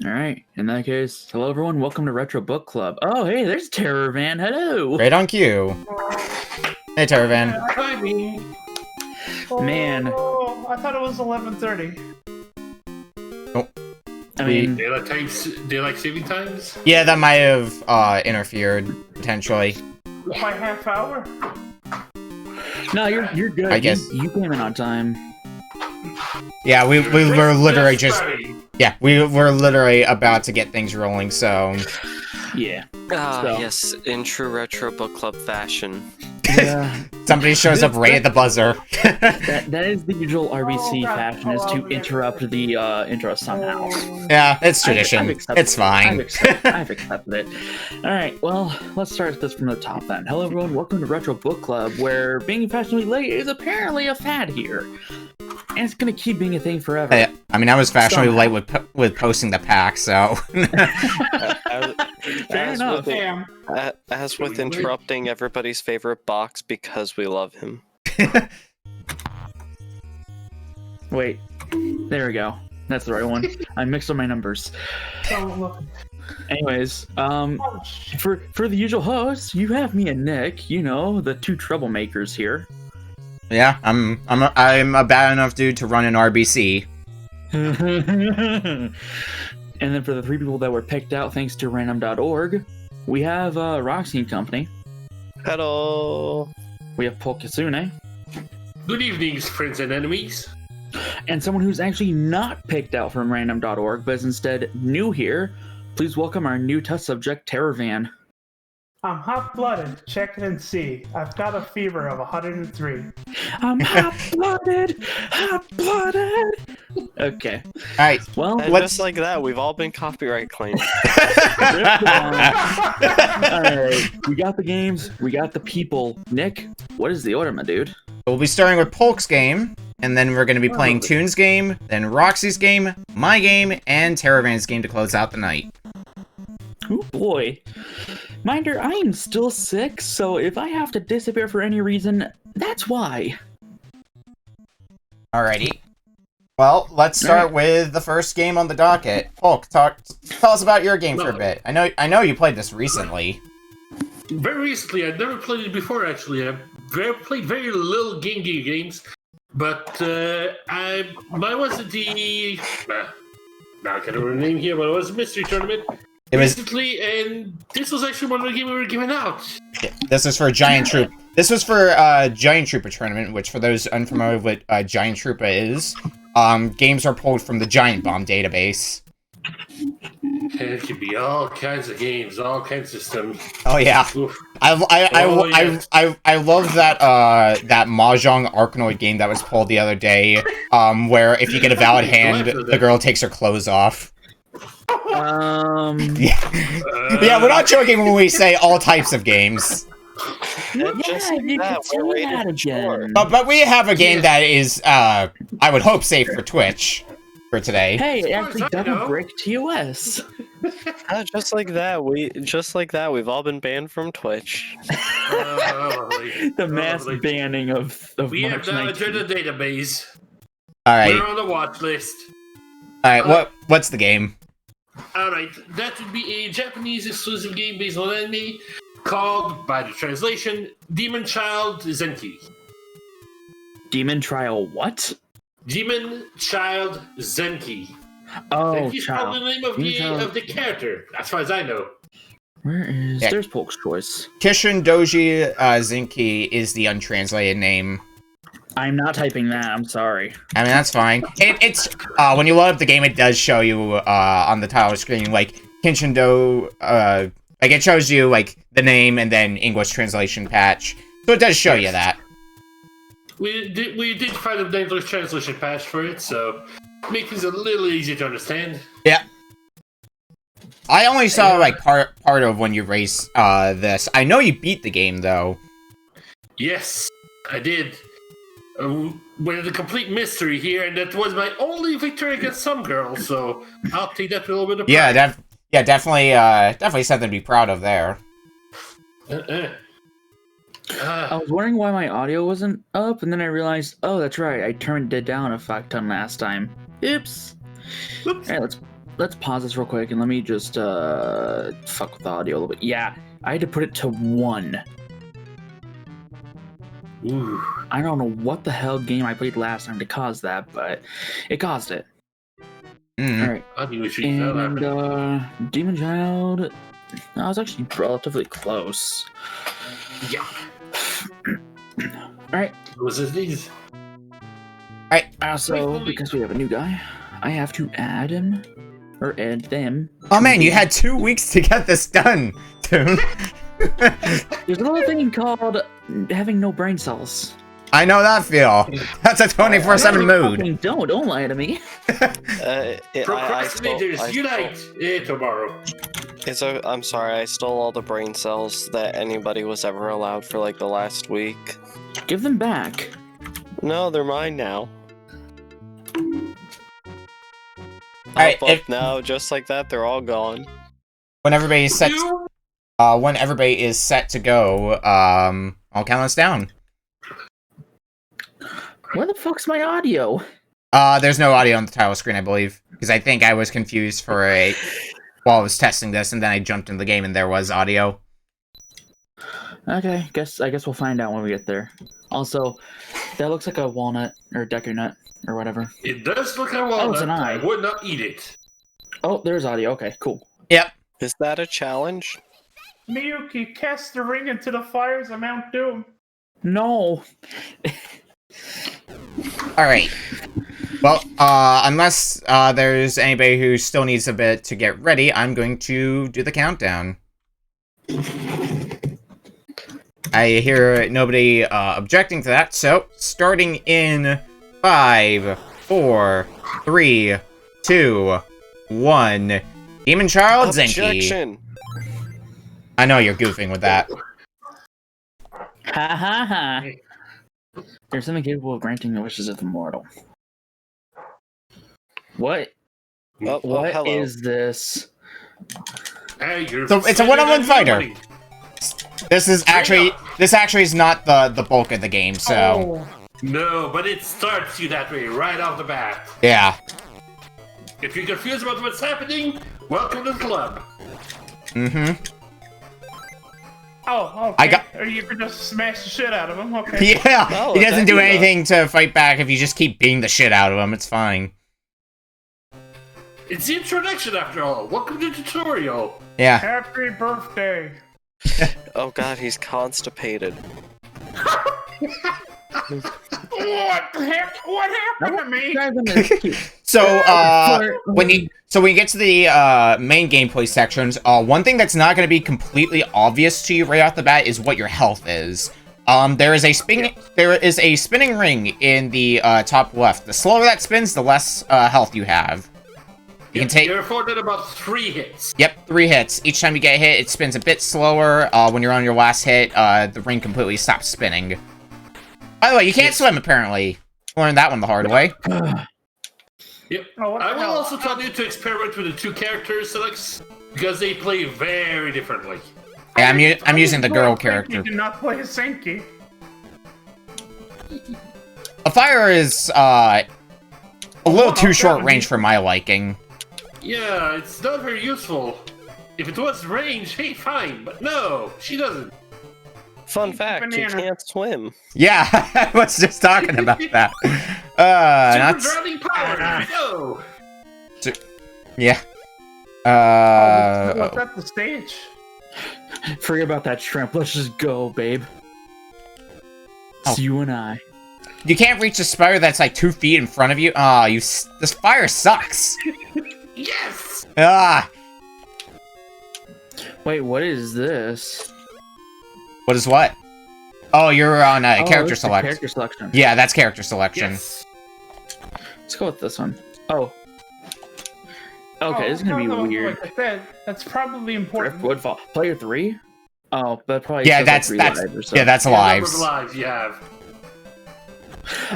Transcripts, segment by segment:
All right. In that case, hello everyone. Welcome to Retro Book Club. Oh, hey, there's Terror Van. Hello. Right on cue. Hey, Terror Van. Hi, me. Man. Oh, I thought it was 11:30. Oh. I mean, daylight saving times? Yeah, that might have interfered potentially. By half hour? no, you're good. I guess you came in on time. Yeah, we were literally Just just ready. we were literally about to get things rolling. So Yeah. Yes, in true retro book club fashion. Yeah. somebody shows up right at the buzzer. that is the usual RBC fashion, is to interrupt the intro somehow. Yeah, it's tradition. I've accepted It's fine. I've accepted it. Alright, well, let's start this from the top then. Hello everyone, welcome to Retro Book Club, where being fashionably late is apparently a fad here. And it's gonna keep being a thing forever. I mean, I was fashionably late with posting the pack, so. Fair enough. As with interrupting everybody's favorite box because we love him. Wait, there we go. That's the right one. I mixed up my numbers. Anyways, for the usual hosts, you have me and Nick. You know, the two troublemakers here. Yeah, I'm a bad enough dude to run an RBC. And then for the three people that were picked out thanks to random.org, we have RoxyAndCompany. Hello. We have Polk Kitsune. Good evenings, friends and enemies. And someone who's actually not picked out from random.org, but is instead new here. Please welcome our new test subject, Terror Van. I'm hot-blooded. Check it and see. I've got a fever of 103. I'm hot-blooded! Hot-blooded! Okay. Alright, Well, And let's... just like that, we've all been copyright claimed. Alright, we got the games, we got the people. Nick, what is the order, my dude? We'll be starting with Polk's game, and then we're going to be playing Toon's game, then Roxy's game, my game, and Terravan's game to close out the night. Oh boy. Minder, I am still sick, so if I have to disappear for any reason, that's why. Alrighty. Well, let's start with the first game on the docket. Polk, tell us about your game for a bit. I know you played this recently. Very recently, I've never played it before, actually. I've played very little Game Gear games, but mine wasn't the... now I can't remember the name here, but it was a mystery tournament. It was recently, and this was actually one of the games we were giving out. This was for Giant Troop. This was for Giant Trooper tournament, which for those unfamiliar with what Giant Trooper is, games are pulled from the Giant Bomb database. And it could be all kinds of games, all kinds of systems. Oh yeah, I love that that Mahjong Arkanoid game that was pulled the other day, where if you get a valid hand, the girl takes her clothes off. Yeah, we're not joking when we say all types of games. You can say that again. But we have a game that is, I would hope, safe for Twitch for today. Hey, it actually doesn't break TOS. Just like that, we've all been banned from Twitch. The mass banning of we March have now 19th. entered the database. Alright. We're on the watch list. Alright, what's the game? Alright, that would be a Japanese exclusive game based on anime called, by the translation, Demon Child Zenki. Demon Trial what? Demon Child Zenki. Oh, Zenki's probably the name of the character, as far as I know. Where is... Yeah. There's Polk's choice. Kishin Douji Zenki is the untranslated name. I'm not typing that, I'm sorry. I mean, that's fine. It's when you load up the game, it does show you on the title screen, like, Kishin like, it shows you, like, the name and then English translation patch. So it does show you that. We did find an English translation patch for it, so make things a little easier to understand. Yeah. I only saw, like, part of when you race this. I know you beat the game, though. Yes, I did. With a complete mystery here, and that was my only victory against some girl, so I'll take that with a little bit of pride. Yeah, definitely something to be proud of there. I was wondering why my audio wasn't up, and then I realized, oh, that's right, I turned it down a fuck ton last time. Oops. Oops. Alright, let's pause this real quick and let me just fuck with the audio a little bit. Yeah, I had to put it to 1. Ooh. I don't know what the hell game I played last time to cause that, but it caused it. Mm. All right. I think we should that happen. And Demon Child, I was actually relatively close. Yeah. All right. What's his name? Also, because we have a new guy, I have to add him or add them. Oh man, you had 2 weeks to get this done, dude. There's a little thing called having no brain cells. I know that feel. That's a 24/7 mood. Don't lie to me. Procrastinators, unite tomorrow. I'm sorry, I stole all the brain cells that anybody was ever allowed for like the last week. Give them back. No, they're mine now. Alright, But now, just like that, they're all gone. when everybody is set, to go, I'll count us down. Where the fuck's my audio? There's no audio on the title screen, I believe, because I think I was confused while I was testing this, and then I jumped into the game and there was audio. Okay, I guess we'll find out when we get there. Also, that looks like a walnut or deku nut or whatever. It does look like a walnut. it's an eye. I would not eat it. Oh, there's audio. Okay, cool. Yep. Is that a challenge? Miyuki, cast the ring into the fires of Mount Doom. No. Alright. Well, unless there's anybody who still needs a bit to get ready, I'm going to do the countdown. I hear nobody objecting to that, so starting in 5, 4, 3, 2, 1. Demon Child, Zenki. Objection! I know you're goofing with that. Ha ha ha. There's something capable of granting the wishes of the mortal. What? Oh, What hello. is this? Hey, So it's a one-on-one fighter. This actually is not the bulk of the game, so No, but it starts you that way right off the bat. yeah. If you're confused about what's happening, welcome to the club. Mm-hmm. Oh, okay. Or you can just smash the shit out of him, okay. Yeah, Oh, he doesn't do thank you, anything to fight back if you just keep beating the shit out of him. It's fine. It's the introduction after all. Welcome to the tutorial. Yeah. Happy birthday. Oh god, he's constipated. What happened to me? So, when you get to the main gameplay sections, one thing that's not going to be completely obvious to you right off the bat is what your health is. There is a spinning ring in the top left. The slower that spins, the less health you have. You can take. You're afforded about 3 hits. Yep, 3 hits. Each time you get hit, it spins a bit slower. When you're on your last hit, the ring completely stops spinning. By the way, you can't swim, apparently. Learned that one the hard way. Yep. Oh, I will also tell you to experiment with the 2 character selects because they play very differently. Yeah, I'm using the girl character. You do not play a Zenki. A fire is a little too short range for my liking. Yeah, it's not very useful. If it was range, hey, fine, but no, she doesn't. Fun fact, he can't swim. Yeah, I was just talking about that. Super drowning power, no! Yeah. What's at the stage? Forget about that shrimp. Let's just go, babe. It's you and I. You can't reach a spire that's like 2 feet in front of you. Oh, this fire sucks. Yes! Ah. Wait, what is this? What is what? Oh, you're on character it's select. Character selection. Yeah, that's character selection. Yes. Let's go with this one. Oh. Okay, this is gonna be weird. Like I said, that's probably important. Woodfall. Player 3? Oh, but probably. Yeah, says, like, that's 3 lives or so. yeah, that's Number of lives. lives you have.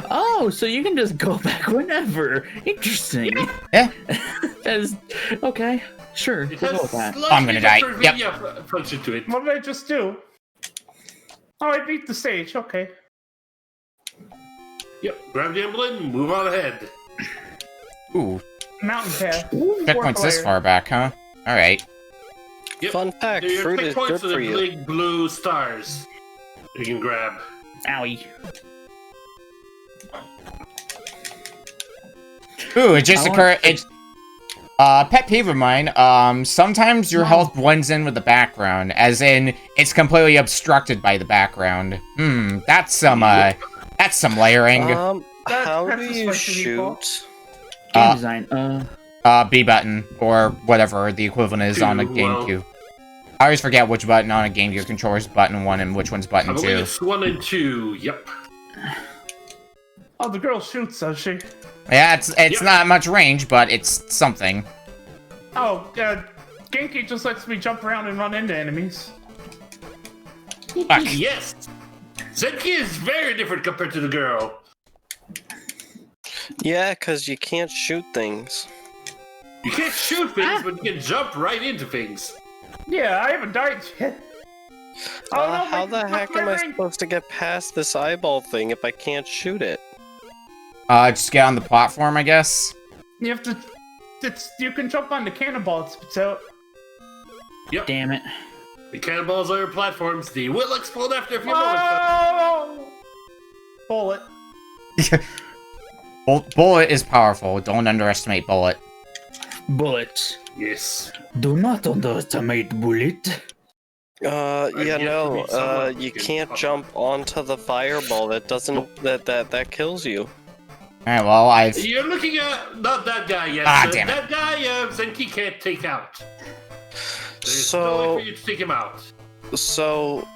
Oh, so you can just go back whenever. Interesting. Yeah. That is okay. Sure, It we'll has go with that. I'm gonna die. Yep. Function to it. What did I just do? Oh, I beat the stage. Okay. Yep. Grab the emblem, move on ahead. Ooh. Mountain path. Checkpoints this far back, huh? Alright. Yep. Fun fact, Your fruit is checkpoints good are for the you. big blue stars you can grab. Owie. Ooh, it just occurred. It's pet peeve of mine. Sometimes your health blends in with the background, as in it's completely obstructed by the background. That's some layering. How do that's you just like the shoot? Game design. B button or whatever the equivalent is on a GameCube. I always forget which button on a GameCube controller is button 1 and which one's I button 2. believe it's 1 and 2. Yep. Oh, the girl shoots, does she? Yeah, it's not much range, but it's something. Oh, Genki just lets me jump around and run into enemies. Fuck. Yes. Zenki is very different compared to the girl. Yeah, because you can't shoot things. You can't shoot things, but you can jump right into things. Yeah, I haven't died yet. Oh, no, How the heck am I ring. supposed to get past this eyeball thing if I can't shoot it? Just get on the platform, I guess. You have to. You can jump on the cannonball it spits out. Yep. Damn it. The cannonballs are your platforms. They will explode after a few moments. Oh! Bullet. Bullet is powerful. Don't underestimate Bullet. Bullet. Yes. Do not underestimate Bullet. Yeah, yet to no, meet someone who you can can't fuck jump onto the fireball. That doesn't, that kills you. Alright, well, You're looking at not that guy yet. Damn it. That guy, Zenki can't take out. There's no So- way for you to take him out. So,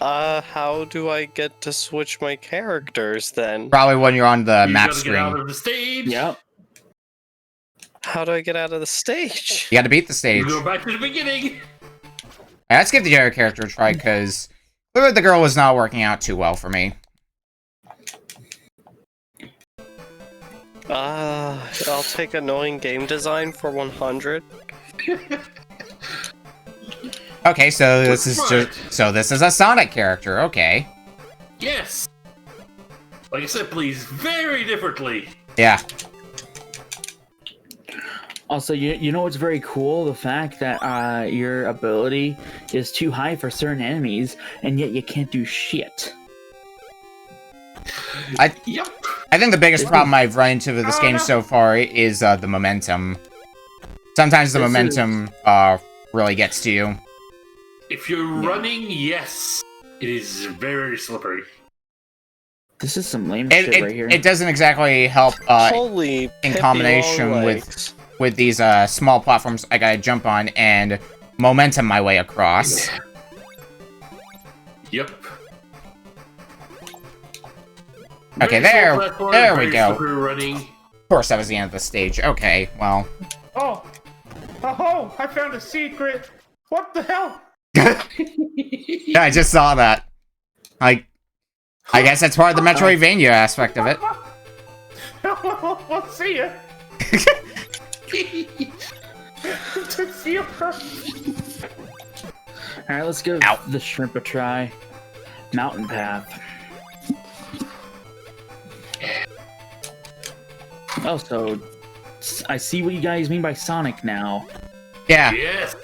how do I get to switch my characters then? probably when you're on the You map gotta get out screen. of the stage. Yep. How do I get out of the stage? You gotta beat the stage. You go back to the beginning. Let's give the other character a try, because clearly the girl was not working out too well for me. I'll take annoying game design for 100. Okay, so this is Smart. this is a Sonic character, okay. Yes. Like I said, please, very differently. Yeah. Also, you know what's very cool? The fact that your ability is too high for certain enemies, and yet you can't do shit. Yep. I think the biggest problem I've run into with this game so far is the momentum. Sometimes the This momentum really gets to you. If you're running, yes, it is very slippery. This is some lame shit right here. It doesn't exactly help Holy in Pippi combination Longlegs. with these small platforms I gotta jump on and momentum my way across. Yep. Okay, Very slow platform, there we very go. slippery running. Of course, that was the end of the stage. Okay, well. Oh! Oh! I found a secret! What the hell? Yeah, I just saw that. I guess that's part of the Metroidvania aspect of it. We'll see ya! See ya. Alright, let's give Ow. the shrimp a try. Mountain path. Oh, so I see what you guys mean by Sonic now. Yeah. Yes.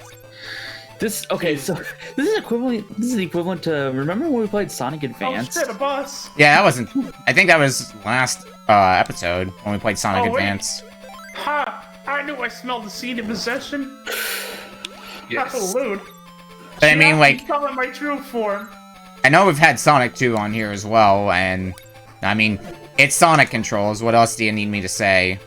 Okay, so this is equivalent. This is the equivalent to, remember when we played Sonic Oh Advance? shit, a bus! Yeah, that wasn't... I think that was last episode when we played Sonic Oh, wait. Advance. Ha! I knew I smelled the seed of possession. Yes. That's a lewd. But I mean, like, Telling my true form. I know we've had Sonic 2 on here as well, and... I mean, it's Sonic controls. What else do you need me to say?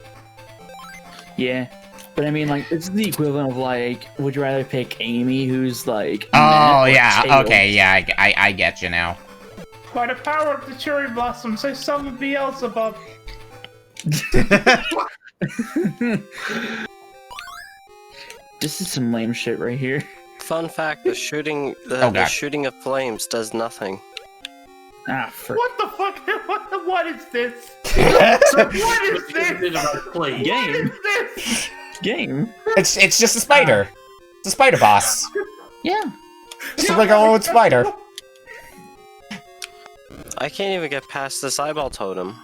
Yeah, but I mean, like, this is the equivalent of, like, would you rather pick Amy, who's like... Oh, meh, or yeah. Tails? Okay, yeah, I get you now. By the power of the cherry blossoms, I summon Beelzebub. This is some lame shit right here. Fun fact: the shooting, Oh, the God. shooting of flames does nothing. Ah, for What the fuck? What is this? So What is this? bit of our play What Game. is this? game. It's just a spider. It's a spider boss. Yeah. Just a regular old spider. I can't even get past this eyeball totem.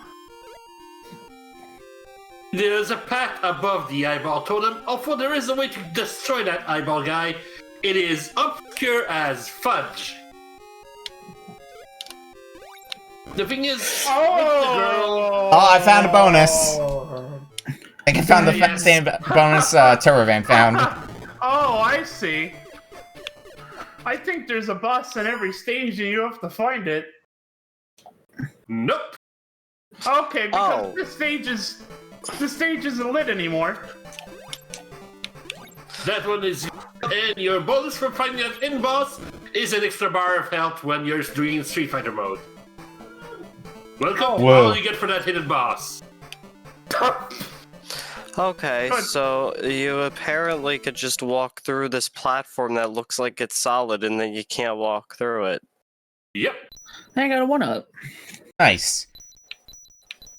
There's a path above the eyeball totem. Although there is a way to destroy that eyeball guy, it is obscure as fudge. The thing is, with the girl... Oh, I found a bonus. I think I found the same bonus Terravan found. Oh, I see. I think there's a boss in every stage and you have to find it. Nope. Okay, because this stage isn't lit anymore. That one is... And your bonus for finding that hidden boss is an extra bar of health when you're doing Street Fighter mode. Welcome to all you get for that hidden boss. Okay, so you apparently could just walk through this platform that looks like it's solid and then you can't walk through it. Yep. I got a 1-up. Nice.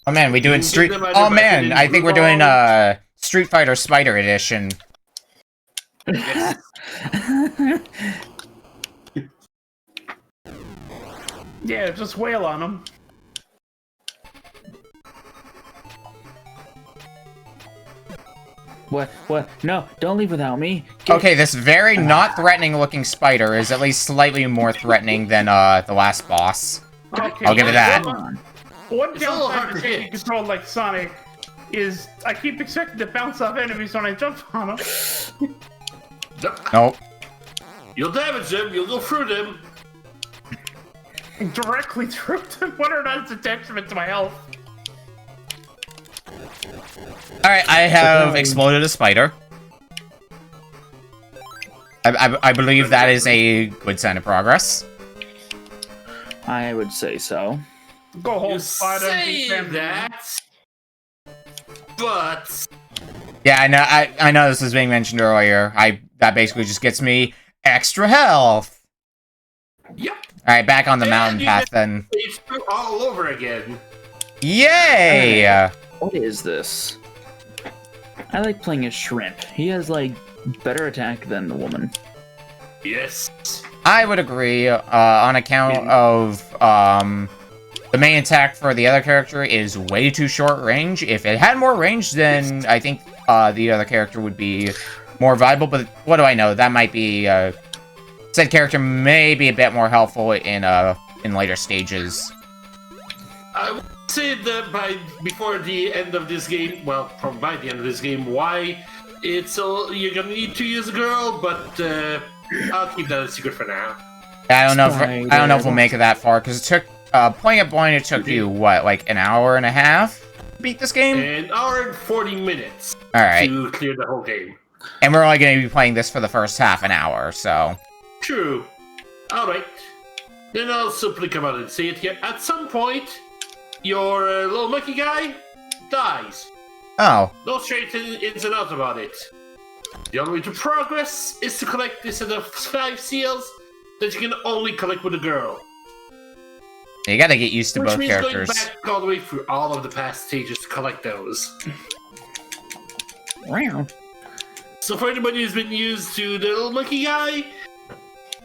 Oh man, we doing Street... Oh man, I think we're doing Street Fighter Spider Edition. Yes. Yeah, just wail on them. What? No, don't leave without me. Okay, this very not threatening looking spider is at least slightly more threatening than the last boss. Okay, I'll give it that. One It's a little hard downside to to taking hit. control like Sonic is I keep expecting to bounce off enemies when I jump on them. Nope. You'll damage them, you'll go through them. Directly through them, whether or not it's a detriment to my health. Alright, I have exploded a spider. I believe that is a good sign of progress. I would say so. Go home, You spider. and be say family. that, but... Yeah, I know this was being mentioned earlier. That basically just gets me extra health. Yep. Alright, back on the And mountain you path get then. stage 2 all over again. Yay! What is this? I like playing as Shrimp. He has, like, better attack than the woman. Yes. I would agree, on account of, the main attack for the other character is way too short range. If it had more range, then I think, the other character would be more viable, but what do I know? That might be, said character may be a bit more helpful in later stages. I would say that before the end of this game, well, from by the end of this game, why you're gonna need to use a girl, but I'll keep that a secret for now. I don't know if we'll make it that far, because it took, playing at point, it took you, what, like an hour and a half to beat this game? An hour and 40 minutes Alright, to clear the whole game. and we're only going to be playing this for the first half an hour, so... True. Alright. Then I'll simply come out and say it here. At some point, your little monkey guy dies. Oh. No straight ins and outs about it. The only way to progress is to collect this set of 5 seals that you can only collect with a girl. You gotta get used to Which both means characters. going back all the way through all of the past stages to collect those. Wow. So for anybody who's been used to the little monkey guy,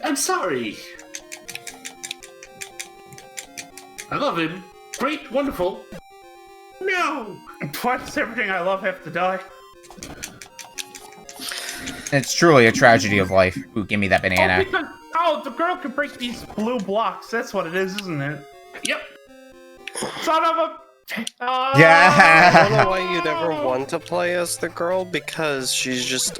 I'm sorry. I love him. Great, wonderful. No! Why does everything I love have to die? It's truly a tragedy of life. Ooh, give me that banana. The girl can break these blue blocks. That's what it is, isn't it? Yep. Son of a... Yeah. I don't know why you'd ever want to play as the girl, because she's just...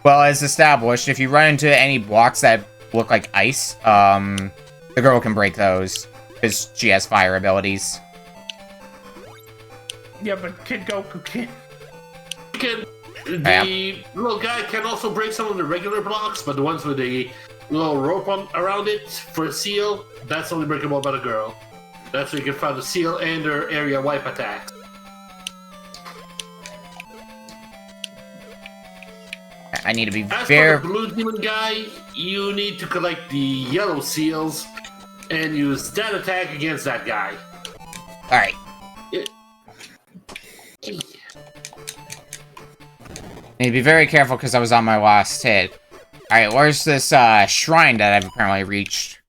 Well, as established, if you run into any blocks that look like ice, the girl can break those, because she has fire abilities. Yeah, but Kid Goku can't. The little guy can also break some of the regular blocks, but the ones with the little rope around it for a seal, that's only breakable by the girl. That's where you can find the seal and her area wipe attack. I need to be As very... for the blue demon guy, you need to collect the yellow seals and use that attack against that guy. Alright. Need to be very careful because I was on my last hit. Alright, where's this shrine that I've apparently reached?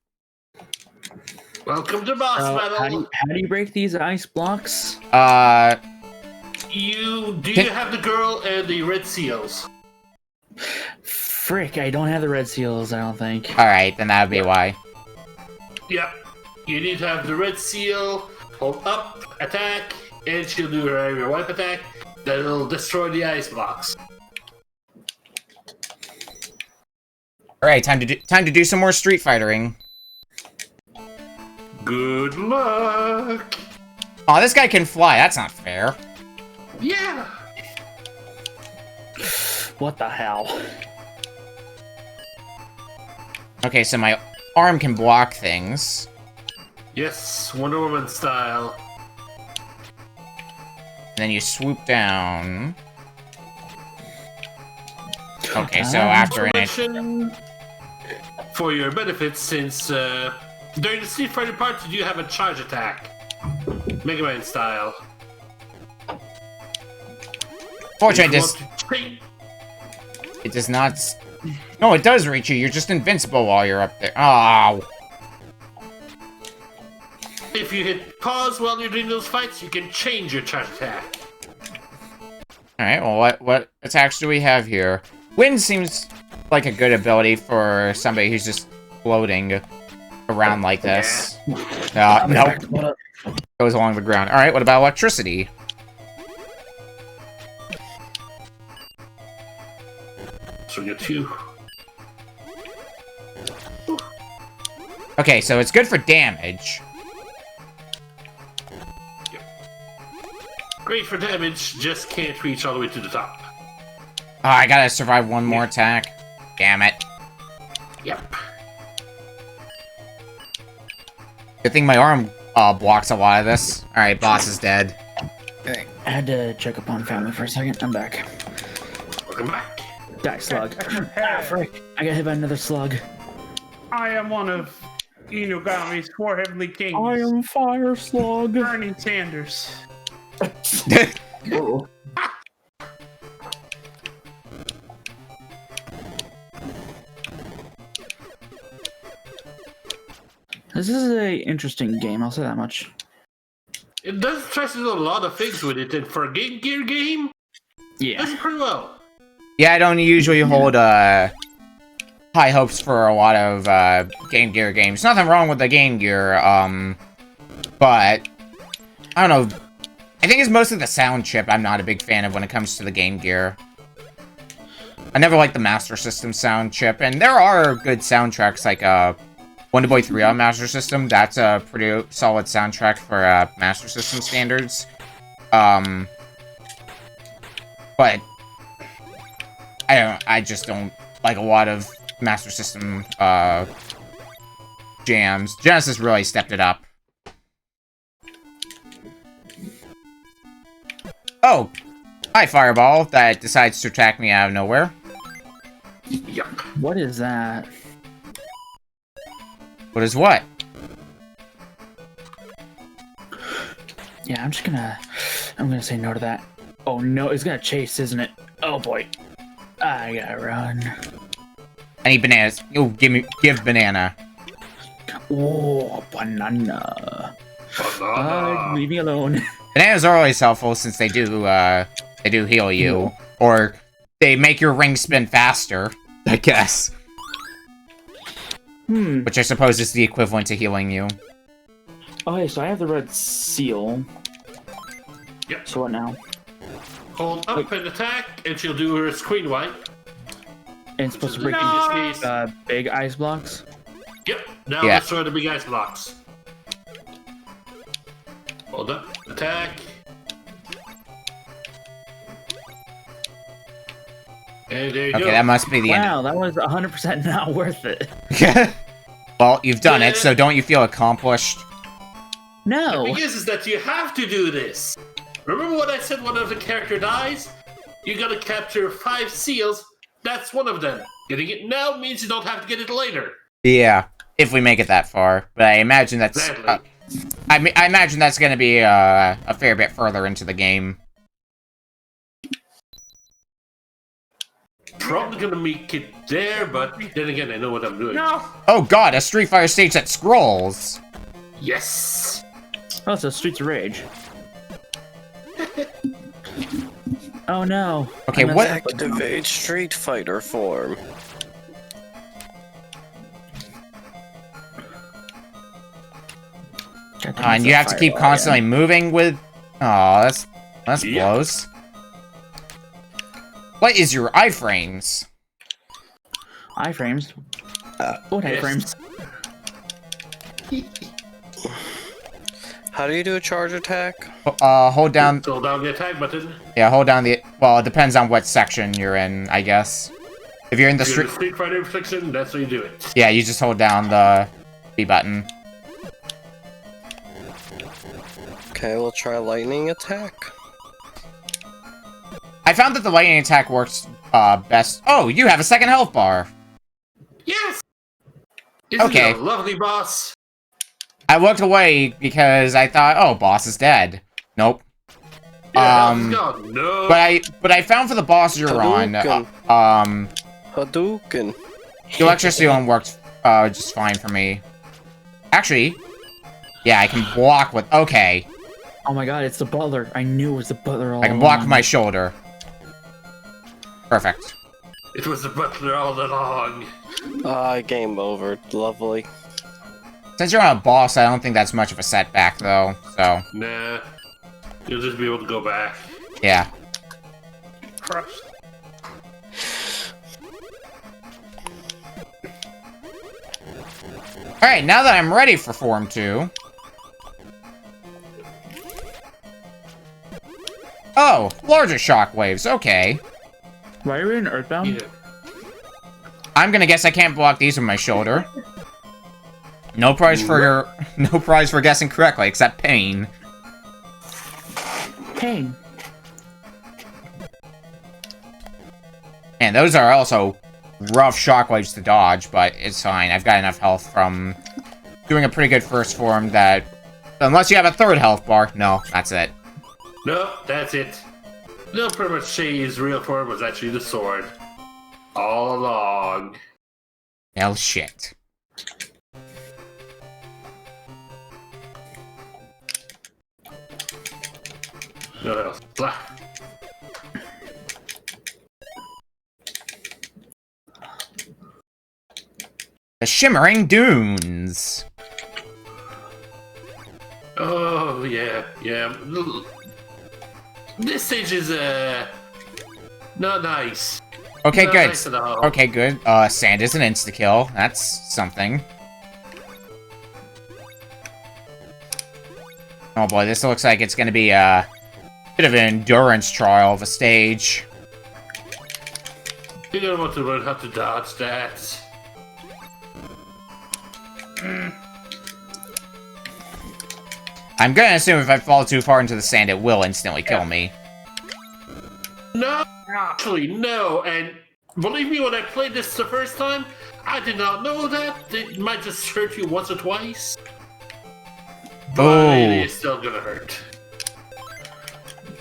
Welcome to boss battle. How do you break these ice blocks? Do you have the girl and the red seals? Frick, I don't have the red seals, I don't think. Alright, then that would be why. Yeah. You need to have the red seal, hold up, attack, and she'll do her area wipe attack. That'll destroy the ice blocks. Alright, time to do some more Street Fightering. Good luck. Oh, this guy can fly. That's not fair. Yeah. What the hell? Okay, so my arm can block things. Yes, Wonder Woman style. And then you swoop down. Okay, so after it... Information for your benefits, since during the Street Fighter part, you do have a charge attack. Mega Man style. Fortunately, If it does not... No, it does reach you. You're just invincible while you're up there. Oh. If you hit pause while you're doing those fights, you can change your charge attack. Alright, well, what attacks do we have here? Wind seems like a good ability for somebody who's just floating around like this. Nope. Goes along the ground. Alright, what about electricity? So you two. Okay, so it's good for damage. Great for damage, just can't reach all the way to the top. Oh, I gotta survive one more attack. Damn it. Yep. Good thing my arm blocks a lot of this. Alright, boss is dead. I had to check up on family for a second. I'm back. Welcome back. Die slug. Ah, frick. I got hit by another slug. I am one of Inugami's 4 heavenly kings. I am fire slug. Bernie Sanders. Oh. This is a interesting game, I'll say that much. It does try to do a lot of things with it, and for a Game Gear game, it does it pretty well. Yeah, I don't usually hold high hopes for a lot of Game Gear games. Nothing wrong with the Game Gear, but I don't know. I think it's mostly the sound chip I'm not a big fan of when it comes to the Game Gear. I never liked the Master System sound chip, and there are good soundtracks like Wonder Boy 3 on Master System. That's a pretty solid soundtrack for Master System standards. But I just don't like a lot of Master System jams. Genesis really stepped it up. Oh, hi Fireball that decides to attack me out of nowhere. Yep. What is that? What is what? Yeah, I'm gonna say no to that. Oh no, it's gonna chase, isn't it? Oh boy. I gotta run. I need bananas. Oh, give banana. Oh, banana. Banana. Leave me alone. Bananas are always helpful since they do heal you. Or they make your ring spin faster, I guess. Which I suppose is the equivalent to healing you. Okay, so I have the red seal. Yep. So what now? Hold up and attack, and she'll do her screen wipe. And it's supposed to break In this case, big ice blocks? yep. Now Yeah. destroy the big ice blocks. Hold up, attack. And there you go. Okay, that must be the end. Wow, that was 100% not worth it. Well, you've done it, Yeah. so don't you feel accomplished? No! The thing is that you have to do this. Remember what I said whenever the character dies? You gotta capture 5 seals. That's one of them. Getting it now means you don't have to get it later. Yeah, if we make it that far. But I imagine that's... Sadly. I imagine that's going to be a fair bit further into the game. Probably gonna make it there, but then again, I know what I'm doing. No! Oh god, a Street Fighter stage that scrolls! Yes! Oh, it's a Streets of Rage. Oh no. Okay, I messed what- up with them. Activate Street Fighter form. God damn, And it's you a have to keep fireball constantly again. moving with... Oh, that's Yeah. close. What is your iframes? Iframes? What Yes. iframes? How do you do a charge attack? Hold down... Hold down the attack button. Yeah, hold down the... Well, it depends on what section you're in, I guess. If you're in the If you're in street... the Street Fighter section, that's how you do it. Yeah, you just hold down the B button. Okay, we'll try lightning attack. I found that the lightning attack works best... Oh, you have a second health bar! Yes! Isn't Okay. it a lovely boss? I looked away because I thought, oh, boss is dead. Nope. Yeah, gone. No. But I found for the boss you're on, Hadouken. Hadouken. the electricity one worked just fine for me. Actually, yeah, I can block with... Okay, Oh my god, it's the butler. I knew it was the butler all I can block along. with my shoulder. Perfect. It was the butler all along. Game over. Lovely. Since you're on a boss, I don't think that's much of a setback, though, so... Nah. You'll just be able to go back. Yeah. Crushed. Alright, now that I'm ready for Form 2... Oh, larger shockwaves, okay. Why are we in Earthbound? Yeah. I'm gonna guess I can't block these with my shoulder. No prize for guessing correctly, except pain. Pain. And those are also rough shockwaves to dodge, but it's fine. I've got enough health from doing a pretty good first form that... Unless you have a third health bar. No, that's it. No, that's it. They'll pretty much say his real form was actually the sword. All along. Hell shit. No else. Blah. The Shimmering Dunes. Oh, yeah, yeah. This stage is, not nice. Okay, Not good. nice at all. Okay, good. Sand is an insta-kill. That's something. Oh boy, this looks like it's gonna be a bit of an endurance trial of a stage. You're gonna want to learn how to dodge that. I'm gonna assume if I fall too far into the sand, it will instantly kill me. No, actually, no. And believe me, when I played this the first time, I did not know that. It might just hurt you once or twice. But Oh. it is still gonna hurt.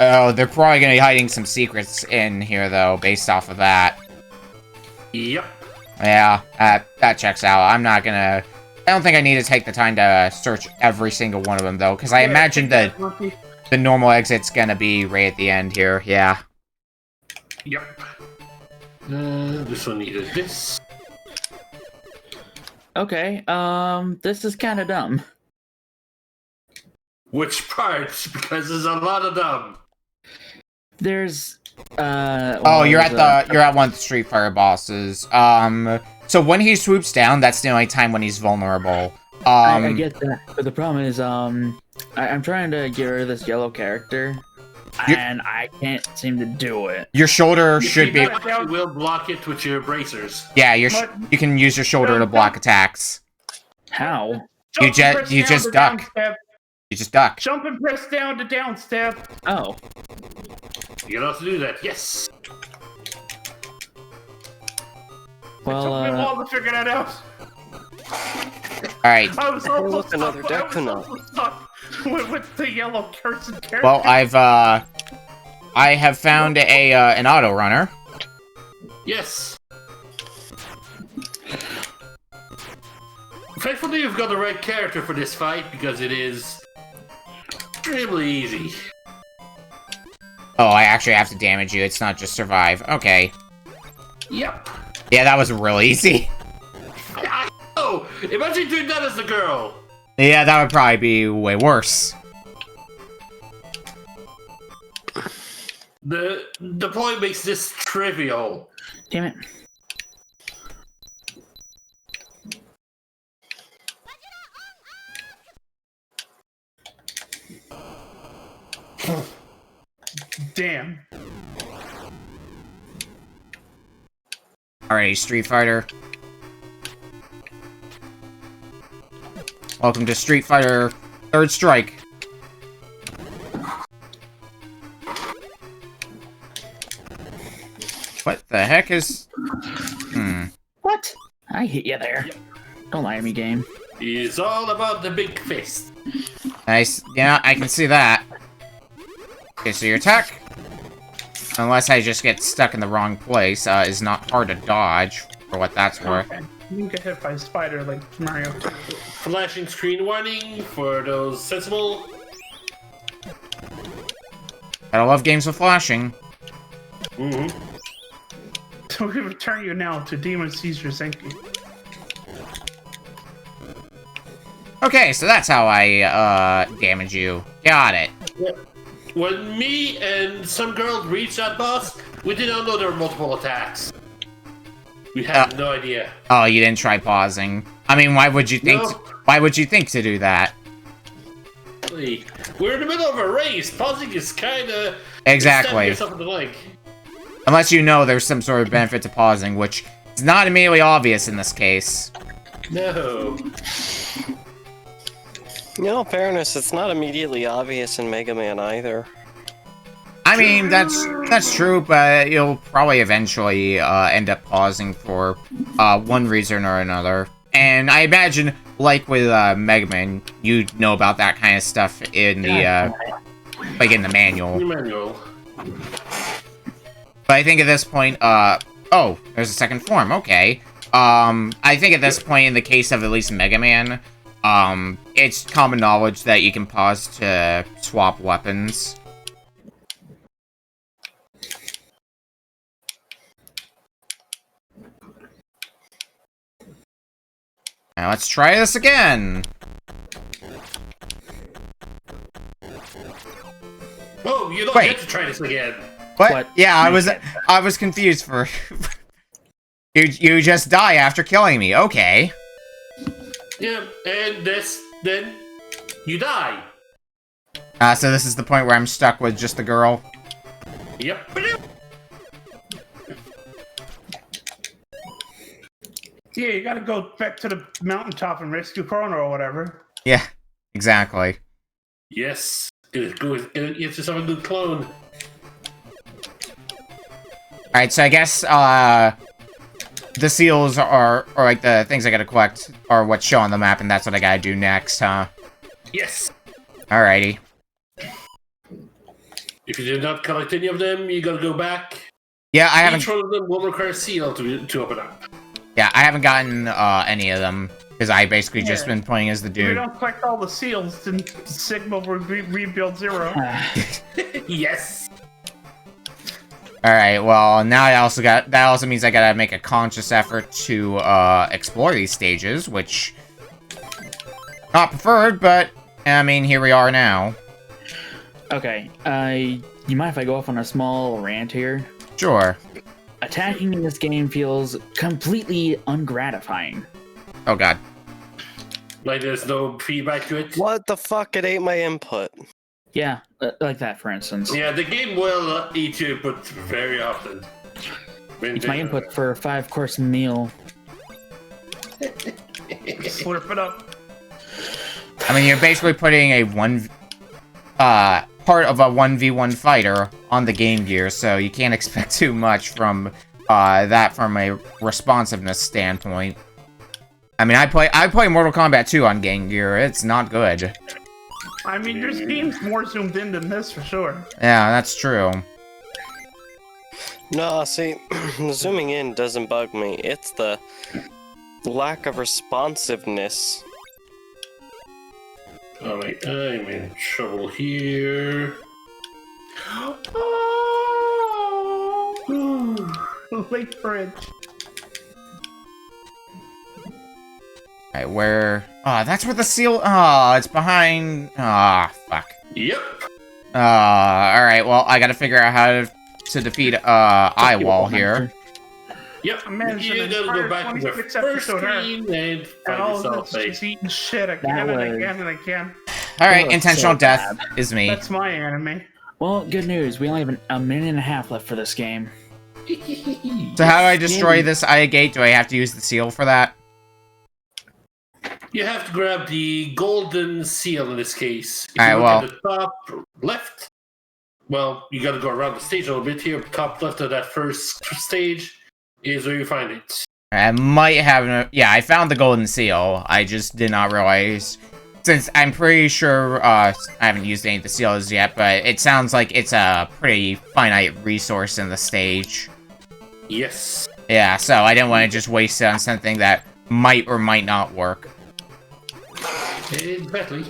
Oh, they're probably gonna be hiding some secrets in here, though, based off of that. Yep. Yeah, that checks out. I'm not gonna... I don't think I need to take the time to search every single one of them, though, because I imagine that the normal exit's gonna be right at the end here, yeah. Yep. This one needed this. Okay, this is kind of dumb. Which parts? Because there's a lot of them. There's, Oh, you're at one of the Street Fighter bosses. So when he swoops down, that's the only time when he's vulnerable. I get that, but the problem is, I'm trying to get rid of this yellow character, and I can't seem to do it. Your shoulder should be... You will block it with your bracers. Yeah, you can use your shoulder to block attacks. How? You just duck. You just duck. Jump and press down to down stab. Oh. You can also do that, yes. Well, Took me a while to figure that out. Alright. I was also look, another stuck, I was Deku also stuck with the yellow cursed character. Well, I have found an auto runner. Yes. Thankfully, you've got the right character for this fight because it is extremely easy. Oh, I actually have to damage you. It's not just survive. Okay. Yep. Yeah, that was real easy. I know! Imagine doing that as a girl! Yeah, that would probably be way worse. The point makes this trivial. Damn it. Damn. Alright, Street Fighter. Welcome to Street Fighter Third Strike. What the heck is... What? I hit you there. Don't lie to me, game. It's all about the big fist. Nice. Yeah, I can see that. Okay, so your attack, unless I just get stuck in the wrong place, is not hard to dodge, for what that's worth. Okay. You can get hit by a spider like Mario. Flashing screen warning for those sensible. Gotta love games with flashing. Mm-hmm. So we return you now to Demon Caesar Zenki. Okay, so that's how I, damage you. Got it. When me and some girl reached that boss, we did not know there were multiple attacks. We had no idea. Oh, you didn't try pausing. I mean, why would you think... No. Why would you think to do that? We're in the middle of a race. Pausing is kind of... Exactly. yourself in the leg. Unless you know there's some sort of benefit to pausing, which is not immediately obvious in this case. No. You know, in fairness, it's not immediately obvious in Mega Man either. I mean, that's true, but you'll probably eventually end up pausing for one reason or another. And I imagine, like with Mega Man, you know about that kind of stuff in the like in the manual. But I think at this point, oh, there's a second form. Okay. I think at this point, in the case of at least Mega Man, it's common knowledge that you can pause to swap weapons. Now let's try this again. Oh, you don't Wait. get to try this again. What? Yeah, I was confused for... you just die after killing me. Okay. Yeah, and then you die. So this is the point where I'm stuck with just the girl. Yep. Yeah, you gotta go back to the mountaintop and rescue Corona or whatever. Yeah, exactly. Yes. Get yourself a good clone. Alright, so I guess, the seals or like the things I gotta collect are what's shown on the map, and that's what I gotta do next, huh? Yes. Alrighty. If you did not collect any of them, you gotta go back. Yeah, I haven't... Each one of them will require a seal to open up. Yeah, I haven't gotten, any of them, because I basically just been playing as the If we dude. don't collect all the seals, then Sigma will rebuild Zero. Yes. Alright, well, now that also means I gotta make a conscious effort to, explore these stages, which... Not preferred, but, I mean, here we are now. Okay, you mind if I go off on a small rant here? Sure. Attacking in this game feels completely ungratifying. Oh god. Like there's no feedback to it. What the fuck? It ate my input. Yeah, like that, for instance. Yeah, the game will eat your input very often. It's my input for a 5-course meal. Slurp it up. I mean, you're basically putting a part of a 1v1 fighter on the Game Gear, so you can't expect too much from, that from a responsiveness standpoint. I mean, I play Mortal Kombat 2 on Game Gear. It's not good. I mean, there's games more zoomed in than this for sure. Yeah, that's true. No, see, zooming in doesn't bug me. It's the lack of responsiveness. Alright, I'm in trouble here. Oh, late fridge. Alright, where... Oh, that's where the seal... Oh, it's behind... Ah, fuck. Yep. Alright, well, I gotta figure out how to defeat, Eyewall here. Yep. Man, You gotta go back to the 26 first episode, screen and find all yourself this just eating shit again and again and again. Alright, Oh, intentional so death bad. is me. That's my anime. Well, good news. We only have a minute and a half left for this game. So how do I destroy this Eye Gate? Do I have to use the seal for that? You have to grab the golden seal in this case. If Alright, you look well... at the top left, well, you gotta go around the stage a little bit here. Top left of that first stage is where you find it. I might have... Yeah, I found the golden seal. I just did not realize... Since I'm pretty sure, I haven't used any of the seals yet, but it sounds like it's a pretty finite resource in the stage. Yes. Yeah, so I didn't want to just waste it on something that might or might not work. Exactly.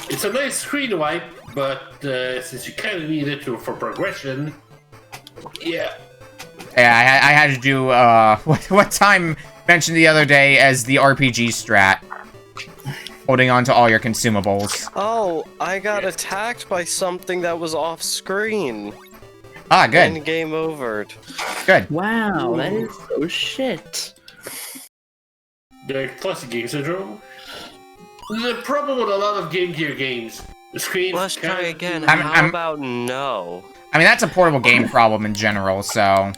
It's a nice screen wipe, but since you kind of need it for progression, yeah. Yeah, I had to do, what Time mentioned the other day as the RPG strat. Holding on to all your consumables. Oh, I got attacked by something that was off screen. Ah, good. And game overed. Good. Wow, that is so shit. The classic game syndrome. The problem with a lot of Game Gear games, the screen. Let's try again. I'm- How about no? I mean, that's a portable game problem in general, so...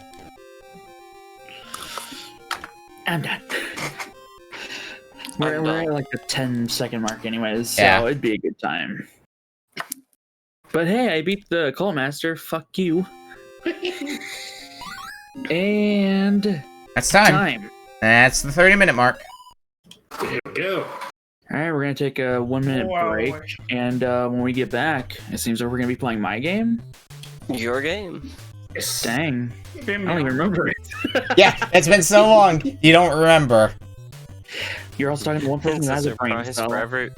I'm done. We're at like the 10-second mark anyways, so Yeah. it'd be a good time. But hey, I beat the Call Master, fuck you. And... That's time. That's the 30-minute mark. There we go. Alright, we're gonna take a 1-minute Wow. break, and when we get back, it seems like we're gonna be playing my game? Your game. Yes. Dang, I don't even remember it. Yeah, it's been so long, you don't remember. You're also talking to one person It's who a has a brain surprise cell. for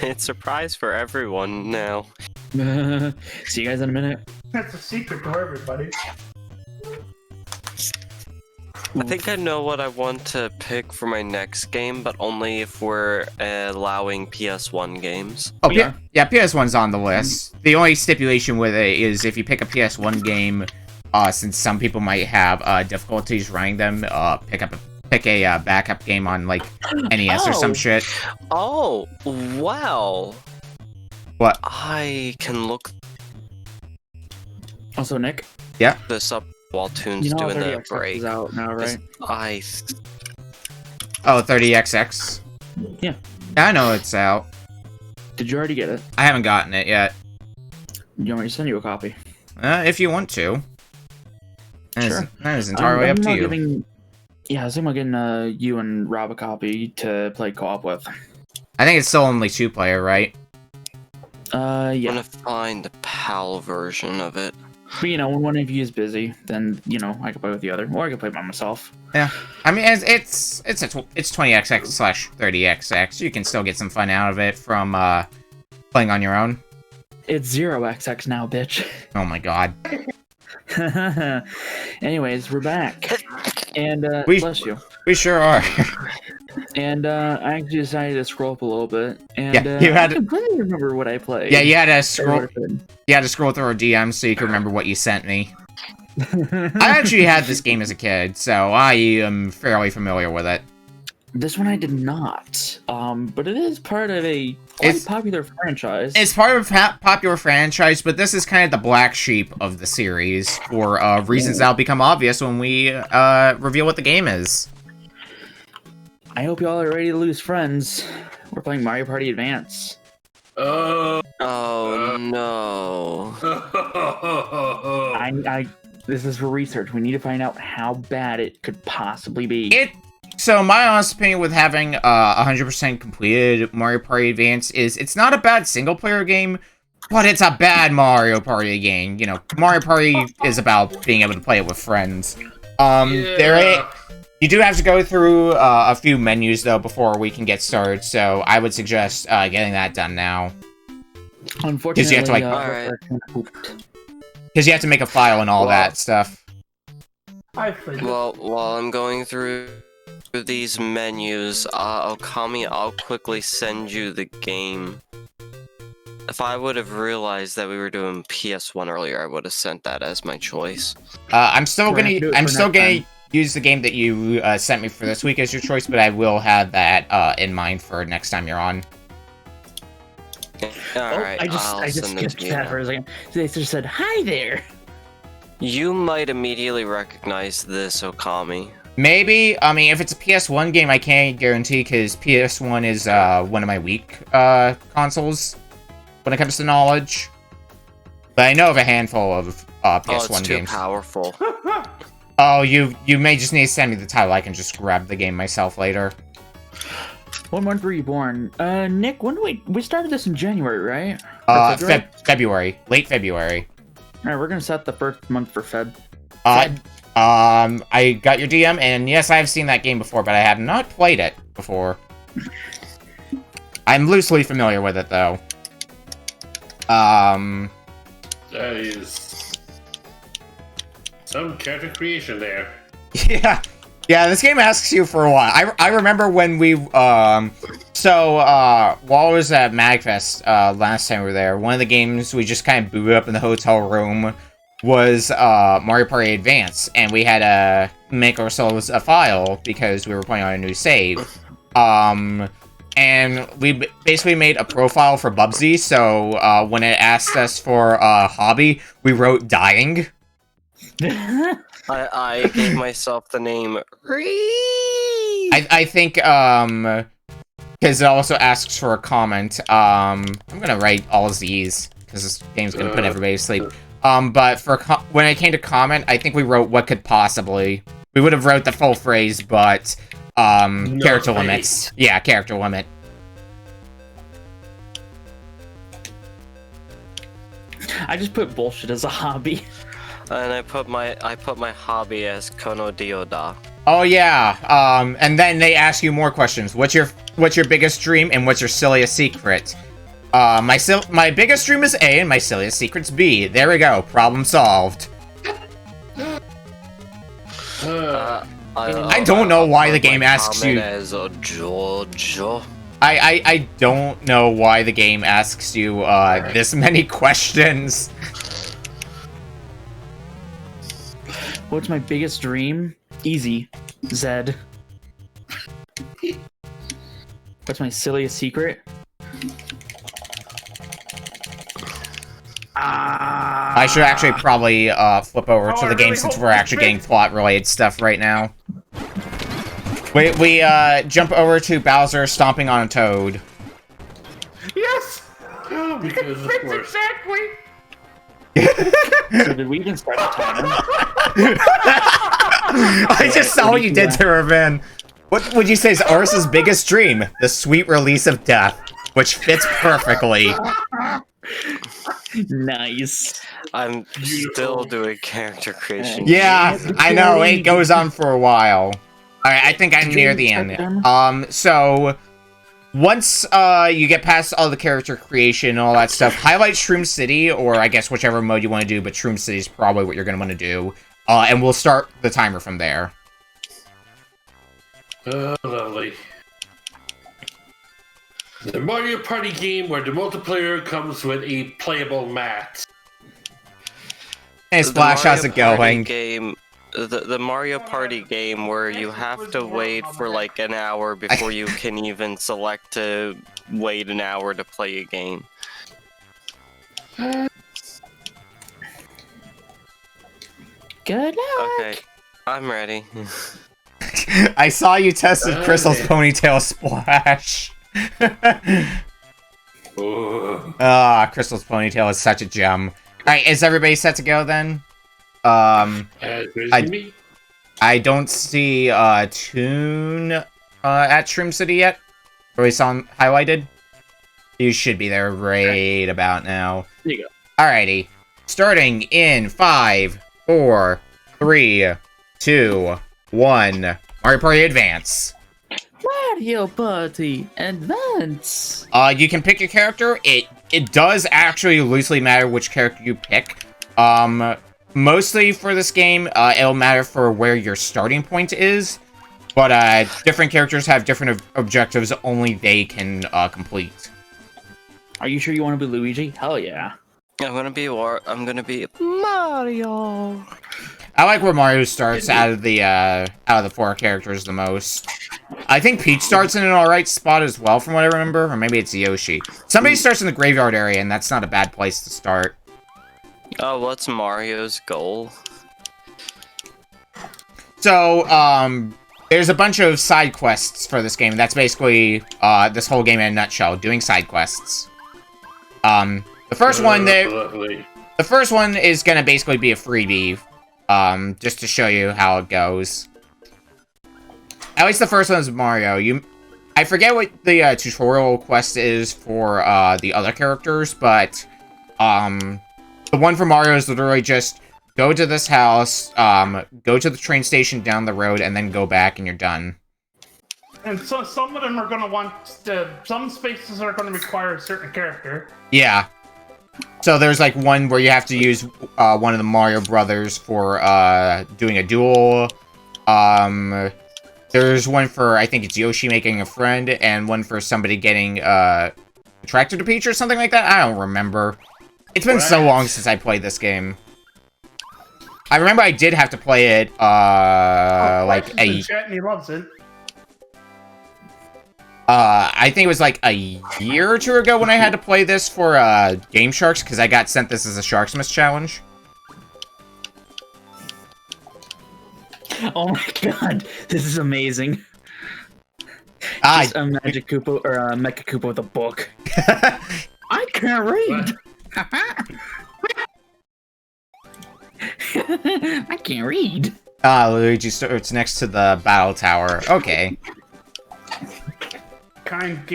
It's a surprise for everyone now. See you guys in a minute. That's a secret to everybody. I think I know what I want to pick for my next game, but only if we're allowing PS1 games. Oh, Yeah. yeah, PS1's on the list. The only stipulation with it is if you pick a PS1 game, since some people might have difficulties running them, pick a backup game on, like, NES or some Oh. shit. Oh, wow. What? I can look Also, Nick, this up while Toon's you know how doing the 30XX break. is out now, right? Oh, 30XX? Yeah. I know it's out. Did you already get it? I haven't gotten it yet. You want me to send you a copy? If you want to. Sure. That is entirely up to you. Yeah, I was thinking about getting you and Rob a copy to play co-op with. I think it's still only 2-player, right? I'm Yeah. gonna find the PAL version of it. But, you know, when one of you is busy, then, you know, I can play with the other. Or I can play by myself. Yeah. I mean, it's 20XX/30XX. You can still get some fun out of it from playing on your own. It's 0XX now, bitch. Oh my god. Anyways, we're back. And, bless you. We sure are. And, I actually decided to scroll up a little bit. And, Yeah, you had I completely remember what I played. Yeah, you had to Or scroll. what I played. You had to scroll through our DMs so you could remember what you sent me. I actually had this game as a kid, so I am fairly familiar with it. This one I did not. But it is part of a quite popular franchise. It's part of a popular franchise, but this is kind of the black sheep of the series for reasons that'll become obvious when we reveal what the game is. I hope y'all are ready to lose friends. We're playing Mario Party Advance. Oh no. This is for research. We need to find out how bad it could possibly be. So my honest opinion with having 100% completed Mario Party Advance is it's not a bad single-player game, but it's a bad Mario Party game. You know, Mario Party is about being able to play it with friends. You do have to go through a few menus, though, before we can get started, so I would suggest getting that done now. Unfortunately, you have to, like- Alright. Because you have to make a file and all that stuff. I think. Well, while I'm going through these menus, Okami, I'll quickly send you the game. If I would have realized that we were doing PS1 earlier, I would have sent that as my choice. I'm still We're gonna do it gonna for next time. use the game that you sent me for this week as your choice, but I will have that in mind for next time you're on. Alright, I just skipped that for a second. They just said, "Hi there." You might immediately recognize this, Okami. Maybe. I mean, if it's a PS1 game, I can't guarantee because PS1 is one of my weak consoles when it comes to knowledge. But I know of a handful of PS1 it's too games. powerful. Oh, you may just need to send me the title. I can just grab the game myself later. What month were you born? Nick, when do we started this in January, right? Or February? February. Late February. Alright, we're gonna set the first month for Feb. I got your DM, and yes, I've seen that game before, but I have not played it before. I'm loosely familiar with it, though. That is some character creation there. Yeah, this game asks you for a while. I remember when we, while I was at MagFest, last time we were there, one of the games we just kind of booted up in the hotel room was, Mario Party Advance, and we had to make ourselves a file because we were playing on a new save. And we basically made a profile for Bubsy, so, when it asked us for a hobby, we wrote dying. I gave myself the name I think, because it also asks for a comment, I'm gonna write all Z's, because this game's gonna put everybody to sleep. But for when it came to comment, I think we wrote what could possibly... We would have wrote the full phrase, but, character limits. Yeah, character limit. I just put bullshit as a hobby. and I put my hobby as Kono Dioda. Oh yeah, and then they ask you more questions. What's your biggest dream, and what's your silliest secret? My biggest dream is A, and my silliest secret's B. There we go, problem solved. I don't know why the game asks you... As a Jojo. I don't know why the game asks you, this many questions. What's my biggest dream? Easy. Zed. What's my silliest secret? I should actually probably flip over to the game since we're actually getting plot-related stuff right now. We jump over to Bowser stomping on a toad. Yes! Oh, because of That's course. exactly! So did we even start the timer? I just saw what you did to her, man. What would you say is Oris's biggest dream? The sweet release of death, which fits perfectly. Nice. I'm still doing character creation. Yeah, I know, it goes on for a while. Alright, I think I'm near the end. So once you get past all the character creation and all that stuff, highlight Shroom City, or I guess whichever mode you want to do, but Shroom City is probably what you're going to want to do. And we'll start the timer from there. Oh, lovely. The Mario Party game where the multiplayer comes with a playable mat. Hey, Splash, how's it going? The Mario Party game where you have to wait for like an hour before you can even select to wait an hour to play a game. Good luck. Okay, I'm ready. I saw you tested Crystal's ponytail, Splash. Crystal's ponytail is such a gem. Alright, is everybody set to go then? I don't see Toon at Shroom City yet. Or we saw him highlighted. You should be there right about now. There you go. Alrighty. Starting in 5, 4, 3, 2, 1. Mario Party Advance. Mario Party Advance. You can pick your character. It does actually loosely matter which character you pick. mostly for this game, it'll matter for where your starting point is. But different characters have different objectives only they can complete. Are you sure you want to be Luigi? Hell yeah. I'm gonna be Mario. I like where Mario starts out of the 4 characters the most. I think Peach starts in an alright spot as well, from what I remember, or maybe it's Yoshi. Somebody starts in the graveyard area, and that's not a bad place to start. Oh, what's Mario's goal? So, there's a bunch of side quests for this game. That's basically this whole game in a nutshell, doing side quests. The first one is gonna basically be a freebie, just to show you how it goes. At least the first one is Mario. I forget what the tutorial quest is for the other characters, but the one for Mario is literally just go to this house, go to the train station down the road, and then go back, and you're done. And so some of them are going to want some spaces are going to require a certain character. Yeah. So there's like one where you have to use one of the Mario brothers for doing a duel. There's one for, I think it's Yoshi making a friend, and one for somebody getting attracted to Peach or something like that. I don't remember. It's been so long since I played this game. I remember I did have to play it like a... Chat and he loves it. I think it was like a year or 2 ago when I had to play this for Game Sharks, because I got sent this as a Sharksmas challenge. Oh my god, this is amazing. Just a Magic Koopa or a Mecha Koopa with a book. I can't read. I can't read. Luigi starts next to the battle tower. Okay.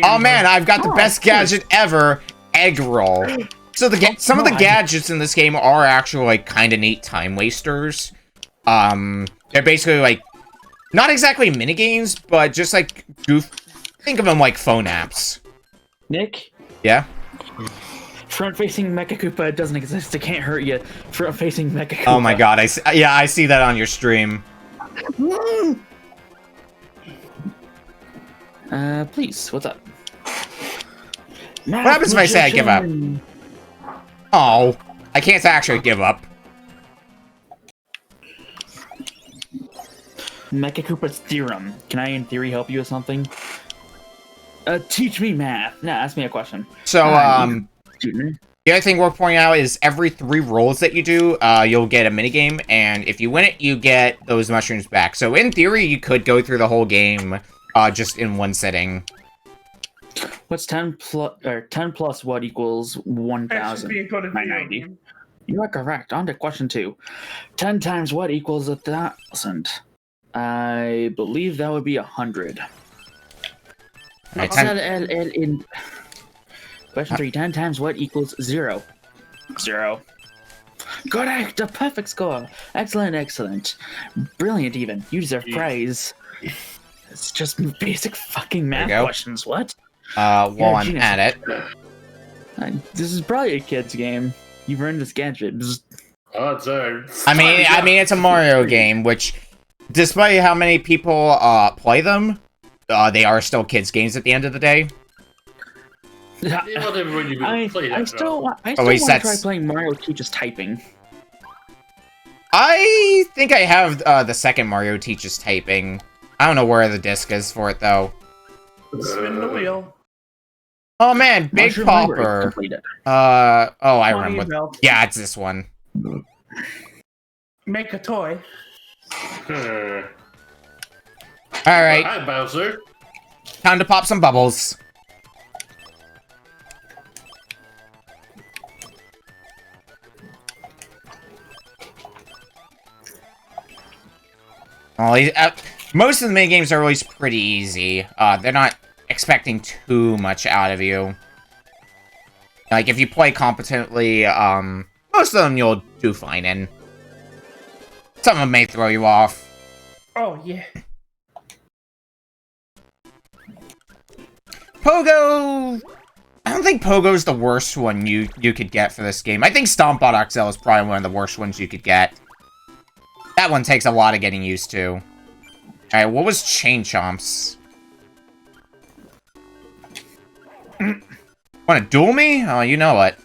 Oh man, I've got the best gadget ever, egg roll. So some of the gadgets in this game are actually like kind of neat time wasters. They're basically like not exactly mini games, but just like think of them like phone apps. Nick? Yeah? Front-facing Mecha Koopa doesn't exist. It can't hurt you. Front-facing Mecha Koopa. Oh my god, I see that on your stream. Please, what's up? What happens if I say I give up? Oh, I can't actually give up. Mecha Koopa's theorem. Can I, in theory, help you with something? Teach me math. Nah, ask me a question. So, the other thing worth pointing out is every 3 rolls that you do, you'll get a minigame, and if you win it, you get those mushrooms back. So, in theory, you could go through the whole game just in one sitting. What's 10 plus what equals 1,990? You are correct. On to question 2. 10 times what equals 1,000? I believe that would be 100. Right, Question 3. 10 times what equals 0? 0. Correct! A perfect score! Excellent, excellent. Brilliant, even. You deserve praise. It's just basic fucking math questions, what? While I'm at it. This is probably a kid's game. You've earned this gadget. Odds are. I mean, it's a Mario game, which, despite how many people play them, they are still kids' games at the end of the day. I still want to try playing Mario Teaches Typing. I think I have the second Mario Teaches Typing. I don't know where the disc is for it, though. Spin the wheel. Oh man, Big Popper. Oh, I remember. Yeah, it's this one. Make a toy. Alright. Hi, Bowser. Time to pop some bubbles. Well, most of the minigames are always pretty easy. They're not expecting too much out of you. Like, if you play competently, most of them you'll do fine in. Some of them may throw you off. Oh, yeah. Pogo! don't think Pogo's the worst one you could get for this game. I think Stompbot XL is probably one of the worst ones you could get. That one takes a lot of getting used to. Alright, what was Chain Chomps? Wanna duel me? Oh, you know it.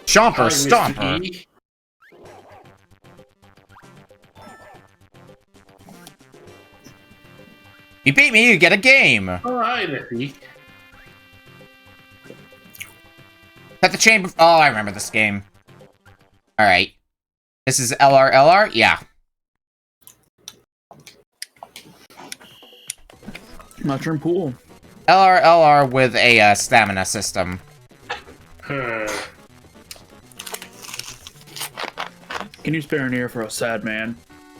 Chomper, Stomper. E. You beat me, you get a game. Oh, hi, Nicky. At the chamber. Oh, I remember this game. Alright. This is LR? Yeah. Mushroom pool. LR with a stamina system. Huh. Can you spare an ear for a sad man?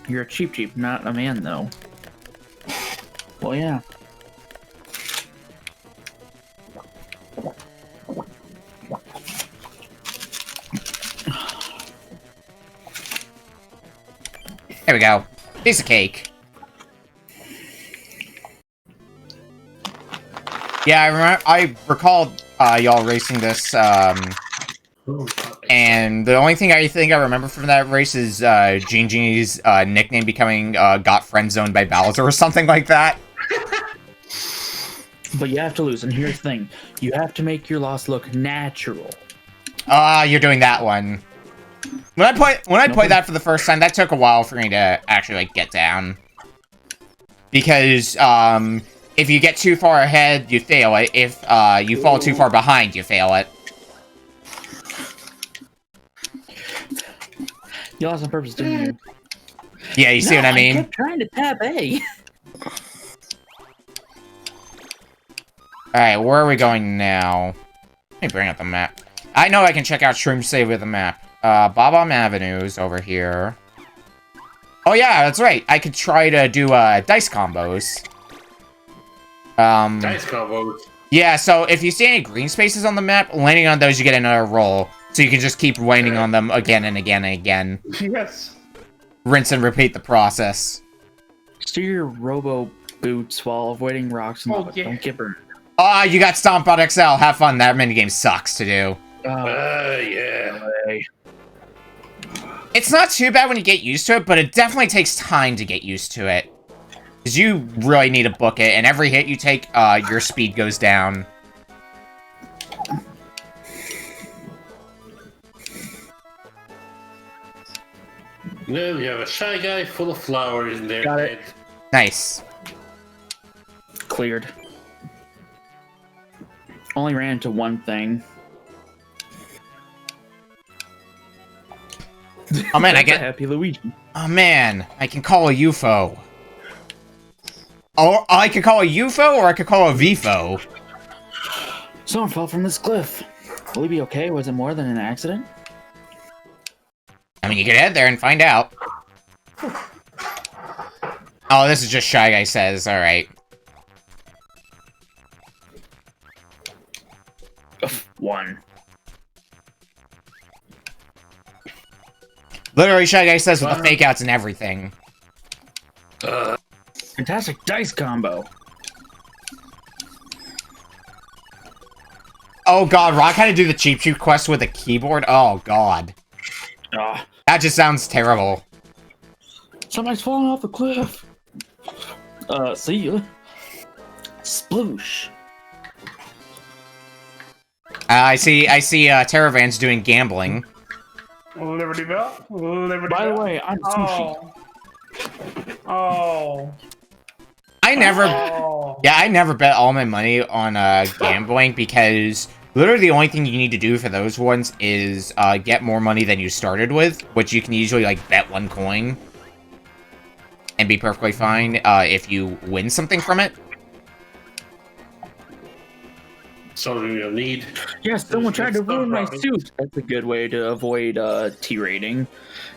You're a cheap, not a man, though. Well, yeah. There we go. Piece of cake. Yeah, I recall y'all racing this, and the only thing I think I remember from that race is Gingy's nickname becoming got friend zoned by Bowser or something like that. But you have to lose, and here's the thing. You have to make your loss look natural. You're doing that one. When I played that for the first time, that took a while for me to actually, like, get down. Because, if you get too far ahead, you fail it. If, you fall too far behind, you fail it. You lost on purpose, didn't you? Yeah, you see what I mean? I kept trying to tap A. Alright, where are we going now? Let me bring up the map. I know I can check out Shroom Save with the map. Bob-omb Avenue's over here. Oh yeah, that's right. I could try to do, dice combos. Dice combos. Yeah, so if you see any green spaces on the map, landing on those, you get another roll. So you can just keep landing on them again and again and again. Yes. Rinse and repeat the process. Steer your robo boots while avoiding rocks and lava. yeah. Don't get burned. Ah, you got Stompbot XL. Have fun. That minigame sucks to do. Yeah. It's not too bad when you get used to it, but it definitely takes time to get used to it. Because you really need to book it, and every hit you take, your speed goes down. Then we have a shy guy full of flowers in there. Got it. Nice. Cleared. Only ran into one thing. Oh man, I That's a get. Happy Luigi. Oh man, I can call a UFO. Or I could call a UFO, or I could call a VFO. Someone fell from this cliff. Will he be okay? Was it more than an accident? I mean, you could head there and find out. Oh, this is just Shy Guy Says. Alright. One. Literally, Shy Guy Says with the fake outs and everything. Fantastic dice combo. Oh god, Rock had to do the Cheap Shoot quest with a keyboard? Oh god. Ah, That just sounds terrible. somebody's falling off the cliff. See ya. Sploosh. I see, Terravan's doing gambling. Liberty Bell. Liberty By the Bell. way, I'm sushi. Oh. I never, Oh. yeah, I never bet all my money on, gambling because literally the only thing you need to do for those ones is, get more money than you started with, which you can usually, like, bet one coin and be perfectly fine, if you win something from it. Something you'll need. Yes, someone tried to It's ruin my so suit. That's a good way to avoid T rating.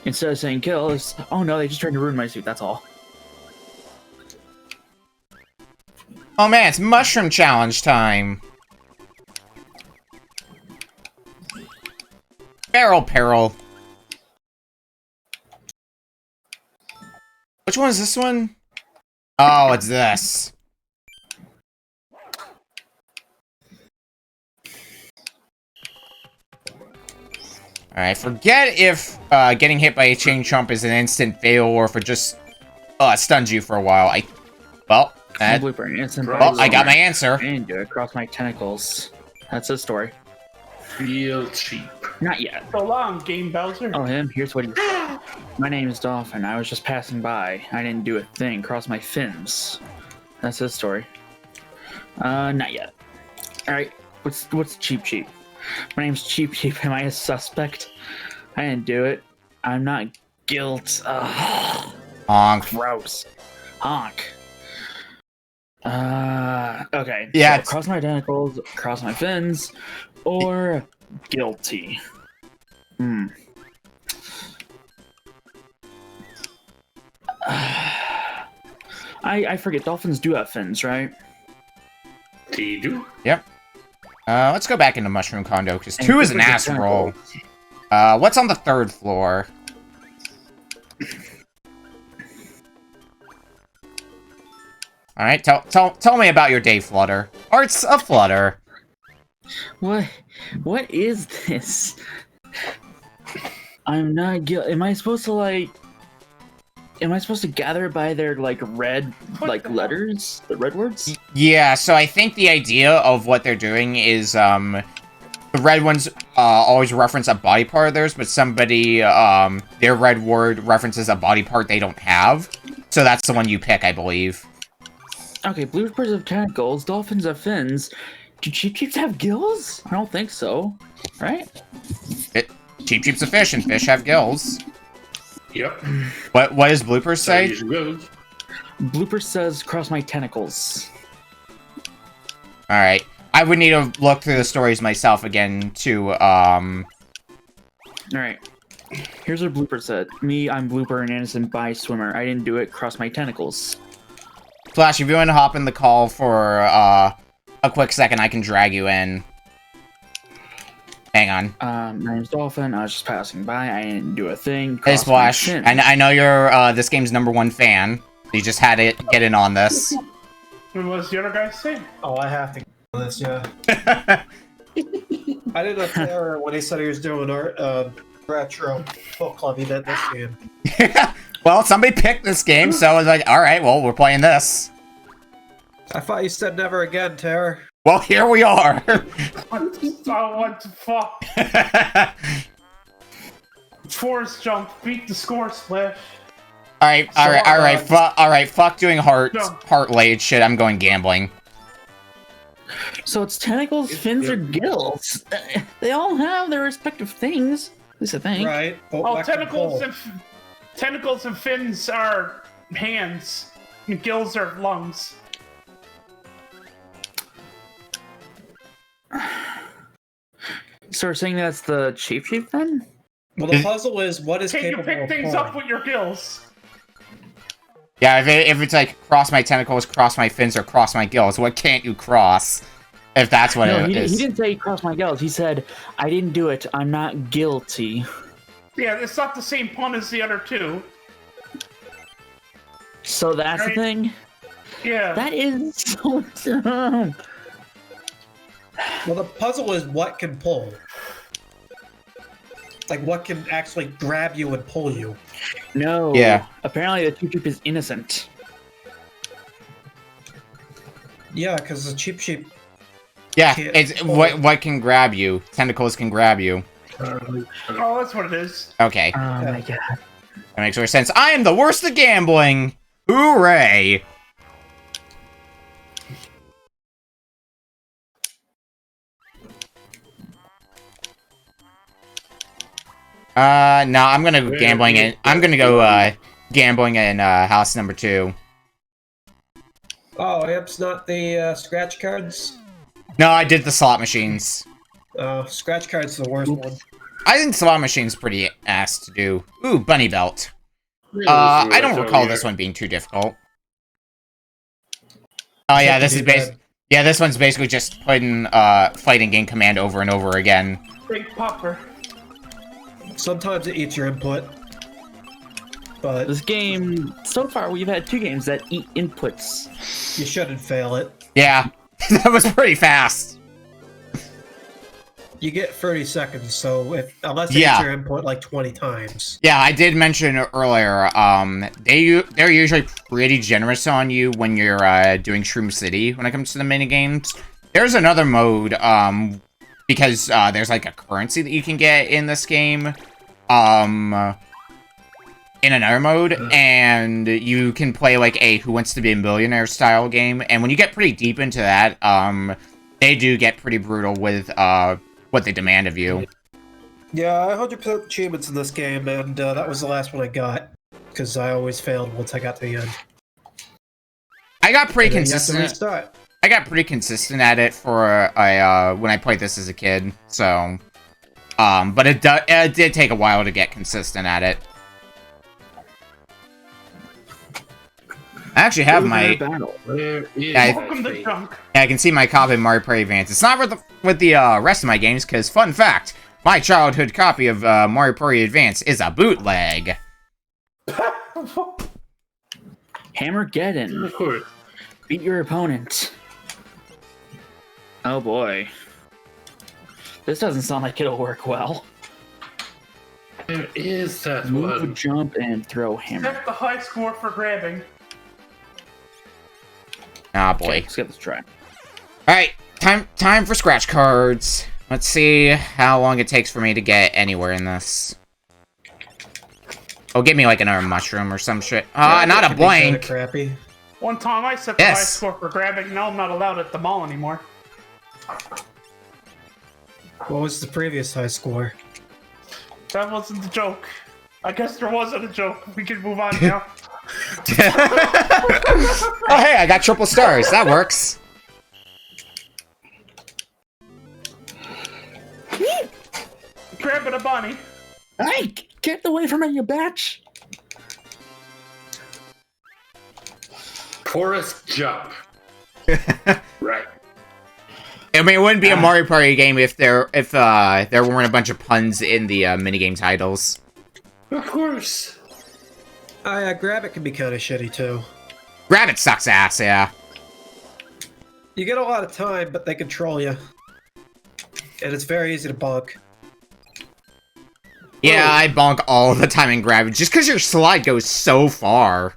Instead of saying kill, it's, oh no, they just tried to ruin my suit. That's all. Oh man, it's Mushroom Challenge time! Barrel Peril. Which one is this one? Oh, it's this. Alright, forget if getting hit by a chain chomp is an instant fail or if it just stuns you for a while. I got my answer. And do it across my tentacles. That's his story. Real cheap. Not yet. So long, Game Bowser. Oh, him? Here's what he said. My name is Dolphin. I was just passing by. I didn't do a thing. Cross my fins. That's his story. Not yet. Alright, what's Cheap Cheap? My name's Cheap Cheap. Am I a suspect? I didn't do it. I'm not guilt. Honk. Gross. Honk. Okay. Yeah. So cross my tentacles, cross my fins, or guilty. I forget, dolphins do have fins, right? They do? Yep. Let's go back into Mushroom Condo, because 2 is an ass roll. What's on the 3rd floor? Alright, tell me about your day, Flutter. Art's a Flutter. What is this? I'm not guilty. Am I supposed to gather it by their, red, letters? The red words? Yeah, so I think the idea of what they're doing is, the red ones, always reference a body part of theirs, but somebody, their red word references a body part they don't have. So that's the one you pick, I believe. Okay, bloopers have tentacles, dolphins have fins. Do Cheep Cheeps have gills? I don't think so. Right? Cheep Cheep's a fish, and fish have gills. Yep. What does Bloopers say? Blooper says, cross my tentacles. Alright. I would need to look through the stories myself again, to, Alright. Here's what Blooper said. Me, I'm Blooper, an innocent by swimmer. I didn't do it, cross my tentacles. Flash, if you want to hop in the call for, a quick second, I can drag you in. Hang on. My name's Dolphin. I was just passing by. I didn't do a thing. Hey, Splash. I know you're, this game's #1 fan. You just had to get in on this. What was the other guy say? Oh, I have to get on this, yeah. I didn't know Terror, when he said he was doing art, retro book club, he did this game. Well, somebody picked this game, so I was like, alright, well, we're playing this. I thought you said never again, Terror. Well, here we are. What the fuck? Force jump, beat the score, Splash. Alright, fuck doing heart-laid shit, I'm going gambling. So it's tentacles, fins, or gills. They all have their respective things. At least I think. Right. Oh, tentacles and fins are hands. And gills are lungs. So we're saying that's the Cheap Cheap then? Well, the puzzle is what is Can you capable pick of things pulling? up with your gills? Yeah, if it's like, cross my tentacles, cross my fins, or cross my gills, what can't you cross? If that's what it is. He didn't say cross my gills. He said, I didn't do it. I'm not guilty. Yeah, it's not the same pun as the other two. So that's the Right. thing? Yeah. That is so dumb. Well, the puzzle is what can pull. Like, what can actually grab you and pull you. No. Yeah. Apparently the Cheap Cheap is innocent. Yeah, because the Cheap Cheap... Yeah, can't it's pull. what can grab you. Tentacles can grab you. Oh, that's what it is. Okay, Oh my god. that makes more sense. I am the worst at gambling! Hooray! No, I'm gonna go gambling in. I'm gonna go, gambling in, house number 2. Oh, it's not the scratch cards? No, I did the slot machines. Scratch cards the worst one. I think slot machines pretty ass to do. Ooh, bunny belt. I don't recall this one being too difficult. Oh yeah, this is this one's basically just putting fighting game command over and over again. Big popper. Sometimes it eats your input. But This game, so far we've had 2 games that eat inputs. you shouldn't fail it. Yeah, that was pretty fast. You get 30 seconds, so unless they Yeah. hit your input like 20 times. Yeah, I did mention earlier, they're usually pretty generous on you when you're doing Shroom City when it comes to the minigames. There's another mode, because there's like a currency that you can get in this game, in another mode, and you can play like a Who Wants to Be a Millionaire style game, and when you get pretty deep into that, they do get pretty brutal with, what they demand of you. Yeah, I 100% achievements in this game, and that was the last one I got, because I always failed once I got to the end. I got pretty And then you have to consistent. restart. I got pretty consistent at it for when I played this as a kid. So, but it did take a while to get consistent at it. I actually have my. battle. Where is I- Welcome to junk. Yeah, I can see my copy of Mario Party Advance. It's not with the rest of my games, because fun fact, my childhood copy of Mario Party Advance is a bootleg. Hammergeddon. Of course. Beat your opponent. Oh boy. This doesn't sound like it'll work well. Where is that Move, one? jump, and throw hammer. Set the high score for grabbing. Ah, Okay, boy. let's get this try. Alright, time for scratch cards. Let's see how long it takes for me to get anywhere in this. Oh, give me like another mushroom or some shit. Yeah, Not it a can be kinda blank. Crappy. One time I set the high Yes. score for grabbing. Now I'm not allowed at the mall anymore. What was the previous high score? That wasn't the joke. I guess there wasn't a joke. We can move on now. Oh, hey, I got triple stars. That works. Grabbing a bunny. Hey, get away from me, you batch! Forest jump. Right. I mean, it wouldn't be a Mario Party game if there weren't a bunch of puns in the minigame titles. Of course. Grab it can be kind of shitty too. Grab it sucks ass, yeah. You get a lot of time, but they control you. And it's very easy to bunk. Yeah, I bonk all the time in Grab It, just because your slide goes so far.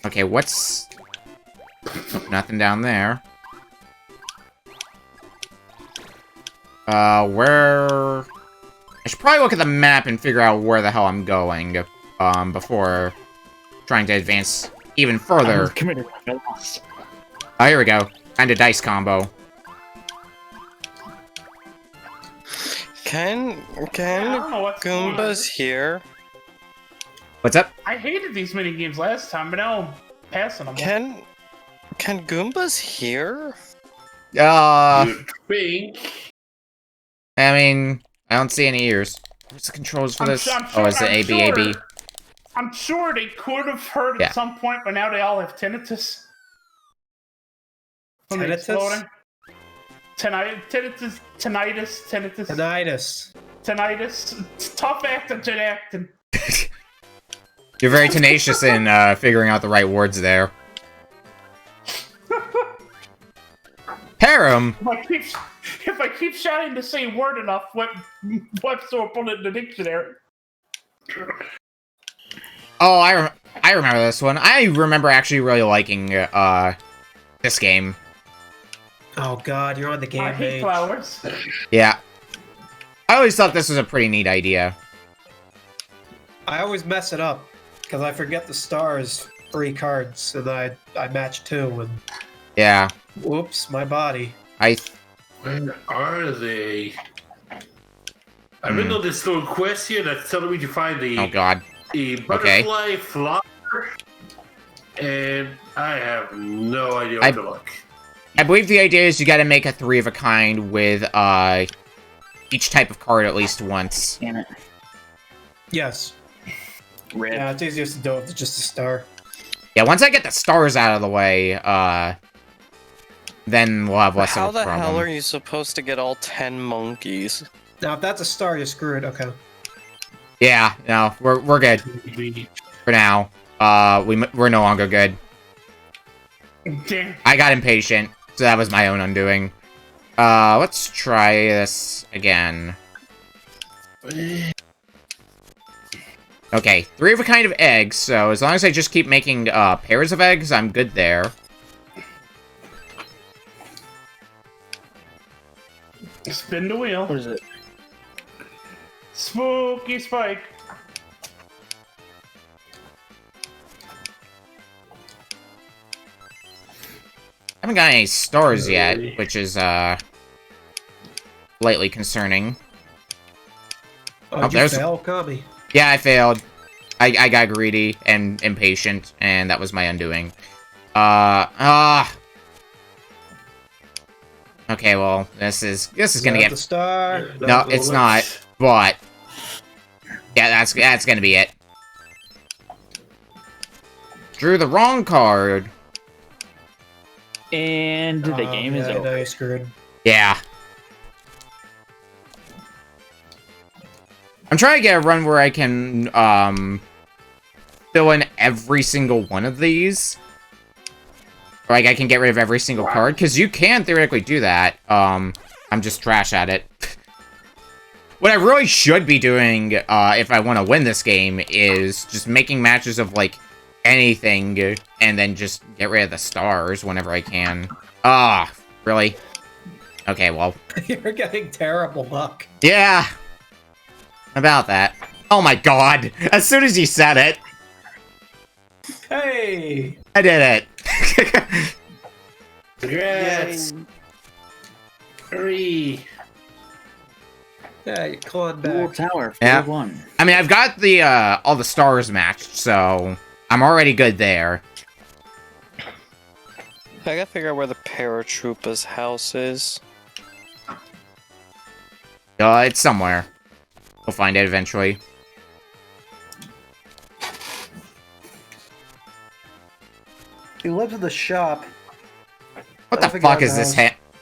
Okay, what's... Oh, nothing down there. Where... I should probably look at the map and figure out where the hell I'm going, before trying to advance even further. Committed. I lost. Oh, here we go. And a dice combo. Can I don't know what's going on. Goombas here? What's up? I hated these mini games last time, but now I'm passing them. Can Goombas hear? You think? I mean, I don't see any ears. What's the controls for this? Oh, is it A, B, A, B? I'm sure they could have heard Yeah. at some point, but now they all have tinnitus. From the Tinnitus? exploding. Tinnitus. It's tough acting, Jen acting. You're very tenacious in figuring out the right words there. Harem? If I keep shouting the same word enough, what's will put it in the dictionary? Oh, I remember this one. I remember actually really liking this game. Oh god, you're on the game I hate page. flowers. Yeah. I always thought this was a pretty neat idea. I always mess it up, because I forget the stars 3 cards, and I match 2, and Yeah. whoops, my body. Where are they? I've been on this little quest here that's telling me to find Oh god. the butterfly flower, and I have no idea where to look. I believe the idea is you gotta make a 3 of a kind with each type of card at least once. Damn it. Yes. Red. Yeah, it's easiest to do it with just a star. Yeah, once I get the stars out of the way, then we'll have less How of a the problem. hell are you supposed to get all 10 monkeys? Now, if that's a star, you're screwed. Okay. Yeah, no, we're good for now. We're no longer good. Damn. I got impatient, so that was my own undoing. Let's try this again. Okay, 3 of a kind of eggs, so as long as I just keep making, pairs of eggs, I'm good there. Spin the wheel. What is it? Spooky Spike. I haven't got any stars yet, which is, slightly concerning. Oh, there's- you fail, Kami. Yeah, I failed. I got greedy and impatient, and that was my undoing. Okay, well, this is gonna get... the star. No, it's not, but... Yeah, that's gonna be it. Drew the wrong card. And the game is yeah, over. now you're screwed. Yeah. I'm trying to get a run where I can, fill in every single one of these. Like, I can get rid of every single card, because you can theoretically do that. I'm just trash at it. What I really should be doing, if I want to win this game, is just making matches of, like, anything, and then just get rid of the stars whenever I can. Really? Okay, well. You're getting terrible luck. Yeah. About that. Oh my god. As soon as you said it. Hey! I did it. Congrats! Hurry! Yeah, you clawed Dual back. Tower, Yeah. 4-1. I mean, I've got the, all the stars matched, so I'm already good there. I gotta figure out where the paratrooper's house is. It's somewhere. We'll find it eventually. He lives in the shop. What the fuck is this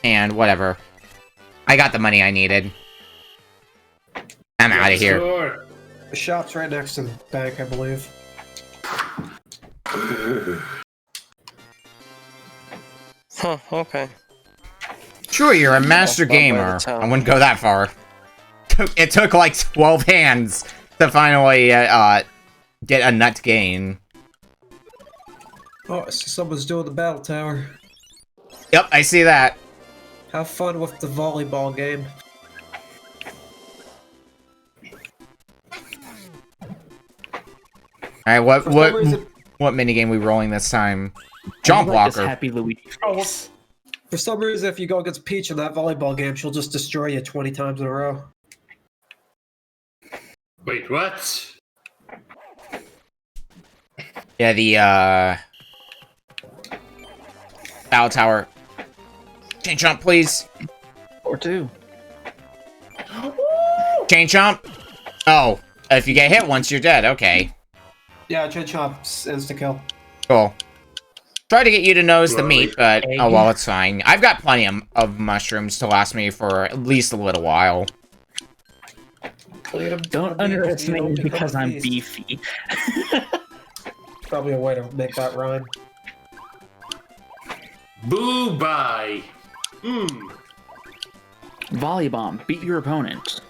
hand? Whatever. I got the money I needed. I'm out of here. Sure. The shop's right next to the bank, I believe. Huh, okay. Sure, you're a master Off by the gamer. town. I wouldn't go that far. It took like 12 hands to finally get a nut gain. Oh, I see someone's doing the battle tower. Yep, I see that. Have fun with the volleyball game. Alright, what For some reason- minigame we rolling this time? Jump I like this Walker. Happy Luigi face. For some reason, if you go against Peach in that volleyball game, she'll just destroy you 20 times in a row. Wait, what? Yeah, the Battle Tower. Chain jump, please. Or 2. Chain jump. Oh, if you get hit once, you're dead. Okay, Yeah, Chin Chomp's insta-kill. cool. Try to get you to nose the Well, meat, but egg. oh well, it's fine. I've got plenty of mushrooms to last me for at least a little while. Don't underestimate me because I'm beefy. Probably a way to make that rhyme. Boo bye. Volley bomb. Beat your opponent.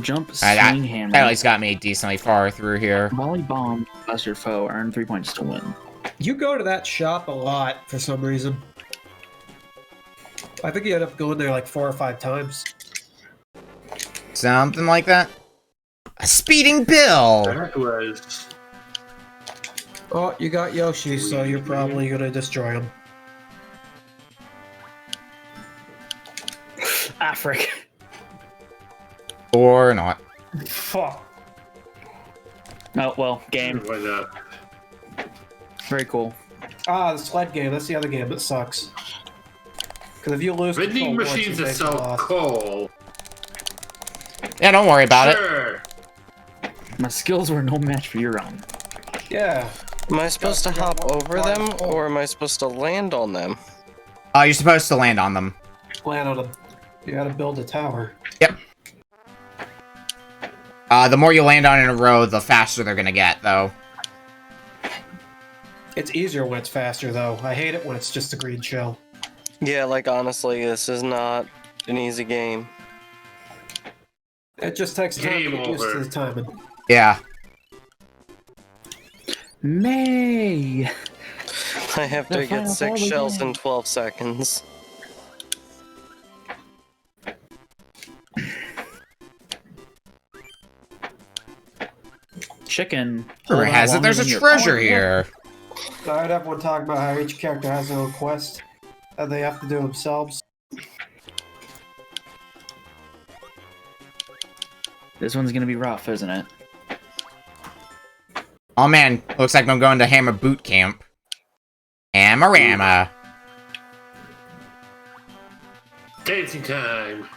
Jump, swing, That hammer. at least got me decently far through here. Volley bomb. Bust your foe. Earn 3 points to win. You go to that shop a lot for some reason. I think you end up going there like 4 or 5 times. Something like that. A speeding bill. That was. Oh, you got Yoshi, so you're probably gonna destroy him. Ah, frick. Or not. Fuck. Oh, well, game. Why not? Very cool. Ah, the sled game. That's the other game that sucks. Because if you lose Vending control once, machines you that basically sell lost. coal. Yeah, don't worry about it. Sure. My skills were no match for your own. Yeah. Am I supposed to hop over them, or am I supposed to land on them? You're supposed to land on them. Land on them. You gotta build a tower. Yep. The more you land on in a row, the faster they're gonna get, though. It's easier when it's faster, though. I hate it when it's just a green shell. Yeah, like honestly, this is not an easy game. It just takes time to Game get used to over. the timing. Yeah. May. I have The to get final 6 ball shells again. in 12 seconds. Chicken. Rumor hold on has it longer there's a than your treasure power. here. I heard everyone talk about how each character has their own quest that they have to do themselves. This one's gonna be rough, isn't it? Oh man, looks like I'm going to Hammer Boot Camp. Hammerama. Dancing time.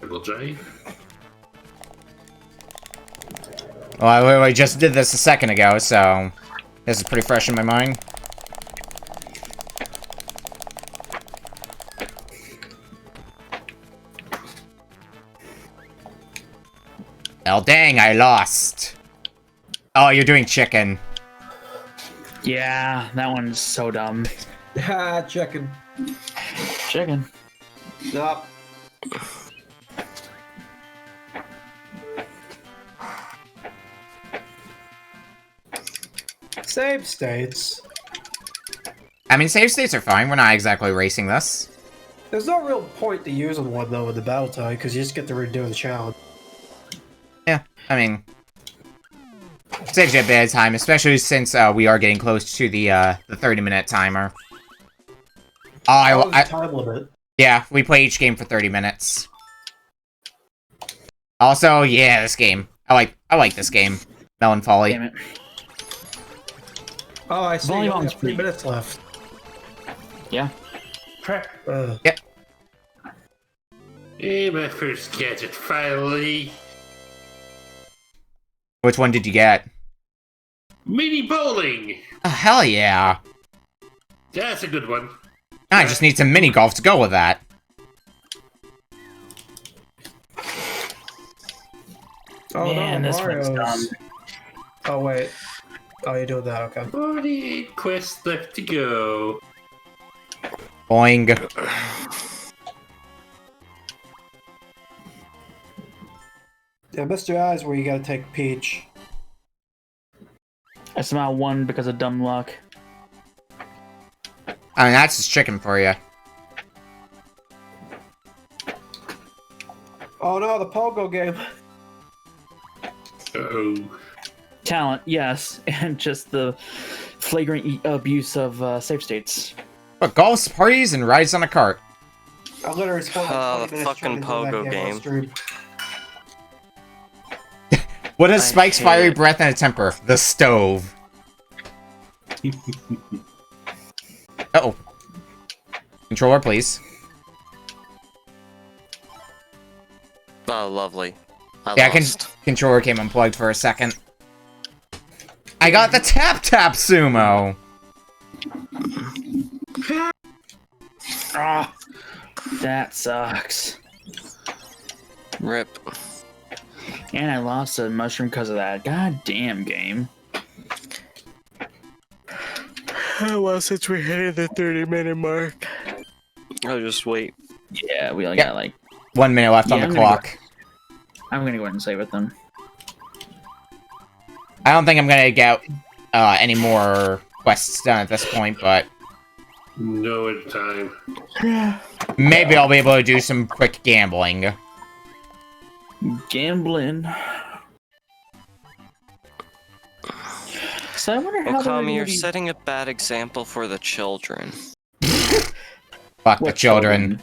Double J. Well, I literally just did this a second ago, so this is pretty fresh in my mind. Oh dang, I lost. Oh, you're doing chicken. Yeah, that one's so dumb. Ah, chicken. Chicken. Nope. Save states. I mean, save states are fine. We're not exactly racing this. There's no real point to using one, though, in the battle tally, because you just get to redo the challenge. Yeah, I mean, saves you a bit of time, especially since we are getting close to the 30-minute timer. That was time limit. Yeah, we play each game for 30 minutes. Also, yeah, this game. I like this game. Melancholy. Damn it. Oh, I see. You Volume only on's have 3 free. minutes left. Yeah. Hey, my first gadget, finally. Which one did you get? Mini bowling. Oh, hell yeah. That's a good one. I just need some mini golf to go with that. Oh Man, no, this one's Mario's. dumb. Oh wait. Oh, you're doing that, okay. 48 quests left to go. Boing. Yeah, Mr. Eyes where you gotta take Peach. I somehow won because of dumb luck. I mean, that's just chicken for you. Oh no, the Pogo game. Uh-oh. Talent, yes, and just the flagrant abuse of save states. But golfs, parties, and rides on a cart. I literally spent like 20 the minutes fucking trying to do that Pogo game on game. stream. What is I Spike's hate fiery it. breath and a temper? The stove. Uh-oh. Controller, please. Oh, lovely. I Yeah, lost. controller came unplugged for a second. I got the tap sumo. Ah, that sucks. Rip. And I lost a mushroom because of that. God damn game. Well, since we're hitting the 30-minute mark. I'll just wait. Yeah, we only Yeah. got like. 1 minute left on Yeah, the I'm gonna clock. I'm gonna go ahead and save with them. I don't think I'm gonna get any more quests done at this point, but No at a time. maybe I'll be able to do some quick gambling. Gambling. So I wonder how Okami, they're you're gonna be- setting a bad example for the children. Fuck the What children.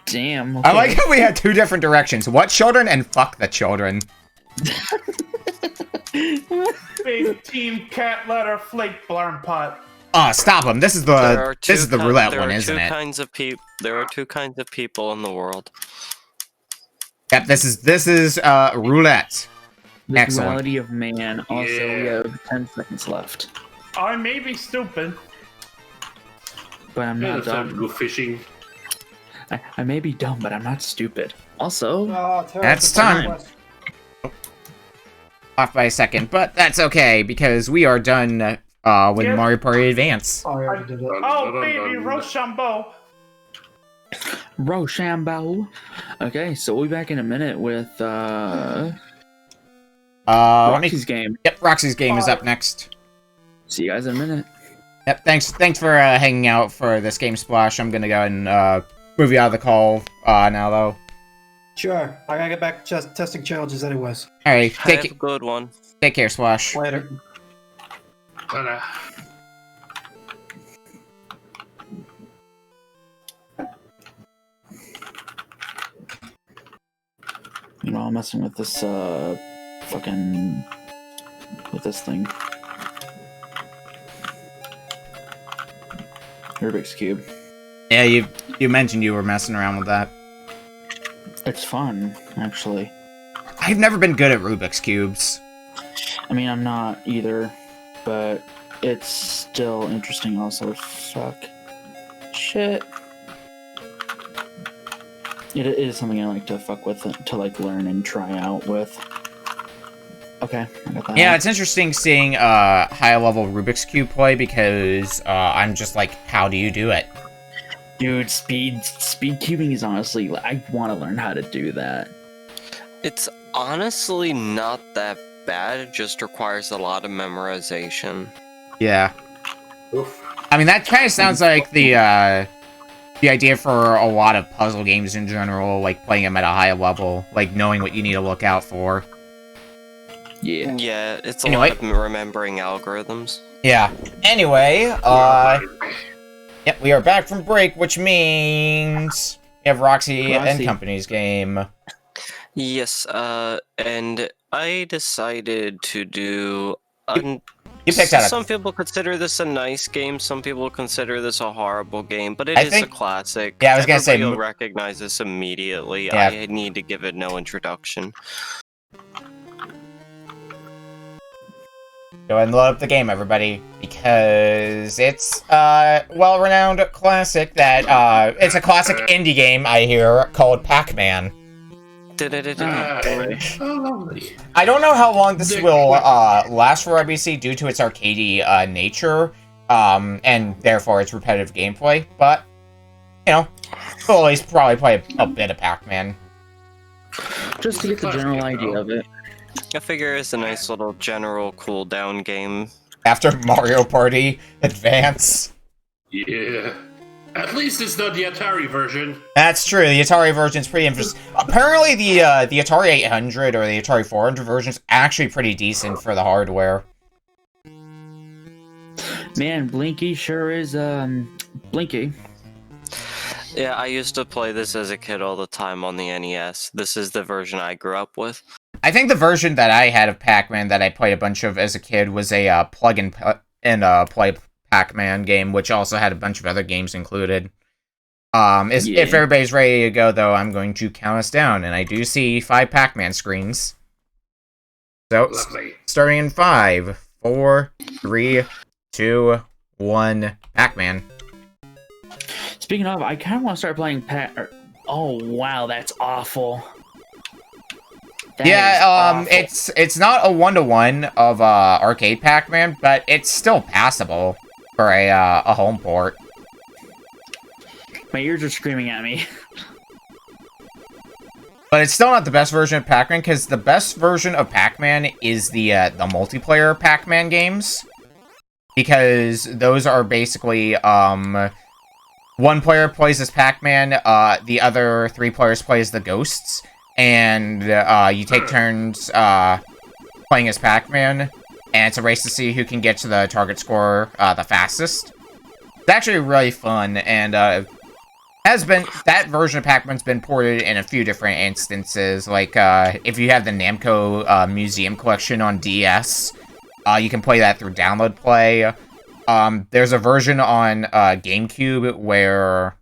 Damn. I like okay. how we had two different directions. What children and fuck the children. Big team cat letter flake blarm pot. Oh, stop them. This is the roulette one, isn't it? There are two kinds of people in the world. Yep, this is roulette. The Excellent. duality of man. Also, we Yeah. have 10 seconds left. I may be stupid. But I'm Yeah, not it's time to dumb. go fishing. I may be dumb, but I'm not stupid. Also, Oh, Terrace That's the First time. Quest. off by a second, but that's okay because we are done with Yeah. Mario Party Advance. Oh, I already did it. Oh, baby, Rochambeau. Rochambeau. Okay, so we'll be back in a minute with Let me- Roxy's game. Yep, Roxy's game is up next. See you guys in a minute. Yep, thanks for hanging out for this game splash. I'm gonna go and move you out of the call now, though. Sure. I gotta get back to testing challenges anyways. All right, Have a good one. take care, Splash. Later. Ta-da. You know, I'm messing with this, fucking... with this thing. Rubik's Cube. Yeah, you mentioned you were messing around with that. It's fun, actually. I've never been good at Rubik's Cubes. I mean, I'm not either, but it's still interesting also. Fuck. Shit. It is something I like to fuck with, to like learn and try out with. Okay, I got that. Yeah, it's interesting seeing high-level Rubik's Cube play because I'm just like, how do you do it? Dude, speed cubing is honestly, I want to learn how to do that. It's honestly not that bad, it just requires a lot of memorization. Yeah. Oof. I mean, that kind of sounds like the idea for a lot of puzzle games in general, like playing them at a high level, like knowing what you need to look out for. Yeah. Yeah, it's a Anyway. lot of remembering algorithms. Yeah. Anyway, yep, we are back from break, which means we have Roxy and Roxy. Company's game. Yes, and I decided to do... You picked out Some people consider this a nice game, some people consider this a horrible game, but it I is think- a classic. Yeah, I was gonna say- Everybody will recognize this immediately. Yeah. I need to give it no introduction. Go ahead and load up the game, everybody, because it's a well-renowned classic that, it's a classic indie game, I hear, called Pac-Man. Ah, oh, lovely. I don't know how long this will last for RBC due to its arcadey nature, and therefore its repetitive gameplay, but, you know, we'll at least probably play a bit of Pac-Man. Just to get the general idea of it. I figure it's a nice little general cool-down game. After Mario Party Advance. Yeah. At least it's not the Atari version. That's true, the Atari version's pretty interesting. Apparently the Atari 800 or the Atari 400 version's actually pretty decent for the hardware. Man, Blinky sure is, Blinky. Yeah, I used to play this as a kid all the time on the NES. This is the version I grew up with. I think the version that I had of Pac-Man that I played a bunch of as a kid was a plug-and-play Pac-Man game, which also had a bunch of other games included. If everybody's ready to go, though, I'm going to count us down, and I do see 5 Pac-Man screens. So, Lovely. starting in 5, 4, 3, 2, 1, Pac-Man. Speaking of, I kind of want to start playing Oh, wow, that's awful. That is awful. It's not a 1-to-1 of arcade Pac-Man, but it's still passable for a home port. My ears are screaming at me. But it's still not the best version of Pac-Man, because the best version of Pac-Man is the multiplayer Pac-Man games. Because those are basically, one player plays as Pac-Man, the other 3 players play as the ghosts, and you take turns playing as Pac-Man, and it's a race to see who can get to the target score the fastest. It's actually really fun, and that version of Pac-Man's been ported in a few different instances. Like if you have the Namco Museum Collection on DS, you can play that through Download Play. There's a version on GameCube where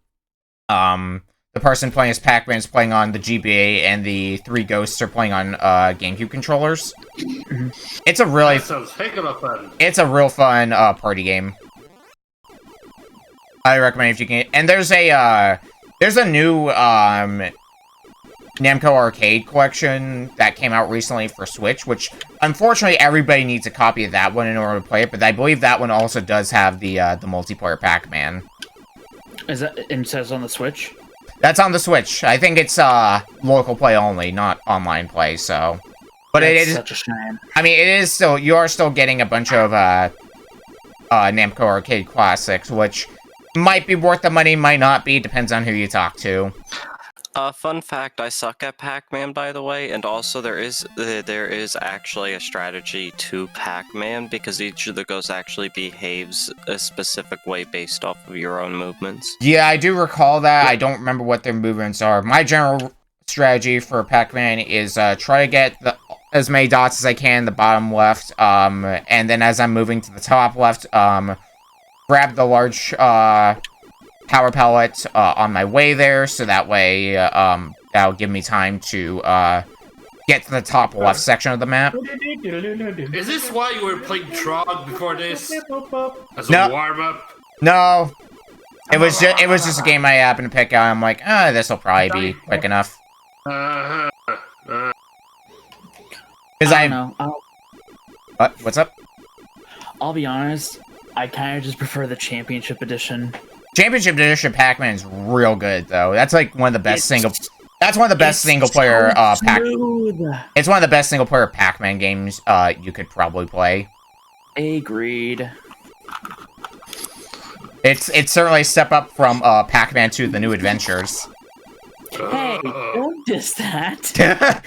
the person playing as Pac-Man is playing on the GBA, and the 3 ghosts are playing on GameCube controllers. It's a really That sounds heck of a fun. It's a real fun party game. I recommend if you can. And there's a new Namco Arcade Collection that came out recently for Switch, which unfortunately everybody needs a copy of that one in order to play it, but I believe that one also does have the multiplayer Pac-Man. Is that it says on the Switch? That's on the Switch. I think it's local play only, not online play, so. But That's it is such a shame. I mean, it is still, you are still getting a bunch of Namco Arcade Classics, which might be worth the money, might not be, depends on who you talk to. Fun fact, I suck at Pac-Man, by the way, and also there is actually a strategy to Pac-Man, because each of the ghosts actually behaves a specific way based off of your own movements. Yeah, I do recall that. I don't remember what their movements are. My general strategy for Pac-Man is try to get as many dots as I can in the bottom left, and then as I'm moving to the top left, grab the large power pellet on my way there, so that way that'll give me time to get to the top left section of the map. Is this why you were playing Trog before this? As a No. warm-up? No, it was just a game I happened to pick out. I'm like, this will probably be quick enough. Uh-huh. Because I don't know. What's up? I'll be honest. I kind of just prefer the Championship Edition. Championship Edition Pac-Man is real good, though. That's like one of the best That's one of the best single player It's one of the best single player Pac-Man games you could probably play. Agreed. It's certainly a step up from Pac-Man 2: The New Adventures. Hey, don't diss that.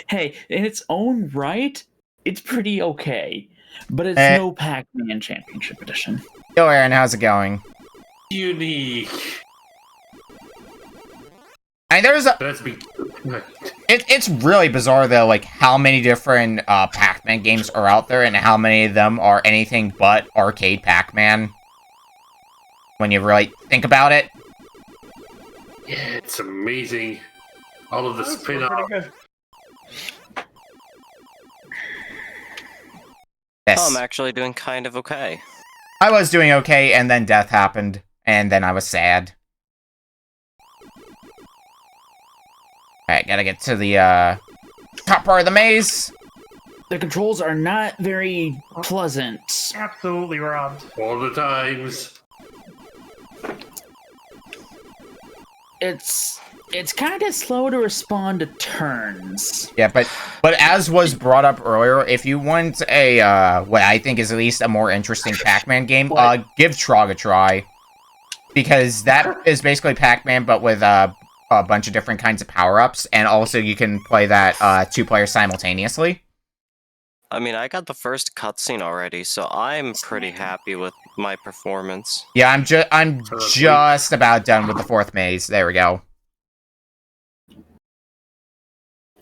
Hey, in its own right, it's pretty okay. But it's no Pac-Man Championship Edition. Yo, Aaron, how's it going? Unique. I mean, That's be. It's really bizarre, though, like, how many different Pac-Man games are out there and how many of them are anything but arcade Pac-Man. When you really think about it. Yeah, it's amazing. All of the spin-off. Yes. Oh, I'm actually doing kind of okay. I was doing okay, and then death happened, and then I was sad. Alright, gotta get to the, top part of the maze. The controls are not very pleasant. Absolutely robbed. All the times. It's kind of slow to respond to turns. Yeah, but as was brought up earlier, if you want a, what I think is at least a more interesting Pac-Man game, give Trog a try. Because that is basically Pac-Man, but with, a bunch of different kinds of power-ups, and also you can play that, 2 players simultaneously. I mean, I got the first cutscene already, so I'm pretty happy with my performance. Yeah, I'm just about done with the 4th maze. There we go.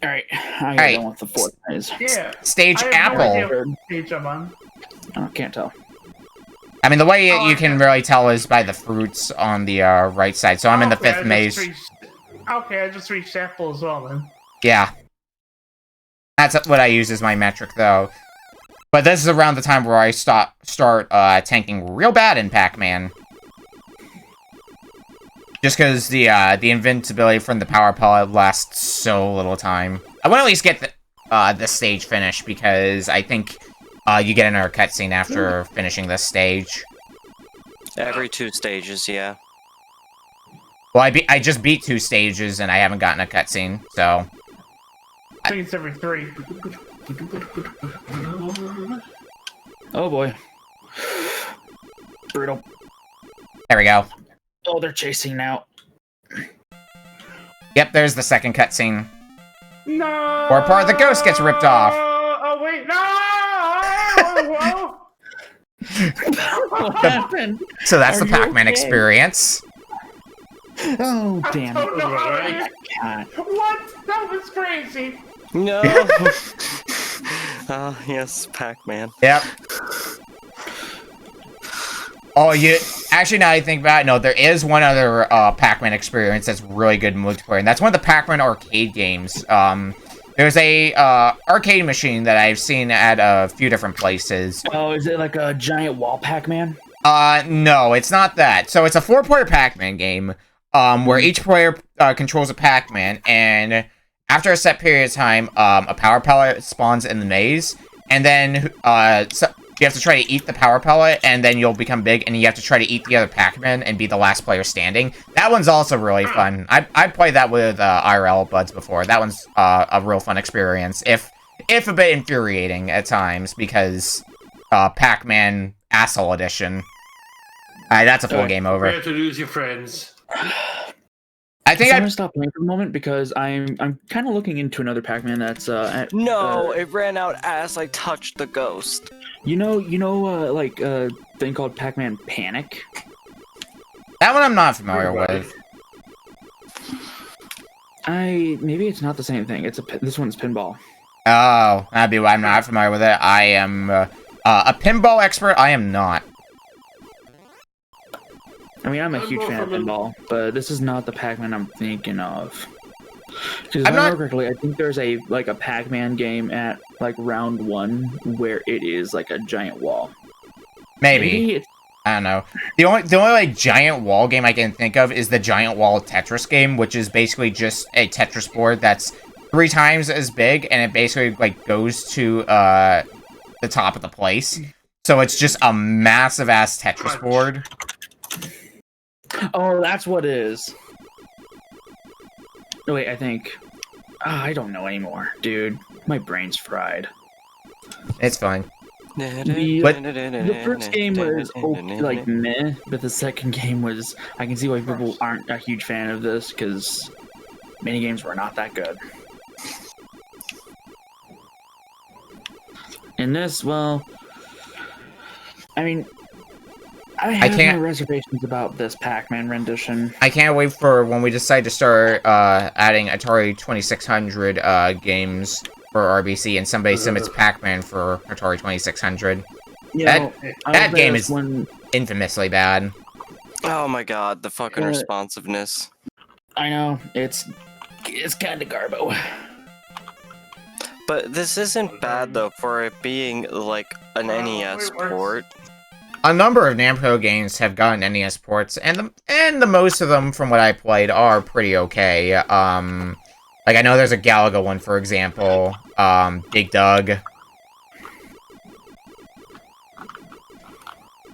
Alright, I got done with the 4th maze. Yeah. Stage I have no Apple. idea what stage I'm on. Oh, can't tell. I mean, the way you can really tell is by the fruits on the right side. So I'm in the 5th maze. Okay, I just reached Apple as well then. Yeah. That's what I use as my metric, though. But this is around the time where I start tanking real bad in Pac-Man. Just because the invincibility from the power pellet lasts so little time. I want to at least get the stage finished, because I think you get another cutscene after finishing this stage. Every 2 stages, yeah. Well, I just beat 2 stages, and I haven't gotten a cutscene, so... I think it's every 3. Oh boy. Brutal. There we go. Oh, they're chasing now. Yep, there's the second cutscene. No! Or part of the ghost gets ripped off. Oh, wait, no! What happened? So that's Are the you Pac-Man okay? experience. Oh, damn it. Alright. God. What? That was crazy. No! Yes, Pac-Man. Yep. Oh, actually, now I think about it, no, there is one other Pac-Man experience that's really good in multiplayer, and that's one of the Pac-Man arcade games. There's a arcade machine that I've seen at a few different places. Oh, is it like a giant wall Pac-Man? No, it's not that. So it's a 4-player Pac-Man game. where each player controls a Pac-Man, and after a set period of time, a power pellet spawns in the maze, and then you have to try to eat the power pellet, and then you'll become big, and you have to try to eat the other Pac-Man and be the last player standing. That one's also really fun. I played that with IRL buds before. That one's a real fun experience, if a bit infuriating at times, because Pac-Man Asshole Edition. That's a full game over. You have to lose your friends. I think I'm gonna stop playing for a moment because I'm kind of looking into another Pac-Man that's No, it ran out as I touched the ghost. like a thing called Pac-Man Panic. that one I'm not familiar with. Maybe it's not the same thing. This one's pinball. Oh, I'm not familiar with it. I am a pinball expert. I am not. I mean, I'm a huge fan of pinball, but this is not the Pac-Man I'm thinking of. Because if I'm I not- remember correctly, I think there's a Pac-Man game at like round 1 where it is like a giant wall. Maybe. it's I don't know. The only like giant wall game I can think of is the Giant Wall Tetris game, which is basically just a Tetris board that's 3 times as big, and it basically like goes to the top of the place. So it's just a massive ass Tetris board. Oh, that's what it is. Oh, wait, I think. I don't know anymore, dude. My brain's fried. It's fine. The first game was like meh, but the second game was. I can see why people aren't a huge fan of this because mini games were not that good. And this, well, I mean, I have my reservations about this Pac-Man rendition. I can't wait for when we decide to start adding Atari 2600 games for RBC, and somebody submits Pac-Man for Atari 2600. That game is infamously bad. Oh my god, the fucking responsiveness. I know, it's kind of garbo. But this isn't bad though for it being like an NES port. A number of Namco games have gotten NES ports, and the most of them, from what I played, are pretty okay. Like I know there's a Galaga one, for example. Big Doug.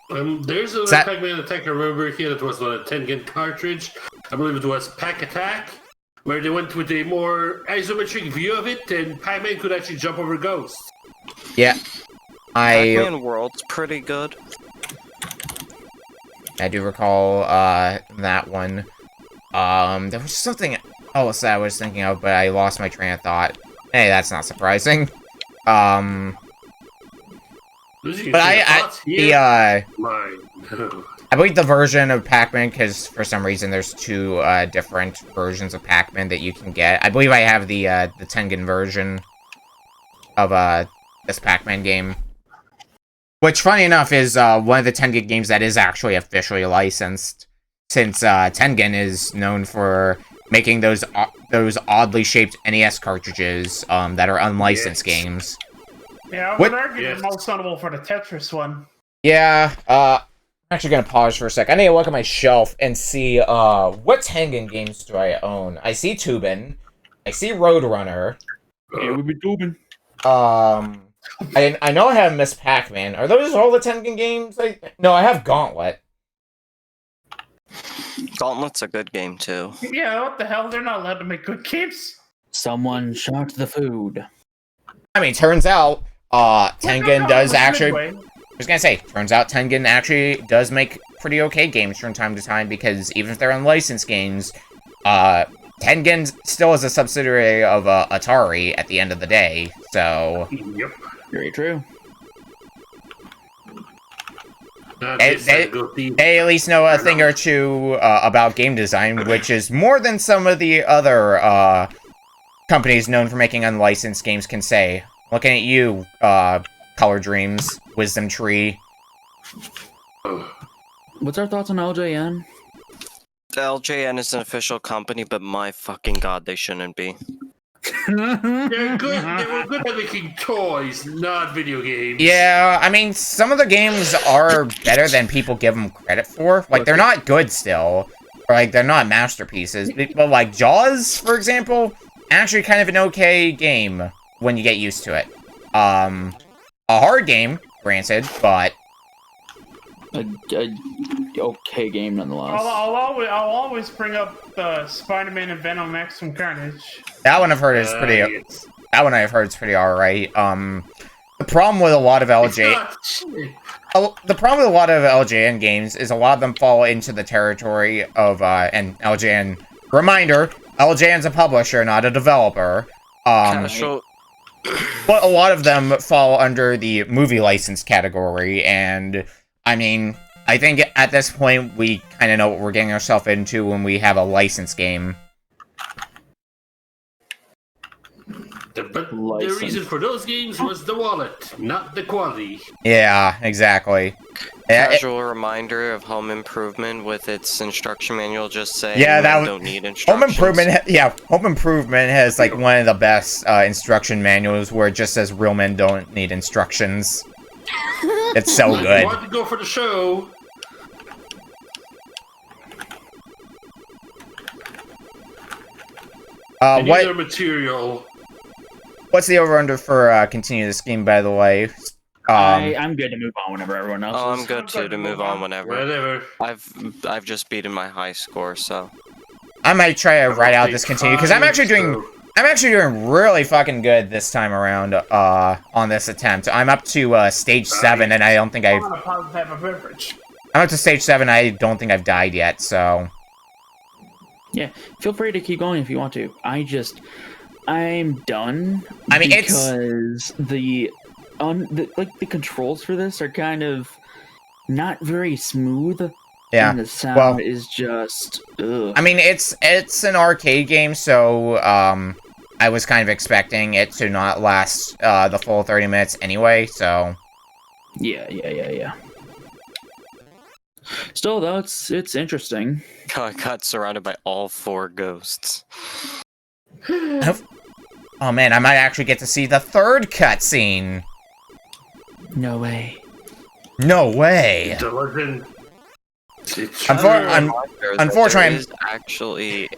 There's a Pac-Man attack I remember here that was on a 10-gin cartridge. I believe it was Pac Attack, where they went with a more isometric view of it, and Pac-Man could actually jump over ghosts. Yeah. Pac-Man World's pretty good. I do recall that one. There was something else that I was thinking of, but I lost my train of thought. Hey, that's not surprising. But I believe the version of Pac-Man, because for some reason there's 2 different versions of Pac-Man that you can get. I believe I have the Tengen version of this Pac-Man game. Which, funny enough, is one of the Tengen games that is actually officially licensed, since Tengen is known for making those oddly shaped NES cartridges that are unlicensed games. Yeah, I would argue they're most notable for the Tetris one. Yeah, I'm actually gonna pause for a sec. I need to look at my shelf and see what Tengen games do I own. I see Tubin, I see Roadrunner. Yeah, we'd be Tubin. I know I have Miss Pac-Man. Are those all the Tengen games? No, I have Gauntlet. Gauntlet's a good game too. Yeah, what the hell? They're not allowed to make good games. Someone shot the food. I mean, turns out Tengen does actually. I was gonna say, turns out Tengen actually does make pretty okay games from time to time, because even if they're unlicensed games, Tengen still is a subsidiary of Atari at the end of the day, so... Yep. Very true. They at least know a thing or two about game design, which is more than some of the other companies known for making unlicensed games can say. Looking at you, Color Dreams, Wisdom Tree. What's our thoughts on LJN? LJN is an official company, but my fucking god, they shouldn't be. They're good. They were good at making toys, not video games. Yeah, I mean, some of the games are better than people give them credit for. Like, they're not good still. Or, like, they're not masterpieces. But, like, Jaws, for example, actually kind of an okay game when you get used to it. A hard game, granted, but... A okay game nonetheless. I'll always bring up the Spider-Man and Venom Maximum Carnage. That one I've heard is pretty... That one I've heard is pretty alright. The problem with a lot of LJ... The problem with a lot of LJN games is a lot of them fall into the territory of, and LJN... Reminder, LJN's a publisher, not a developer. Casual. But a lot of them fall under the movie license category, and, I mean, I think at this point we kind of know what we're getting ourselves into when we have a licensed game. But the reason for those games was the wallet, not the quality. Yeah, exactly. Casual reminder of Home Improvement with its instruction manual just saying don't need instructions. Home Improvement has like one of the best instruction manuals where it just says real men don't need instructions. It's so good. I want to go for the show. What other material? What's the over-under for continue the scheme, by the way? I'm good to move on whenever everyone else is. I'm good too to move on whenever. Whatever. I've just beaten my high score, so I might try to write out this continue because I'm actually doing really fucking good this time around on this attempt. I'm up to stage 7 and I don't think I'm up to stage 7. I don't think I've died yet, so yeah, feel free to keep going if you want to. I'm done. I mean, because the controls for this are kind of not very smooth. Yeah, and the sound is just. Ugh. I mean, it's an arcade game, so I was kind of expecting it to not last the full 30 minutes anyway. So. Yeah. Still, though, it's interesting. I got surrounded by all 4 ghosts. Oh man, I might actually get to see the 3rd cutscene. No way. No way. Unfortunately, there is actually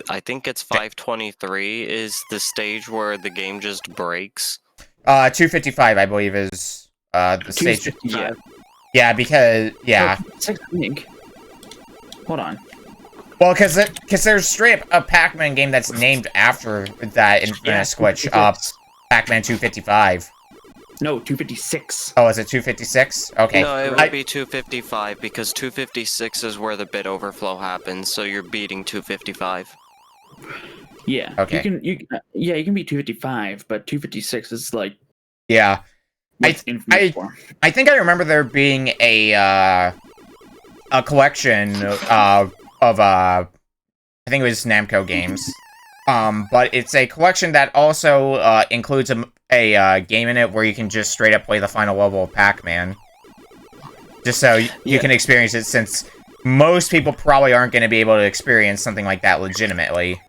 I think it's 523 is the stage where the game just breaks. 255, I believe, is the stage. Yeah, because I think. Hold on. Well, because there's straight up a Pac-Man game that's named after that infamous glitch. Pac-Man 255. No, 256. Oh, is it 256? Okay. No, it would be 255 because 256 is where the bit overflow happens. So you're beating 255. Yeah. Okay. You can beat 255, but 256 is like. Yeah. I think I remember there being a collection of I think it was Namco games. But it's a collection that also includes a game in it where you can just straight up play the final level of Pac-Man. Just so you can experience it, since most people probably aren't going to be able to experience something like that legitimately.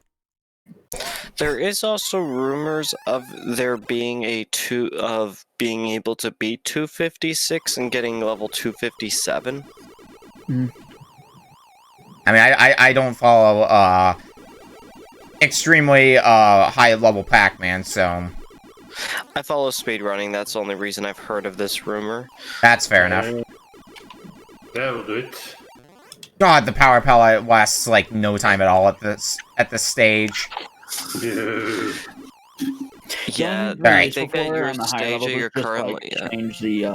There is also rumors of there being being able to beat 256 and getting level 257. I mean, I don't follow extremely high level Pac-Man, so I follow speedrunning. That's the only reason I've heard of this rumor. That's fair enough. That'll do it. God, the power pellet lasts like no time at all at this stage. Yeah, Alright. I think at your stage that you're currently change the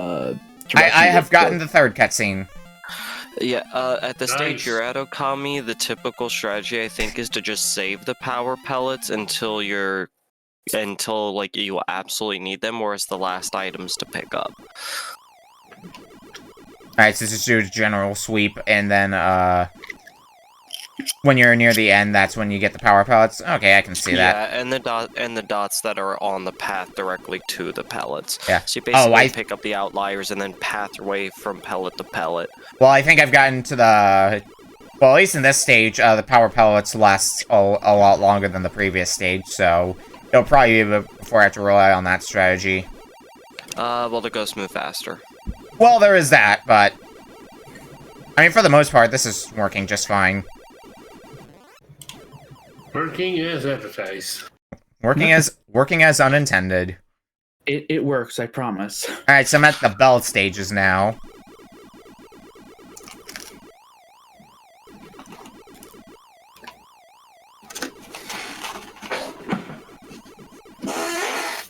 I have gotten the 3rd cutscene. Yeah, at the stage you're at, Okami, the typical strategy, I think, is to just save the power pellets until like you absolutely need them, or as the last items to pick up. Alright, so just do a general sweep, and then, when you're near the end, that's when you get the power pellets? Okay, I can see that. Yeah, and the dots that are on the path directly to the pellets. Yeah. So you basically pick up the outliers and then path your way from pellet to pellet. Well, I think I've gotten to the... Well, at least in this stage, the power pellets last a lot longer than the previous stage, so it'll probably be before I have to rely on that strategy. Well, the ghosts move faster. Well, there is that, but... I mean, for the most part, this is working just fine. Working as advertised. Working as unintended. It works, I promise. Alright, so I'm at the bell stages now.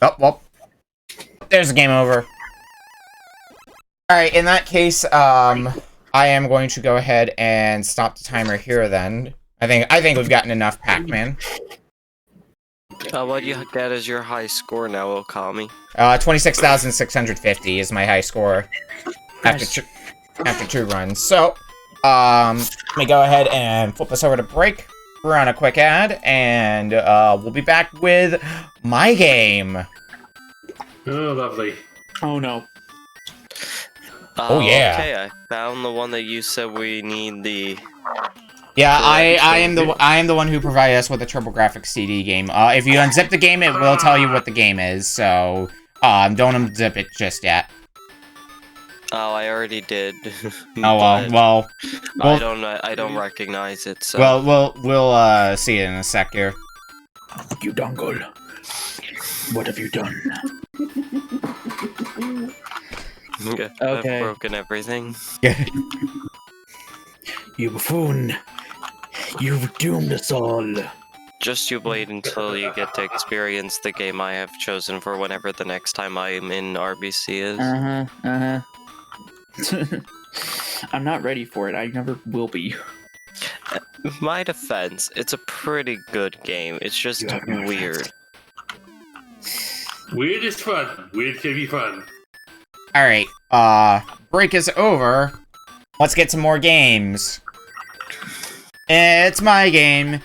Oh, well. There's a game over. Alright, in that case, I am going to go ahead and stop the timer here then. I think we've gotten enough Pac-Man. What do you get as your high score now, Okami? 26,650 is my high score after two runs. So, let me go ahead and flip this over to break. We're on a quick ad, and we'll be back with my game. Oh, lovely. Oh no. Oh, yeah. Okay, I found the one that you said we need the... Yeah, I am the one who provided us with the TurboGrafx CD game. If you unzip the game, it will tell you what the game is. So, don't unzip it just yet. Oh, I already did. Oh well. I don't recognize it. So. Well, we'll see it in a sec here. You dongle. What have you done? Okay. Okay. I've broken everything. You buffoon. You've doomed us all. Just you wait until you get to experience the game I have chosen for whenever the next time I'm in RBC is. I'm not ready for it. I never will be. My defense, it's a pretty good game. It's just weird. Weird is fun. Weird can be fun. Alright, break is over. Let's get some more games. It's my game,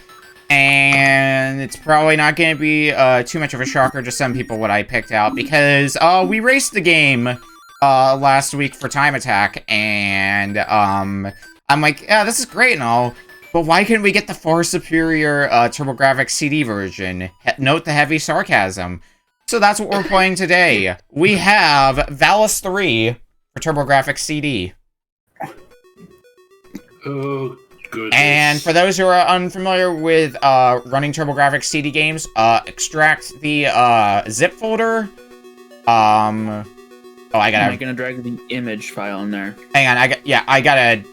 and it's probably not going to be too much of a shocker to some people what I picked out, because we raced the game last week for Time Attack, and I'm like, yeah, this is great and all, but why couldn't we get the far superior TurboGrafx CD version? Note the heavy sarcasm. So that's what we're playing today. We have Valis III for TurboGrafx CD. Oh, goodness. And for those who are unfamiliar with running TurboGrafx CD games, extract the zip folder. Oh, I gotta. I'm gonna drag the image file in there. Hang on, I gotta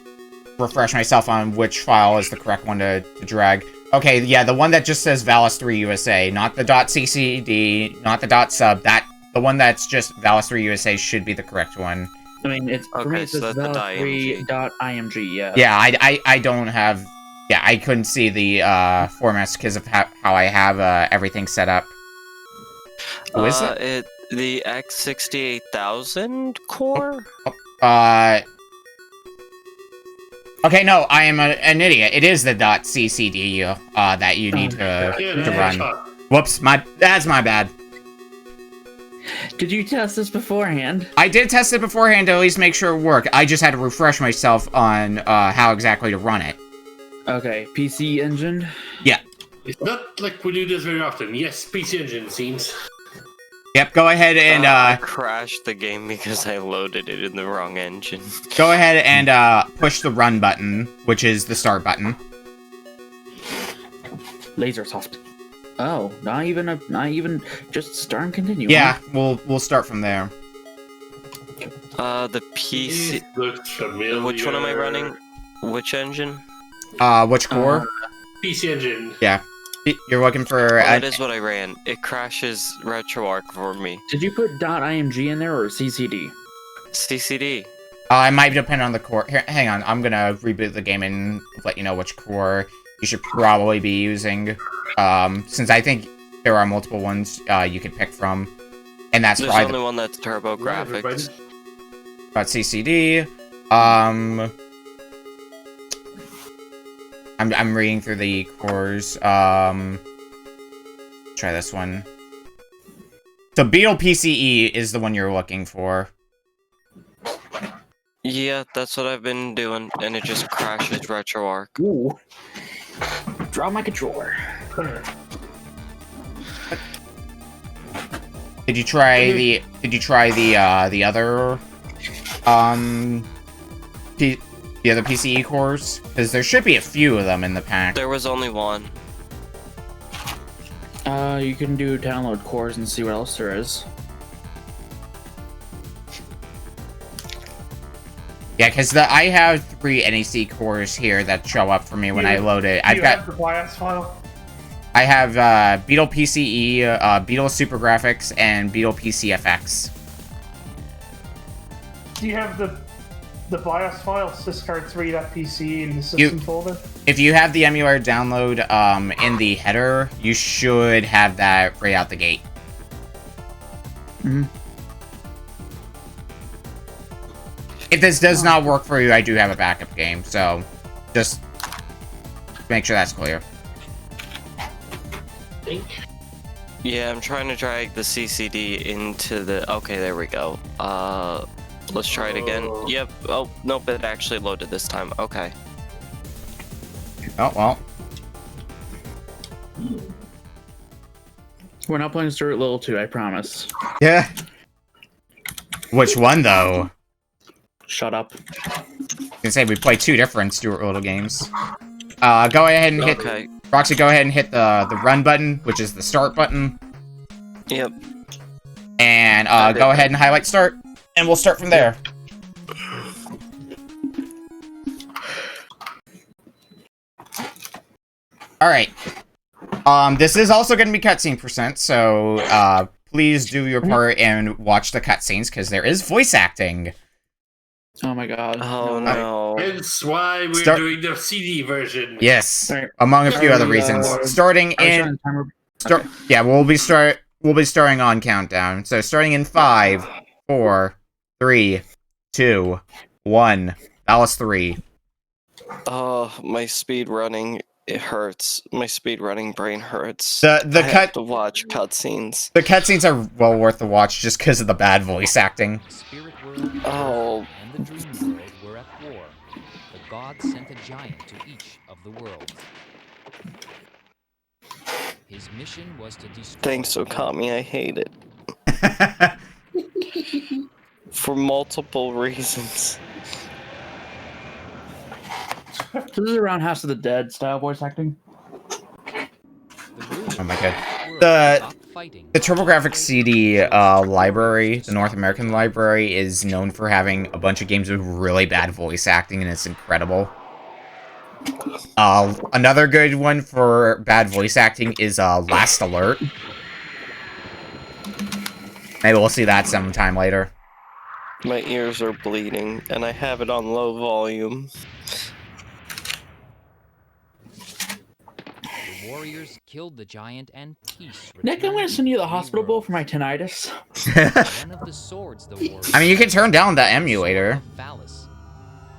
refresh myself on which file is the correct one to drag. Okay, yeah, the one that just says Valis 3 USA, not the .ccd, not the .sub. The one that's just Valis 3 USA should be the correct one. I mean, it's for me. Okay, It so says that's the Valis3.img. Yeah. Yeah, I don't have. Yeah, I couldn't see the formats because of how I have everything set up. Who is it? The X68000 core? Okay, no, I am an idiot. It is the .ccd that you need to run. Whoops, that's my bad. Did you test this beforehand? I did test it beforehand to at least make sure it worked. I just had to refresh myself on how exactly to run it. Okay, PC Engine? Yeah. It's not like we do this very often. Yes, PC Engine, it seems. Yep, go ahead and I crashed the game because I loaded it in the wrong engine. go ahead and push the run button, which is the start button. Laser soft. Oh, not even just start and continue. Yeah, we'll start from there. The PC. It looks familiar. Which one am I running? Which engine? Which core? PC Engine. Yeah. You're looking for... that is what I ran. It crashes RetroArch for me. Did you put .img in there or CCD? CCD. It might depend on the core. Here, hang on, I'm gonna reboot the game and let you know which core you should probably be using. Since I think there are multiple ones you could pick from. And that's There's probably only one that's TurboGrafx. .ccd. I'm reading through the cores. Try this one. So Beetle PCE is the one you're looking for. Yeah, that's what I've been doing, and it just crashes RetroArch. Ooh. Drop my controller. Did you try the other the other PCE cores? Because there should be a few of them in the pack. There was only one. You can do download cores and see what else there is. Yeah, because I have 3 NEC cores here that show up for me when I load it. I've got the BIOS file. I have Beetle PCE, Beetle Super Graphics, and Beetle PCFX. Do you have the BIOS file, syscard3.pc in the system folder? If you have the emulator download in the header, you should have that right out the gate. Mm-hmm. If this does not work for you, I do have a backup game, so just make sure that's clear. Yeah, I'm trying to drag the CCD into the... Okay, there we go. Let's try it again. Yep. Oh, nope, it actually loaded this time. Okay. Oh, well. We're not playing Stuart Little 2, I promise. Yeah. Which one, though? Shut up. I can say we play 2 different Stuart Little games. Go ahead and hit... Okay. Roxy, go ahead and hit the run button, which is the start button. Yep. And go ahead and highlight start, and we'll start from there. Alright. This is also going to be cutscene %, so please do your part and watch the cutscenes, because there is voice acting. Oh my god. Oh no. Hence why we're doing the CD version. Yes, Right. among a few other reasons. Starting in... Yeah, we'll be starting on countdown. So starting in 5, 4, 3, 2, 1. Valis 3. Oh, my speed running, it hurts. My speed running brain hurts. I have to watch cutscenes. The cutscenes are well worth the watch just because of the bad voice acting. Oh. And the dream world were at war. The gods sent a giant to each of the worlds. His mission was to destroy... Thanks, Okami, I hate it. For multiple reasons. This is around House of the Dead style voice acting. Oh my god. The TurboGrafx CD library, the North American library, is known for having a bunch of games with really bad voice acting, and it's incredible. Another good one for bad voice acting is Last Alert. Maybe we'll see that sometime later. My ears are bleeding, and I have it on low volume. The warriors killed the giant and peace. Nick, I'm gonna send you the hospital bill for my tinnitus. One of the swords the warriors... I mean, you can turn down the emulator. Valis.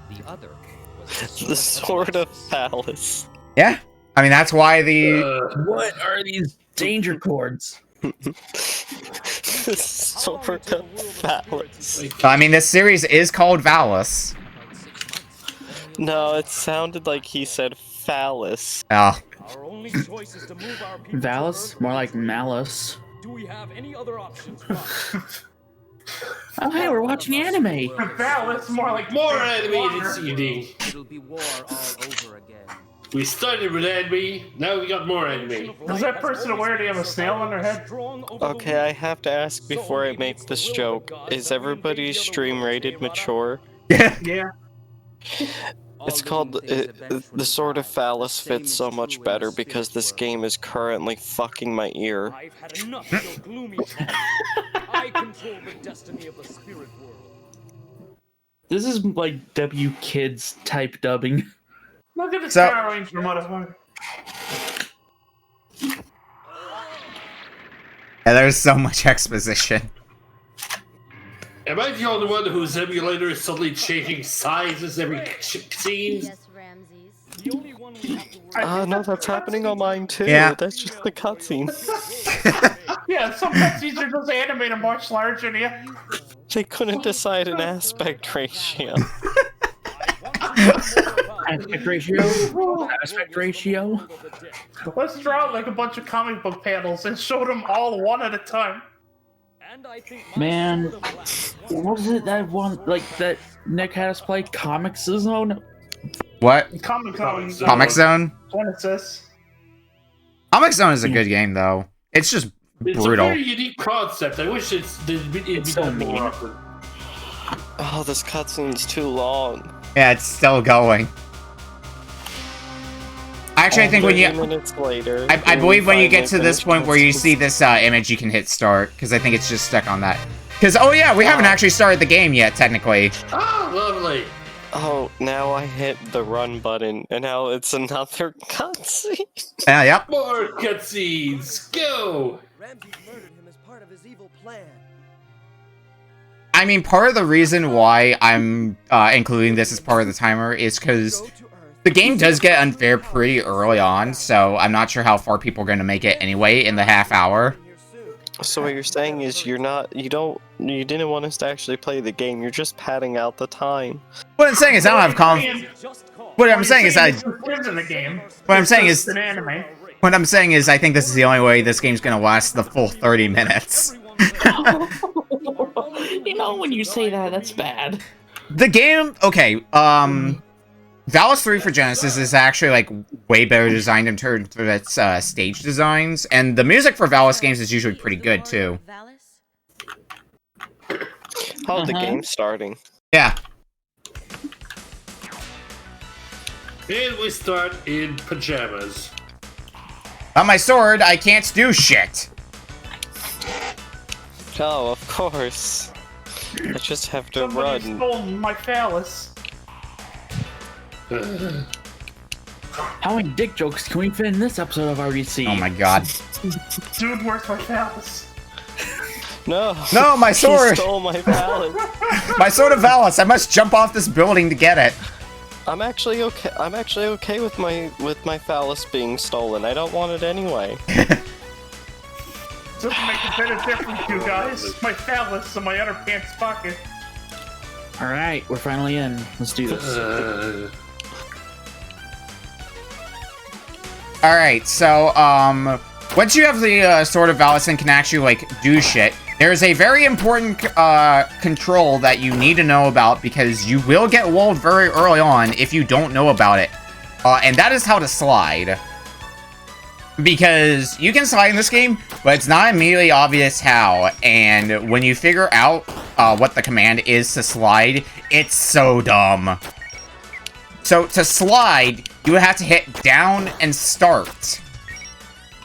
The other was The Sword of Valis. Yeah. I mean, that's why the... What are these danger cords? The Sword of Valis. I mean, this series is called Valis. No, it sounded like he said phallus. Oh. Our only choice is to move our people Valis? More like malice. Do we have any other options? Oh, hey, we're watching anime. Valis, more like More animated CD. It'll be war all over again. We started with anime, now we got more anime. Does that person aware they have a snail on their head? Okay, I have to ask before I make this joke. Is everybody's stream rated mature? Yeah. It's called the Sword of Phallus fits so much better because this game is currently fucking my ear. I've had enough of your gloomy tale. I control the destiny of the spirit world. This is like W Kids type dubbing. Look at the So- Power Ranger motherfucker. Yeah, there's so much exposition. Am I the only one whose emulator is suddenly changing sizes every scene? Yes, Ramses. The only one we have to worry No, that's happening on mine too. Yeah. That's just the cutscene. Yeah, some cutscenes are just animated much larger than you. They couldn't decide an aspect ratio. Aspect ratio? Aspect ratio? Let's draw like a bunch of comic book panels and show them all one at a time. And I think Man, what was it that one, like, that Nick had us play? Comic Zone? What? Comic Comic Zone? Genesis. Comic Zone is a good game, though. It's just It's a brutal. very unique concept. I wish it'd be so done more mean. often. Oh, this cutscene's too long. Yeah, it's still going. Actually, I think when 30 you... minutes later. I believe when you get to this finally point where you finish see this image, you can hit start, because I think it's just stuck on that. Because, oh yeah, we haven't actually started the game yet, technically. Ah, lovely. Oh, now I hit the run button, and now it's another cutscene. Yep. More cutscenes. Go. Ramsey murdered him as part of his evil plan. I mean, part of the reason why I'm including this as part of the timer is because Go to Earth. the game does get unfair pretty early on, so I'm not sure how far people are going to make it anyway in the half hour. Here soon. So what you're saying is you didn't want us to actually play the game. You're just padding out the time. What I'm saying is I don't have Just cause. What I'm saying is This isn't a game. What I'm It's saying just is an anime. What I'm saying is I think this is the only way this game's going to last the full 30 minutes. You know, when you say that, that's bad. The game, okay, Valis 3 for Genesis is actually, like, way better designed in terms of its stage designs, and the music for Valis games is usually pretty good, too. Oh, the game's starting. Yeah. And we start in pajamas. On my sword, I can't do shit. Oh, of course. I just have to Somebody run. stole my phallus. How many dick jokes can we fit in this episode of RDC? Oh my god. Dude, where's my phallus? No. No, my He sword! stole my ballot. My sword of Valis, I must jump off this building to get it. I'm actually okay. I'm actually okay with my phallus being stolen. I don't want it anyway. Doesn't make a bit of difference, you guys. My phallus in my underpants pocket. Alright, we're finally in. Let's do this. Alright, so, once you have the Sword of Valis and can actually, like, do shit, there's a very important control that you need to know about because you will get walled very early on if you don't know about it. And that is how to slide. Because you can slide in this game, but it's not immediately obvious how. And when you figure out what the command is to slide, it's so dumb. So to slide, you would have to hit down and start.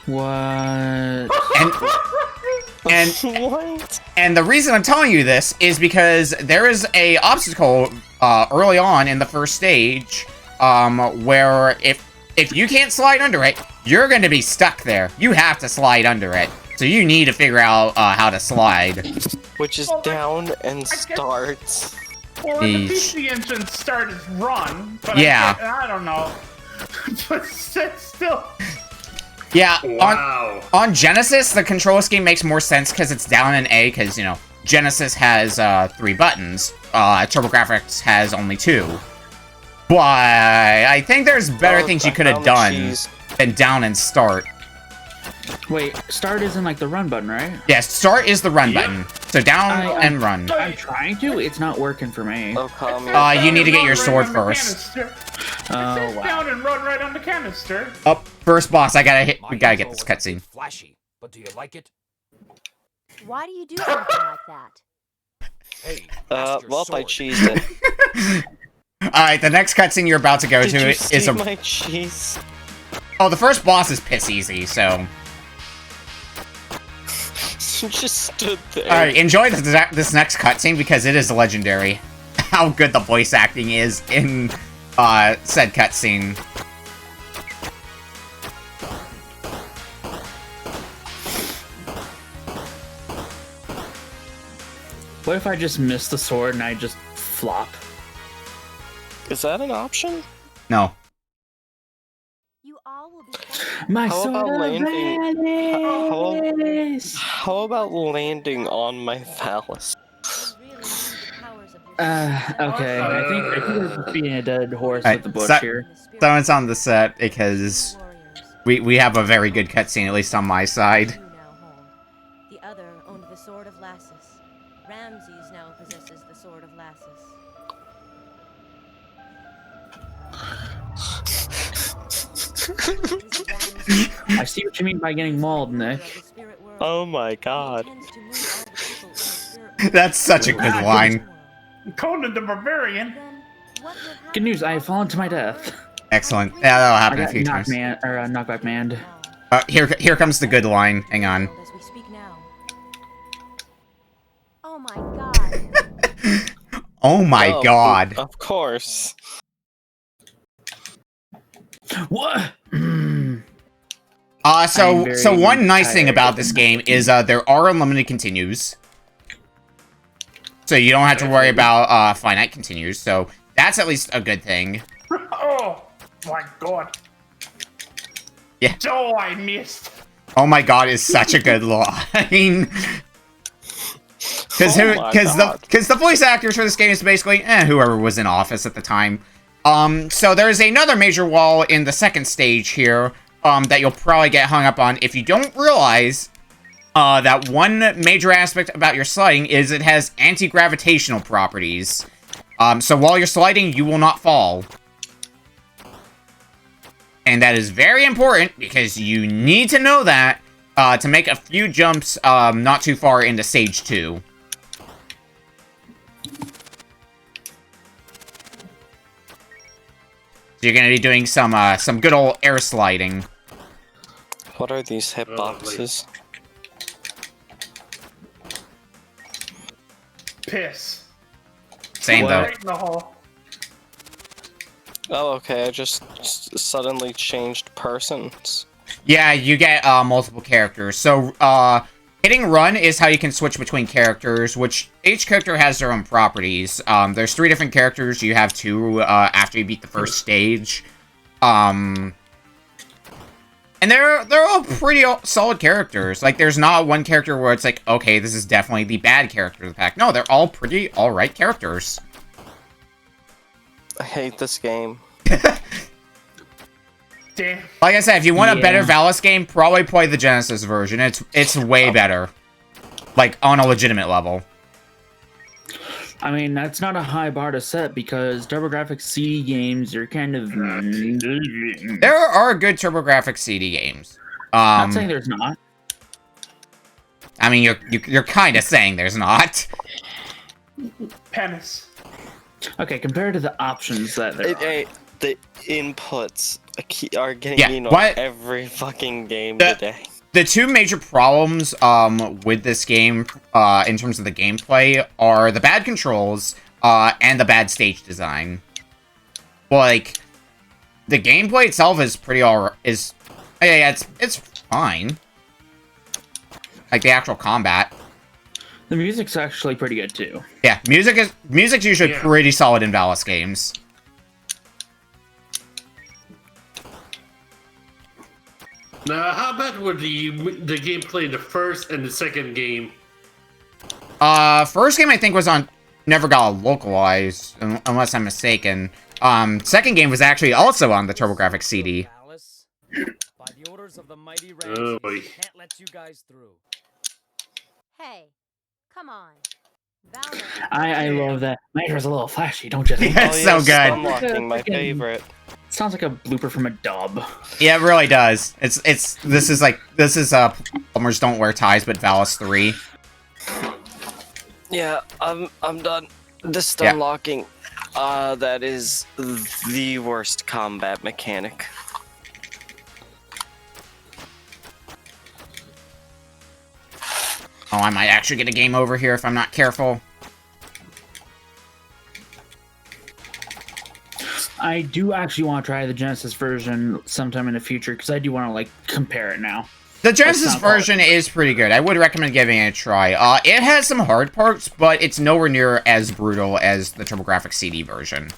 What? And What? and the reason I'm telling you this is because there is a obstacle early on in the first stage where if you can't slide under it, you're going to be stuck there. You have to slide under it. So you need to figure out how to slide. Which is down and starts. Well, in the PC Engine start is run, but Yeah. I don't know. But still. Yeah, Wow. on Genesis, the control scheme makes more sense because it's down and A, because, you know, Genesis has 3 buttons. TurboGrafx has only 2. But I think there's better things you could have done than down and start. Wait, start isn't like the run button, right? Yes, start is the run button. So down and run. I'm trying to. It's not working for me. Oh, Kami. You need to get your Run sword right on the first. canister. Oh, It says wow. down and run right on the canister. Up, first boss. We gotta My get info this is cutscene. Flashy, but do you like it? Why do you do something like that? Hey, ask your Well, I sword. cheesed it. Alright, the next cutscene you're about to go Did to you is see a... my cheese? Oh, the first boss is piss easy, so... You just stood there. Alright, enjoy this next cutscene because it is legendary. How good the voice acting is in said cutscene. What if I just miss the sword and I just flop? Is that an option? No. You all will be. My How sword about of landing? Valis! How about landing on my phallus? Okay. I think we're just being a dead horse Alright, with the bush here. Someone's on the set because we have a very good cutscene, at least on my side. The other owned the sword of Lassus. Ramses now possesses the sword of Lassus. I see what you mean by getting mauled, Nick. Oh my god. That's such a good line. Conan the Barbarian. Good news, I have fallen to my death. Excellent. Yeah, that'll I happen a got few times. knockback man. Here comes the good line. Hang on. As we speak now. Oh my god. Oh my god. Of course. What? So one nice thing tired. about this game is there are unlimited continues. So you don't have to worry about finite continues. So that's at least a good thing. Oh my god. Yeah. Oh, I missed. Oh my god is such a good line. Because the voice actors for this game is basically whoever was in office at the time. So there's another major wall in the second stage here that you'll probably get hung up on if you don't realize that one major aspect about your sliding is it has anti-gravitational properties. So while you're sliding, you will not fall. And that is very important because you need to know that to make a few jumps not too far into stage 2. So you're gonna be doing some good old air sliding. What are these hitboxes? Piss. Same though. Right in the hole. Oh, okay, I just suddenly changed persons. Yeah, you get multiple characters. So hitting run is how you can switch between characters, which each character has their own properties. There's 3 different characters. You have 2 after you beat the first stage. And they're all pretty solid characters. Like, there's not one character where it's like, okay, this is definitely the bad character of the pack. No, they're all pretty alright characters. I hate this game. Damn. Like I said, if you want a better Valis game, probably play the Genesis version. It's way better. Like, on a legitimate level. I mean, that's not a high bar to set because TurboGrafx CD games are kind of... There are good TurboGrafx CD games. Not saying there's not. I mean, you're kind of saying there's not. Penis. Okay, compared to the options that there are. The inputs are getting every fucking game today. The 2 major problems with this game in terms of the gameplay are the bad controls and the bad stage design. Like, the gameplay itself is pretty it's fine. Like the actual combat. The music's actually pretty good too. Yeah, music's usually pretty solid in Valis games. Now, how bad were the gameplay in the first and the second game? First game I think was on never got localized, unless I'm mistaken. Second game was actually also on the TurboGrafx CD. By the orders of the mighty Ramses, we can't let you guys through. Hey, come on. I love that. Majora's a little flashy, don't you think? It's so good. Unlocking my favorite. Sounds like a blooper from a dub. Yeah, it really does. This is Plumbers Don't Wear Ties, but Valis 3. Yeah, I'm done. This unlocking. That is the worst combat mechanic. Oh, I might actually get a game over here if I'm not careful. I do actually want to try the Genesis version sometime in the future because I do want to like compare it now. The Genesis version is pretty good. I would recommend giving it a try. It has some hard parts, but it's nowhere near as brutal as the TurboGrafx CD version.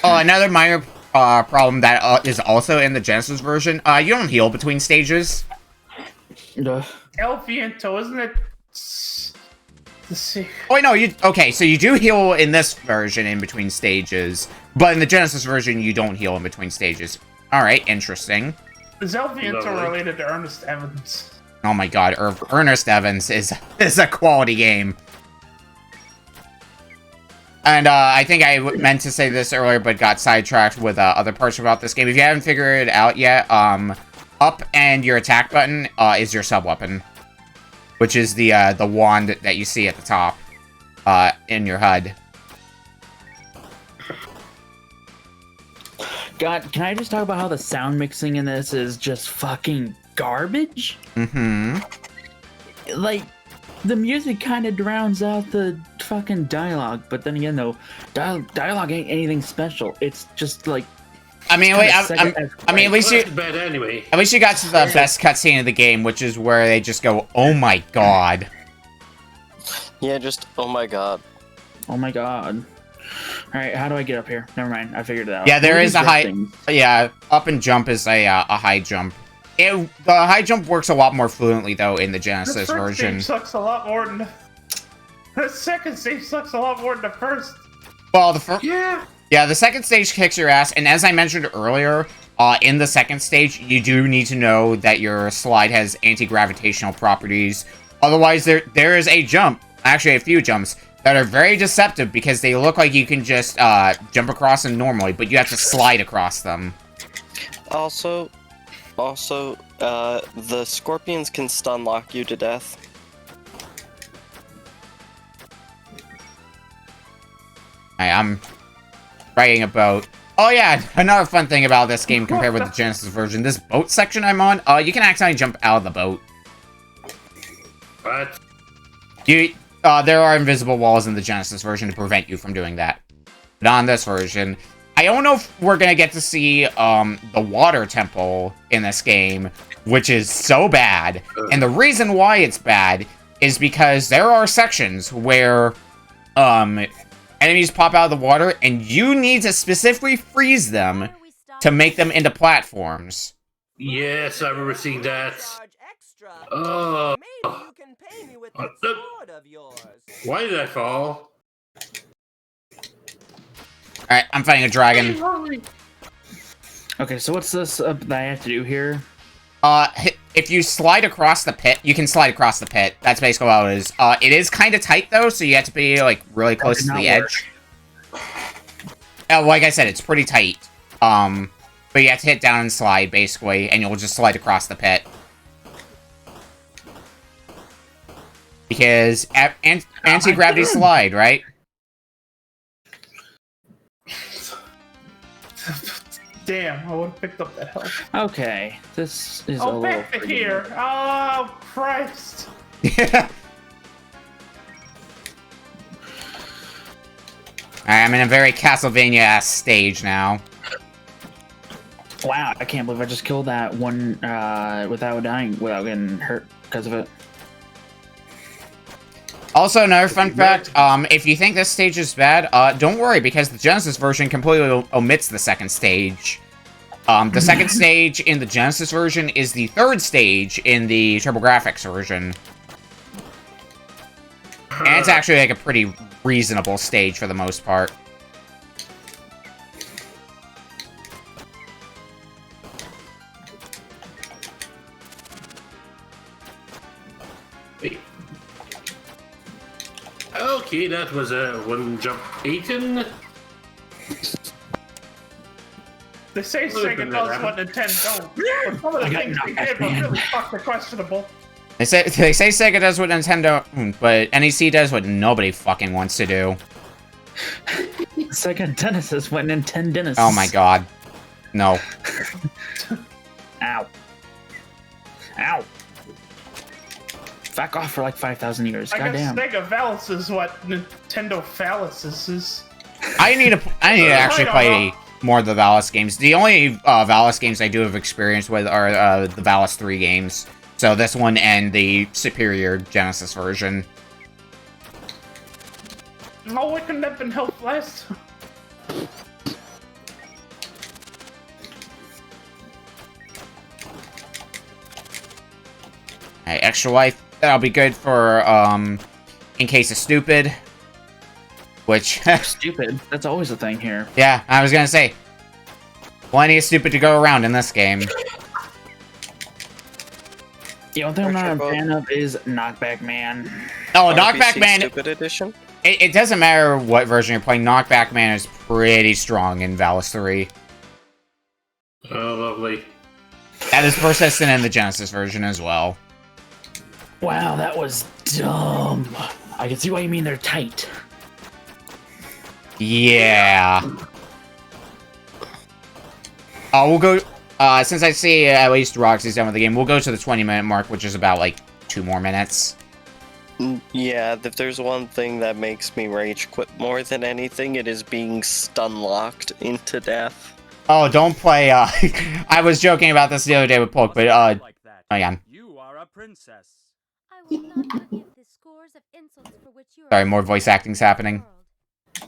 Another minor problem that is also in the Genesis version, you don't heal between stages. Elfianto, isn't it? Let's see. Oh, wait, no, okay, so you do heal in this version in between stages, but in the Genesis version, you don't heal in between stages. Alright, interesting. Is Elfianto related to Ernest Evans? Oh my god, Ernest Evans is a quality game. And I think I meant to say this earlier, but got sidetracked with other parts about this game. If you haven't figured it out yet, up and your attack button is your sub-weapon, which is the wand that you see at the top in your HUD. God, can I just talk about how the sound mixing in this is just fucking garbage? Mm-hmm. Like, the music kind of drowns out the fucking dialogue, but then again, though, dialogue ain't anything special. It's just like. I mean, wait. I mean, at least you. Bad anyway. At least you got to the best cutscene of the game, which is where they just go, "Oh my god." Yeah, just oh my god. Oh my god. All right, how do I get up here? Never mind, I figured it out. Yeah, there What is a high. Yeah, up and jump is a high jump. The high jump works a lot more fluently though in the Genesis The first version. stage sucks a lot more than the second stage sucks a lot more than the first. Well, the first. Yeah, the second stage kicks your ass, and as I mentioned earlier, in the second stage, you do need to know that your slide has anti-gravitational properties. Otherwise, there is a jump, actually a few jumps, that are very deceptive because they look like you can just jump across them normally, but you have to slide across them. Also, the scorpions can stun lock you to death. I'm writing about... Oh yeah, another fun thing about this game compared with the Genesis version. This boat section I'm on, you can accidentally jump out of the boat. What? There are invisible walls in the Genesis version to prevent you from doing that. But on this version, I don't know if we're gonna get to see the water temple in this game, which is so bad. And the reason why it's bad is because there are sections where enemies pop out of the water, and you need to specifically freeze them to make them into platforms. Yes, I remember seeing that. Oh. Why did I fall? Alright, I'm fighting a dragon. Okay, so what's this that I have to do here? If you slide across the pit, you can slide across the pit. That's basically how it is. It is kind of tight, though, so you have to be, like, really close to the edge. Like I said, it's pretty tight. But you have to hit down and slide, basically, and you'll just slide across the pit. Because anti-gravity slide, right? Damn, I would have picked up that health. Okay, this is a little... back to here. Oh, Christ. I'm in a very Castlevania-ass stage now. Wow, I can't believe I just killed that one without dying, without getting hurt because of it. Also, another fun fact, if you think this stage is bad, don't worry, because the Genesis version completely omits the second stage. The second stage in the Genesis version is the third stage in the TurboGrafx version. And it's actually, like, a pretty reasonable stage for the most part. Okay, that was a one jump eaten. They say Sega does what Nintendo don't. But some of the things they did were really fucking questionable. They say Sega does what Nintendo, but NEC does what nobody fucking wants to do. Sega Genesis what Nintendo. Oh my god. No. Ow. Ow. Back off for like 5,000 years. Goddamn. I guess Sega Valis is what Nintendo Phallus is. I need to actually play more of the Valis games. The only Valis games I do have experience with are the Valis 3 games. So this one and the superior Genesis version. Oh, it couldn't have been helped last. Hey, extra life. That'll be good for, in case of stupid. Which... Stupid? That's always a thing here. Yeah, I was gonna say. Plenty of stupid to go around in this game. The only thing I'm not a fan of is Knockback Man. Oh, Knockback Man... Stupid edition? it doesn't matter what version you're playing. Knockback Man is pretty strong in Valis 3. Oh, lovely. That is persistent in the Genesis version as well. Wow, that was dumb. I can see why you mean they're tight. Yeah. We'll go... since I see at least Roxy's done with the game, we'll go to the 20-minute mark, which is about, like, 2 more minutes. Yeah, if there's one thing that makes me rage quit more than anything, it is being stun-locked into death. Oh, don't play, I was joking about this the other day with Polk, but, again. You are a princess. I will not forgive the scores of insults for which you are. Sorry, more voice acting's happening. Now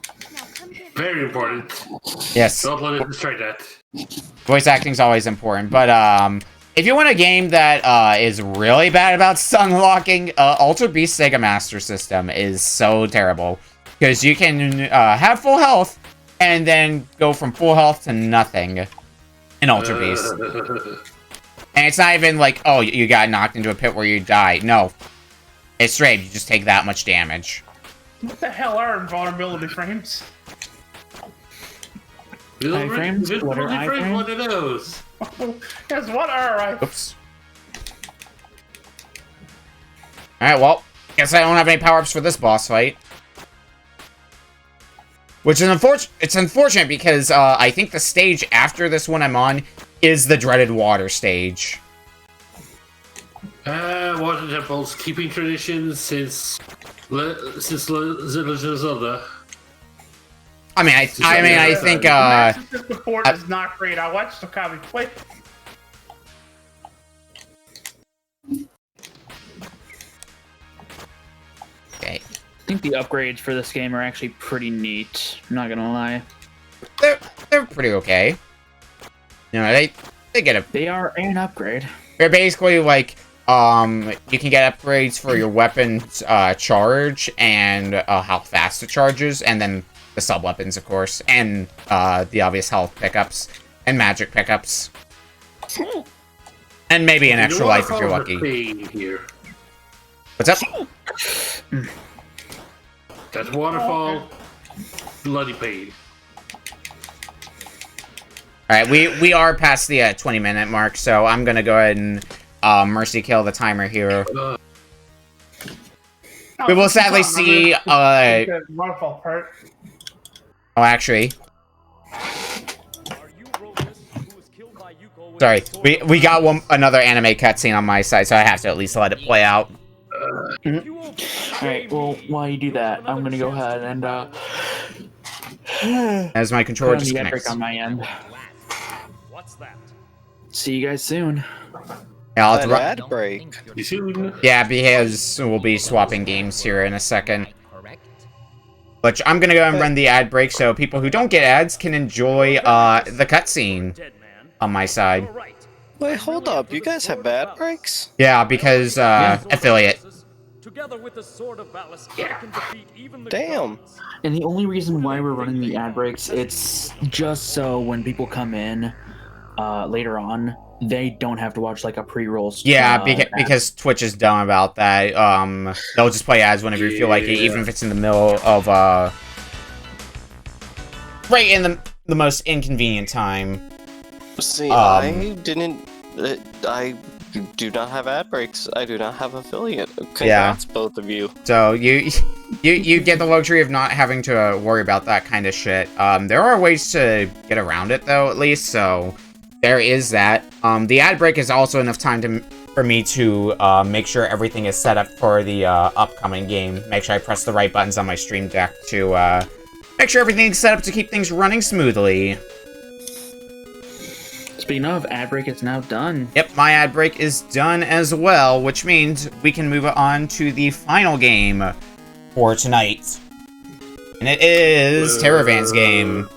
come give me Very important. Yes. Don't let it destroy that. Voice acting's always important, but, if you want a game that, is really bad about stun locking, Ultra Beast Sega Master System is so terrible. Because you can, have full health, and then go from full health to nothing in Ultra Beast. And it's not even like, oh, you got knocked into a pit where you die. No. It's straight, you just take that much damage. What the hell are invulnerability frames? Iframes? What are iframes? One of those. Yes, what are I? Oops. Alright, well, guess I don't have any power-ups for this boss fight. Which is unfortunate because I think the stage after this one I'm on is the dreaded water stage. Water temples, keeping traditions since The Legend of Zelda. I mean, I think, the Master System port is not great. I watched the comic play. Okay. I think the upgrades for this game are actually pretty neat. I'm not gonna lie. They're pretty okay. You know, they get a... They are an upgrade. They're basically like, you can get upgrades for your weapon's charge and how fast it charges, and then the sub-weapons, of course, and the obvious health pickups and magic pickups. And maybe an extra life if you're lucky. Here. What's up? That waterfall, bloody pain. Alright, we are past the 20-minute mark, so I'm gonna go ahead and mercy kill the timer here. We will sadly see, waterfall part. Oh, actually. Sorry, we got another anime cutscene on my side, so I have to at least let it play out. Alright, well, while you do that, I'm gonna go ahead and, as my controller disconnects. on my end. What's that? See you guys soon. Yeah, I'll An ad break. Yeah, because we'll be swapping games here in a second. But I'm gonna go and run the ad break so people who don't get ads can enjoy the cutscene on my side. Wait, hold up. You guys have ad breaks? Yeah, because affiliate. Together with the sword of Valis, I can defeat even the Damn. gods. And the only reason why we're running the ad breaks, it's just so when people come in later on, they don't have to watch like a pre-roll. Yeah, because Twitch is dumb about that. They'll just play ads whenever you feel like it, even if it's in the middle of right in the most inconvenient time. See, I didn't. I do not have ad breaks. I do not have affiliate. Congrats, both of you. So you get the luxury of not having to worry about that kind of shit. There are ways to get around it though, at least. So there is that. The ad break is also enough time for me to make sure everything is set up for the upcoming game. Make sure I press the right buttons on my stream deck to make sure everything's set up to keep things running smoothly. Speaking of, ad break is now done. Yep, my ad break is done as well, which means we can move on to the final game for tonight. And it is Terravan's game.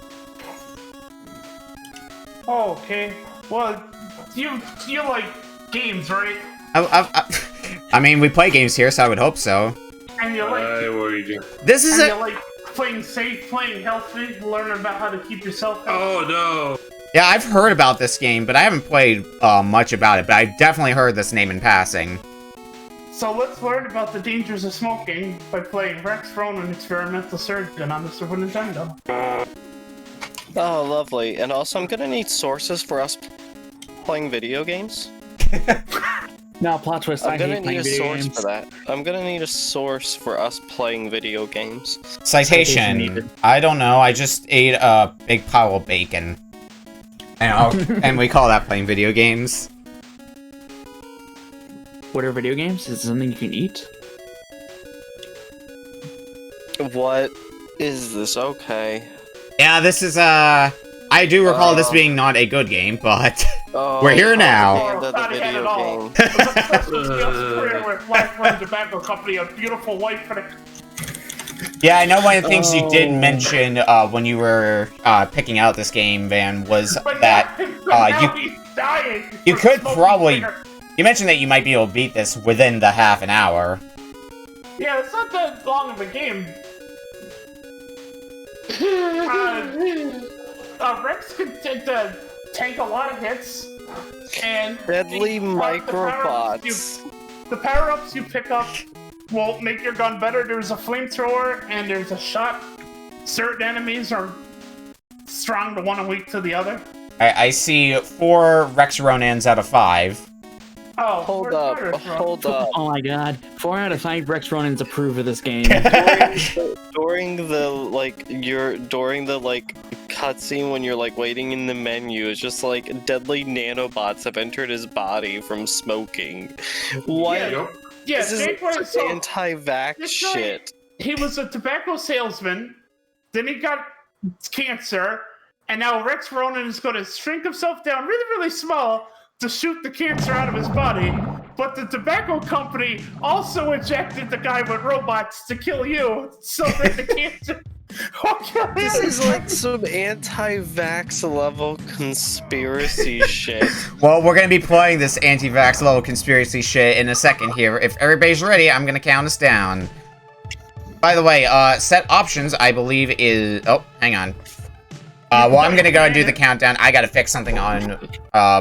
Oh, okay. Well, you like games, right? I mean, we play games here, so I would hope so. And you like This is you like playing safe, playing healthy, learning about how to keep yourself healthy. Oh no. Yeah, I've heard about this game, but I haven't played much about it, but I've definitely heard this name in passing. So let's learn about the dangers of smoking by playing Rex Ronan Experimental Surgeon on the Super Nintendo. Oh, lovely. And also, I'm gonna need sources for us playing video games. No, plot twist, I'm I gonna hate need playing a video source games. for that. I'm gonna need a source for us playing video games. Citation Citation. needed. I don't know. I just ate a big pile of bacon. And we call that playing video games. What are video games? Is it something you can eat? What is this? Okay. Yeah, this is, I do recall this being not a good game, but we're here now. The Thought he had video it all. game. It was a successful sales career with Blackburn Tobacco Company, a beautiful wife and a... Yeah, I know one of the things you did mention when you were picking out this game, Van, was But that now he's dying. you from could smoking probably... cigarettes. You mentioned that you might be able to beat this within the half an hour. Yeah, it's not that long of a game. Rex can tank a lot of hits, and Deadly the microbots. The power-ups you pick up will make your gun better. There's a flamethrower and there's a shot. Certain enemies are strong to one and weak to the other. I see 4 Rex Ronans out of 5. Oh, Hold up. Oh my god. 4 out of 5 Rex Ronans approve of this game. During the cutscene when you're like waiting in the menu, it's just like deadly nanobots have entered his body from smoking. What? Yeah, This is Jake was so- anti-vax this guy- shit. He was a tobacco salesman, then he got cancer, and now Rex Ronan is going to shrink himself down really, really small to shoot the cancer out of his body. But the tobacco company also injected the guy with robots to kill you, so that the cancer will kill This him. is like some anti-vax level conspiracy shit. Well, we're gonna be playing this anti-vax level conspiracy shit in a second here. If everybody's ready, I'm gonna count us down. By the way, set options, I believe, is... Oh, hang on. Well, I'm gonna go and do the countdown. I gotta fix something on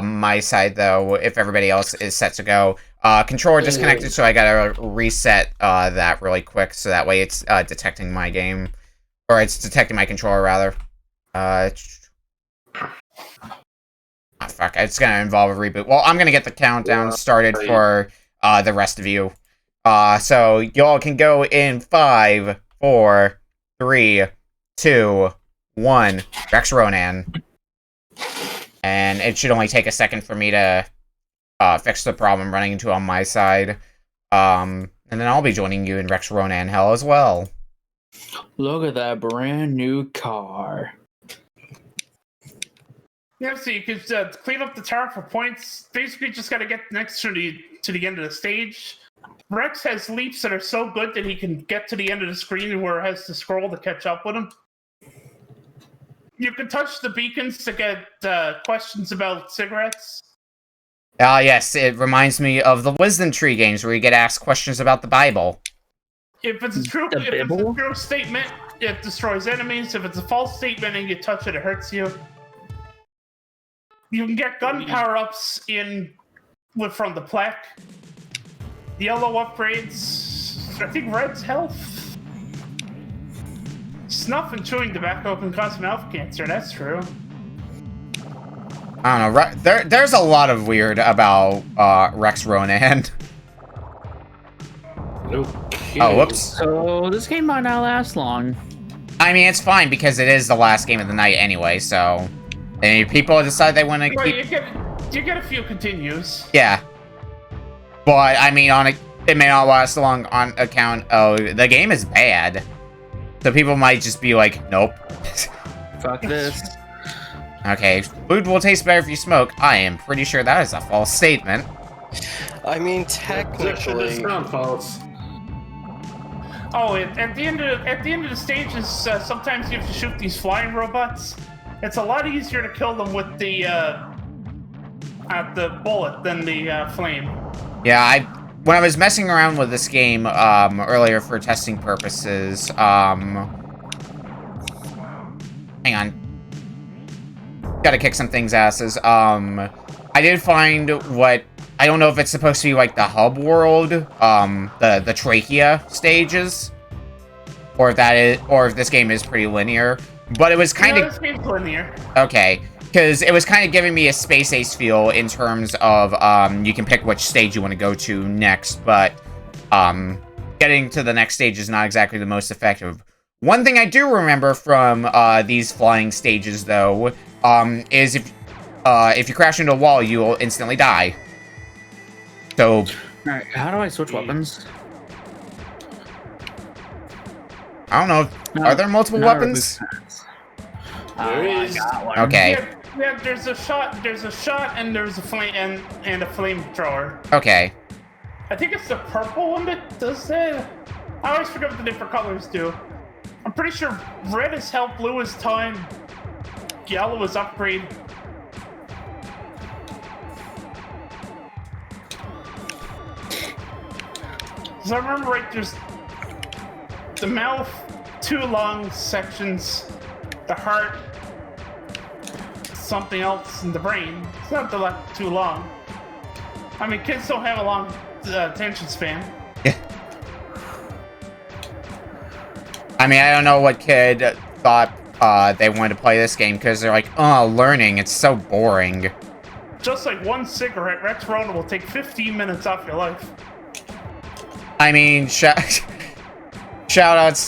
my side, though, if everybody else is set to go. Controller disconnected, so I gotta reset that really quick, so that way it's detecting my game. Or it's detecting my controller, rather. Oh, fuck, it's gonna involve a reboot. Well, I'm gonna get the countdown started for the rest of you. So y'all can go in 5, 4, 3, 2, 1. Rex Ronan. And it should only take a second for me to fix the problem I'm running into on my side. And then I'll be joining you in Rex Ronan hell as well. Look at that brand new car. Yeah, so you can clean up the tower for points. Basically, just got to get next to the end of the stage. Rex has leaps that are so good that he can get to the end of the screen where it has to scroll to catch up with him. You can touch the beacons to get questions about cigarettes. Yes, it reminds me of the Wisdom Tree games where you get asked questions about the Bible. If it's a true statement, it destroys enemies. If it's a false statement and you touch it, it hurts you. You can get gun power-ups from the plaque. Yellow upgrades. I think red's health. Snuff and chewing tobacco can cause mouth cancer. That's true. I don't know. There's a lot of weird about Rex Ronan. Okay. Oh, whoops. So this game might not last long. I mean, it's fine because it is the last game of the night anyway, so... And if people decide they want to Well, keep... you get a few continues. Yeah. But, I mean, it may not last long on account of... The game is bad. So people might just be like, nope. Fuck this. Okay, food will taste better if you smoke. I am pretty sure that is a false statement. I mean, It's technically... not false. Oh, at the end of the stages, sometimes you have to shoot these flying robots. It's a lot easier to kill them with the bullet than the flame. Yeah, when I was messing around with this game earlier for testing purposes, hang on. Gotta kick some things asses. I did find what I don't know if it's supposed to be like the hub world, the trachea stages, or if this game is pretty linear. But it was kind of this game's linear. okay, because it was kind of giving me a Space Ace feel in terms of you can pick which stage you want to go to next, but getting to the next stage is not exactly the most effective. One thing I do remember from these flying stages, though, is if you crash into a wall, you will instantly die. So, Alright, how do I switch weapons? I don't know. Are there multiple weapons? There is. Okay. Yeah, there's a shot, and there's a flame, and a flamethrower. Okay. I think it's the purple one that does that. I always forget what the different colors do. I'm pretty sure red is health, blue is time, yellow is upgrade. Because I remember right, there's the mouth, 2 lung sections, the heart, something else in the brain. It's not the left too long. I mean, kids don't have a long attention span. I mean, I don't know what kid thought they wanted to play this game because they're like, oh, learning, it's so boring. Just like one cigarette, Rex Ronan will take 15 minutes off your life. I mean, shout-outs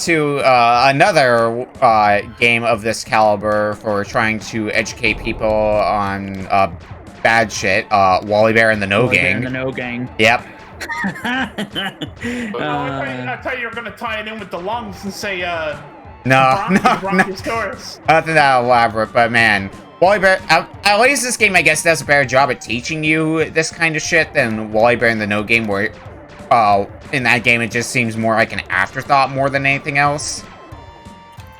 to another game of this caliber for trying to educate people on bad shit. Wally Bear and the No Gang. The No Gang. Yep. I thought you were gonna tie it in with the lungs and say, No. Nothing that elaborate, but man, Wally Bear. At least this game, I guess, does a better job at teaching you this kind of shit than Wally Bear in the No Game, where in that game it just seems more like an afterthought more than anything else.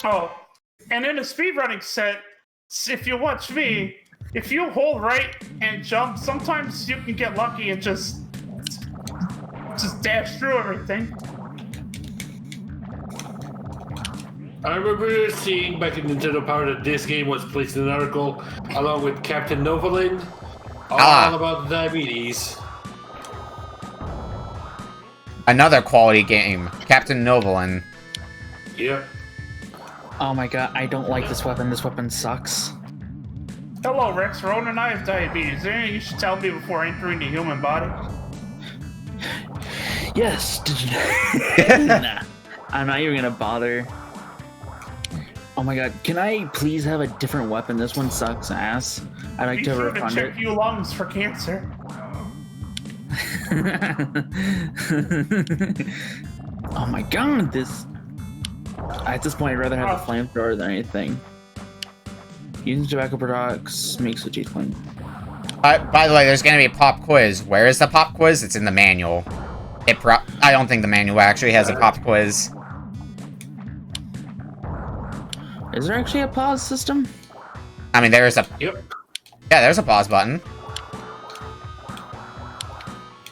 Oh, and in a speedrunning set, if you watch me, if you hold right and jump, sometimes you can get lucky and just dash through everything. I remember seeing back in Nintendo Power that this game was placed in an article along with Captain Novaland, all about diabetes. Another quality game, Captain Novaland. Yep. Oh my god, I don't like this weapon. This weapon sucks. Hello, Rex Ronan. I have diabetes. Is there anything you should tell me before entering the human body? Yes. Nah, I'm not even gonna bother. Oh my god, can I please have a different weapon? This one sucks ass. I'd like to refund it. Check your lungs for cancer. Oh my god, this... At this point, I'd rather have the flamethrower than anything. Using tobacco products makes the teeth clean. By the way, there's gonna be a pop quiz. Where is the pop quiz? It's in the manual. I don't think the manual actually has a pop quiz. Is there actually a pause system? I mean, there's a... Yep. Yeah, there's a pause button.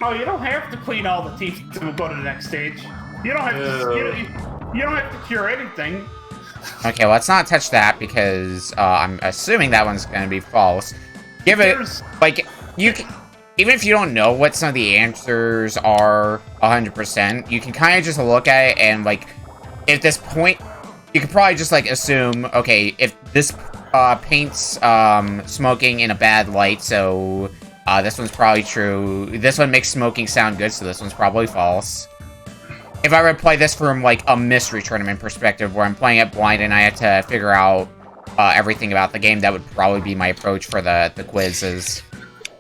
Oh, you don't have to clean all the teeth to go to the next stage. You don't have to. You don't have to cure anything. Okay, let's not touch that because I'm assuming that one's gonna be false. Give it like you can, even if you don't know what some of the answers are 100%, you can kind of just look at it and like at this point, you could probably just like assume, okay, if this paints smoking in a bad light, so this one's probably true. This one makes smoking sound good, so this one's probably false. If I were to play this from, like, a mystery tournament perspective, where I'm playing it blind and I have to figure out everything about the game, that would probably be my approach for the quizzes.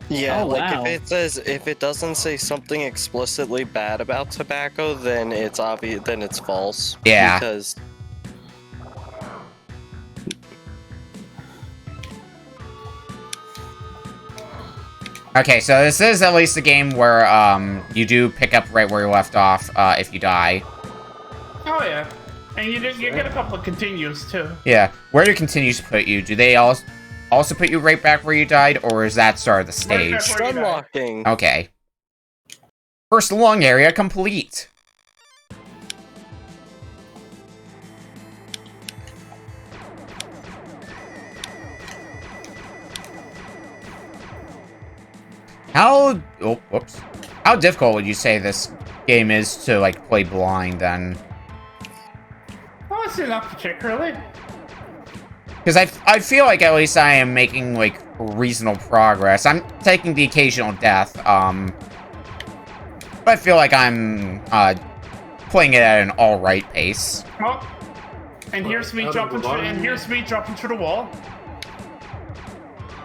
Yeah, oh, like, wow. if it doesn't say something explicitly bad about tobacco, then it's obvious, then it's false. Yeah. Because... Okay, so this is at least a game where you do pick up right where you left off if you die. Oh yeah, and you get a couple of continues too. Yeah, where do continues put you? Do they also put you right back where you died, or is that start of the stage? Unlocking. Okay. First lung area complete. How... Oh, whoops. How difficult would you say this game is to, like, play blind, then? Well, it's not particularly. Because I feel like at least I am making, like, reasonable progress. I'm taking the occasional death, but I feel like I'm, playing it at an alright pace. Oh, and here's me jumping through the wall.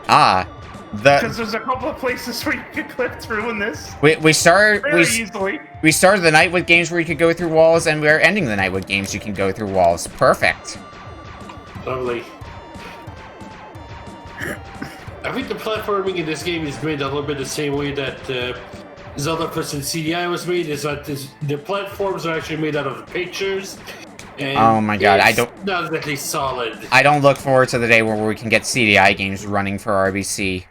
Ah. Because there's a couple of places where you can clip through in this. We started easily. We started the night with games where you could go through walls, and we're ending the night with games you can go through walls. Perfect. Lovely. I think the platforming in this game is made a little bit the same way that Zelda First and CDI was made. Is that the platforms are actually made out of pictures. And oh my god, I don't. Not exactly solid. I don't look forward to the day where we can get CDI games running for RBC.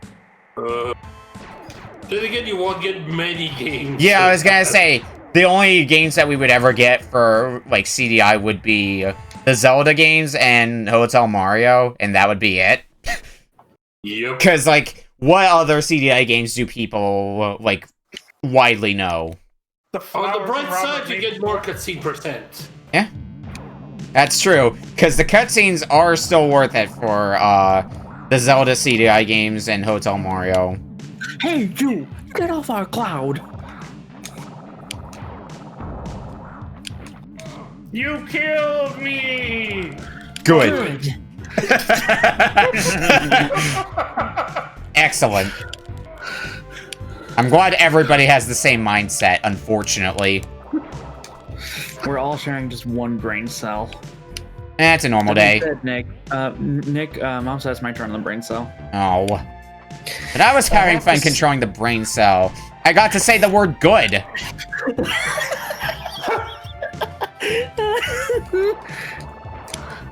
Then again, you won't get many games. Yeah, I was gonna say, the only games that we would ever get for, like, CDI would be the Zelda games and Hotel Mario, and that would be it. Yep. Because, like, what other CDI games do people, like, widely know? On the bright side, you get more cutscene %. Yeah. That's true, because the cutscenes are still worth it for, the Zelda CDI games and Hotel Mario. Hey, you! Get off our cloud! You killed me! Good. Excellent. I'm glad everybody has the same mindset, unfortunately. We're all sharing just one brain cell. It's a normal day. Nick, Mom says it's my turn on the brain cell. Oh. But I was having fun controlling the brain cell. I got to say the word good.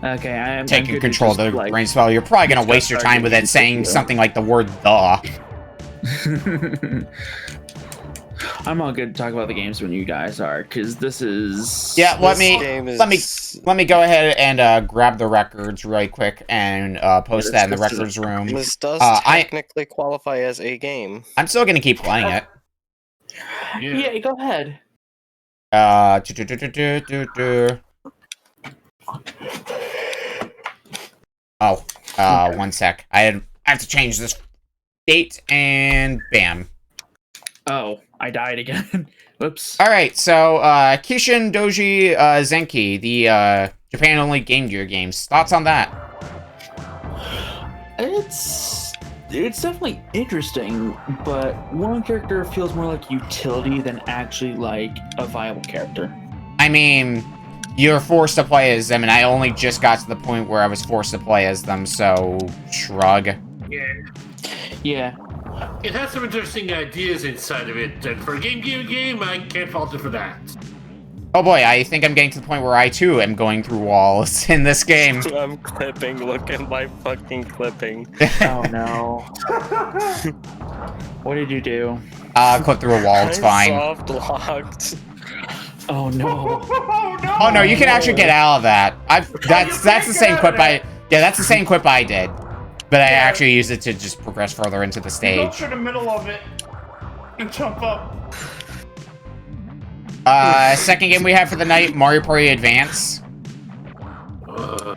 Okay, I'm taking control of the brain cell. You're probably gonna waste your time with it saying something like the word the. I'm all good to talk about the games when you guys are, because this is... Yeah, let me go ahead and grab the records really quick and post that in the records room. This does technically qualify as a game. I'm still gonna keep playing it. Yeah, go ahead. One sec. I have to change this date, and bam. Oh, I died again. Whoops. Alright, so, Kishin, Douji, Zenki, the, Japan-only Game Gear games. Thoughts on that? It's definitely interesting, but one character feels more like utility than actually, like, a viable character. I mean, you're forced to play as them, and I only just got to the point where I was forced to play as them, so shrug. Yeah. It has some interesting ideas inside of it, and for a game, I can't fault it for that. Oh boy, I think I'm getting to the point where I too am going through walls in this game. I'm clipping, look at my fucking clipping. Oh no. What did you do? Clip through a wall, it's fine. Soft locked. Oh no. Oh no, you can actually get out of that. That's the same clip that's the same clip I did. But I actually used it to just progress further into the stage. Go through the middle of it and jump up. Second game we have for the night, Mario Party Advance. Not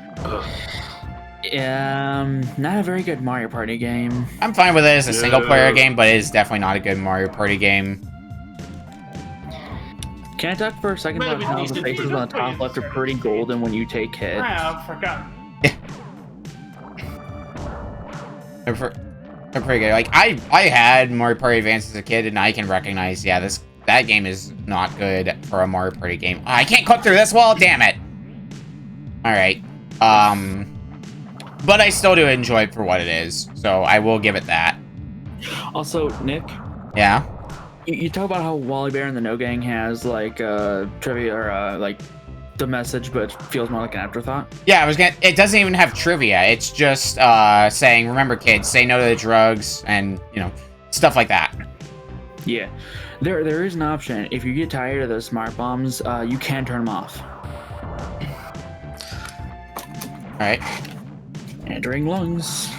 a very good Mario Party game. I'm fine with it as a single-player game, but it is definitely not a good Mario Party game. Can I talk for a second about how the faces on the top left are pretty golden when you take hits? I forgot. They're pretty good. Like, I had Mario Party Advance as a kid, and I can recognize, yeah, that game is not good for a Mario Party game. Oh, I can't clip through this wall, damn it! Alright. But I still do enjoy it for what it is, so I will give it that. Also, Nick? Yeah? You talk about how Wally Bear and the No Gang has, like, trivia, or, like, the message, but feels more like an afterthought. Yeah, it doesn't even have trivia. It's just, saying, remember kids, say no to the drugs, and, you know, stuff like that. Yeah. There is an option. If you get tired of those smart bombs, you can turn them off. Alright. Entering lungs.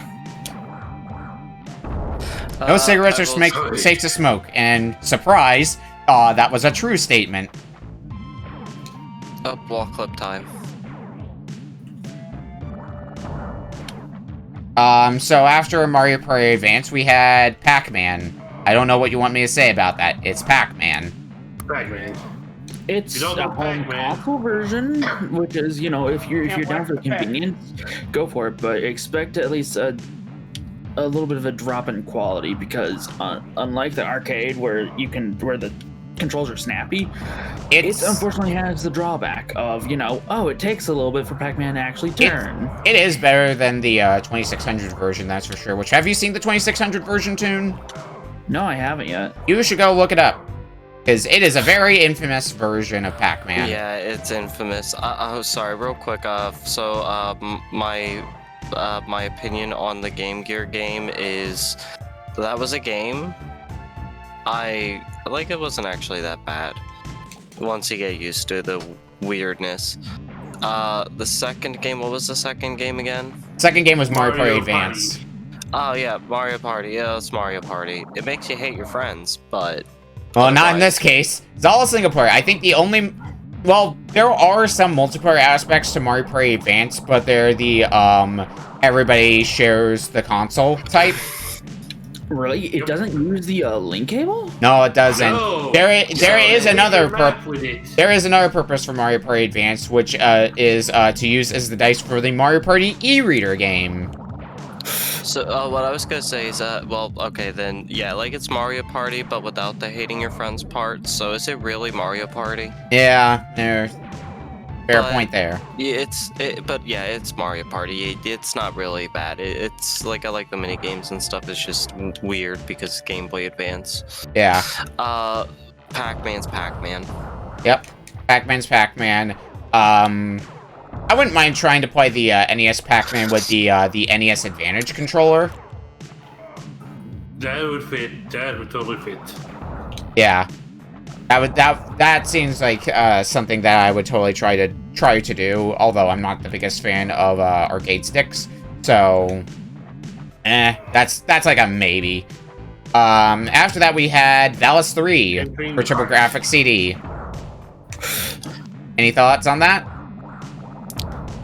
No cigarettes are safe to smoke. And surprise, that was a true statement. Up wall clip time. So after Mario Party Advance, we had Pac-Man. I don't know what you want me to say about that. It's Pac-Man. Pac-Man. It's You don't know a home Pac-Man. console version, which is, you know, if you're down for convenience, go for it. But expect at least a little bit of a drop in quality because unlike the arcade where the controls are snappy, it unfortunately has the drawback of, you know, it takes a little bit for Pac-Man to actually turn. It is better than the 2600 version, that's for sure. Which, have you seen the 2600 version, Toon? No, I haven't yet. You should go look it up. Because it is a very infamous version of Pac-Man. Yeah, it's infamous. Oh, sorry, real quick. My opinion on the Game Gear game is that was a game. It wasn't actually that bad once you get used to the weirdness. The second game, what was the second game again? Second game was Mario Party Advance. Oh yeah, Mario Party. Yeah, it's Mario Party. It makes you hate your friends, but... Well, not in this case. It's all single player. I think the only... Well, there are some multiplayer aspects to Mario Party Advance, but they're the, everybody shares the console type. Really? It doesn't use the link cable? No, it doesn't. No. There is another purpose. There is another purpose for Mario Party Advance, which is to use as the dice for the Mario Party e-reader game. So, what I was gonna say is well, okay, then, yeah, like, it's Mario Party, but without the hating your friends part, so is it really Mario Party? Yeah, fair point there. Yeah, but yeah, it's Mario Party. It's not really bad. It's like, I like the mini games and stuff. It's just weird because Game Boy Advance. Yeah. Pac-Man's Pac-Man. Yep. Pac-Man's Pac-Man. I wouldn't mind trying to play the NES Pac-Man with the NES Advantage controller. That would fit. That would totally fit. Yeah. That seems like something that I would totally try to do, although I'm not the biggest fan of arcade sticks. So that's like a maybe. After that we had Valis III for TurboGrafx CD. Any thoughts on that?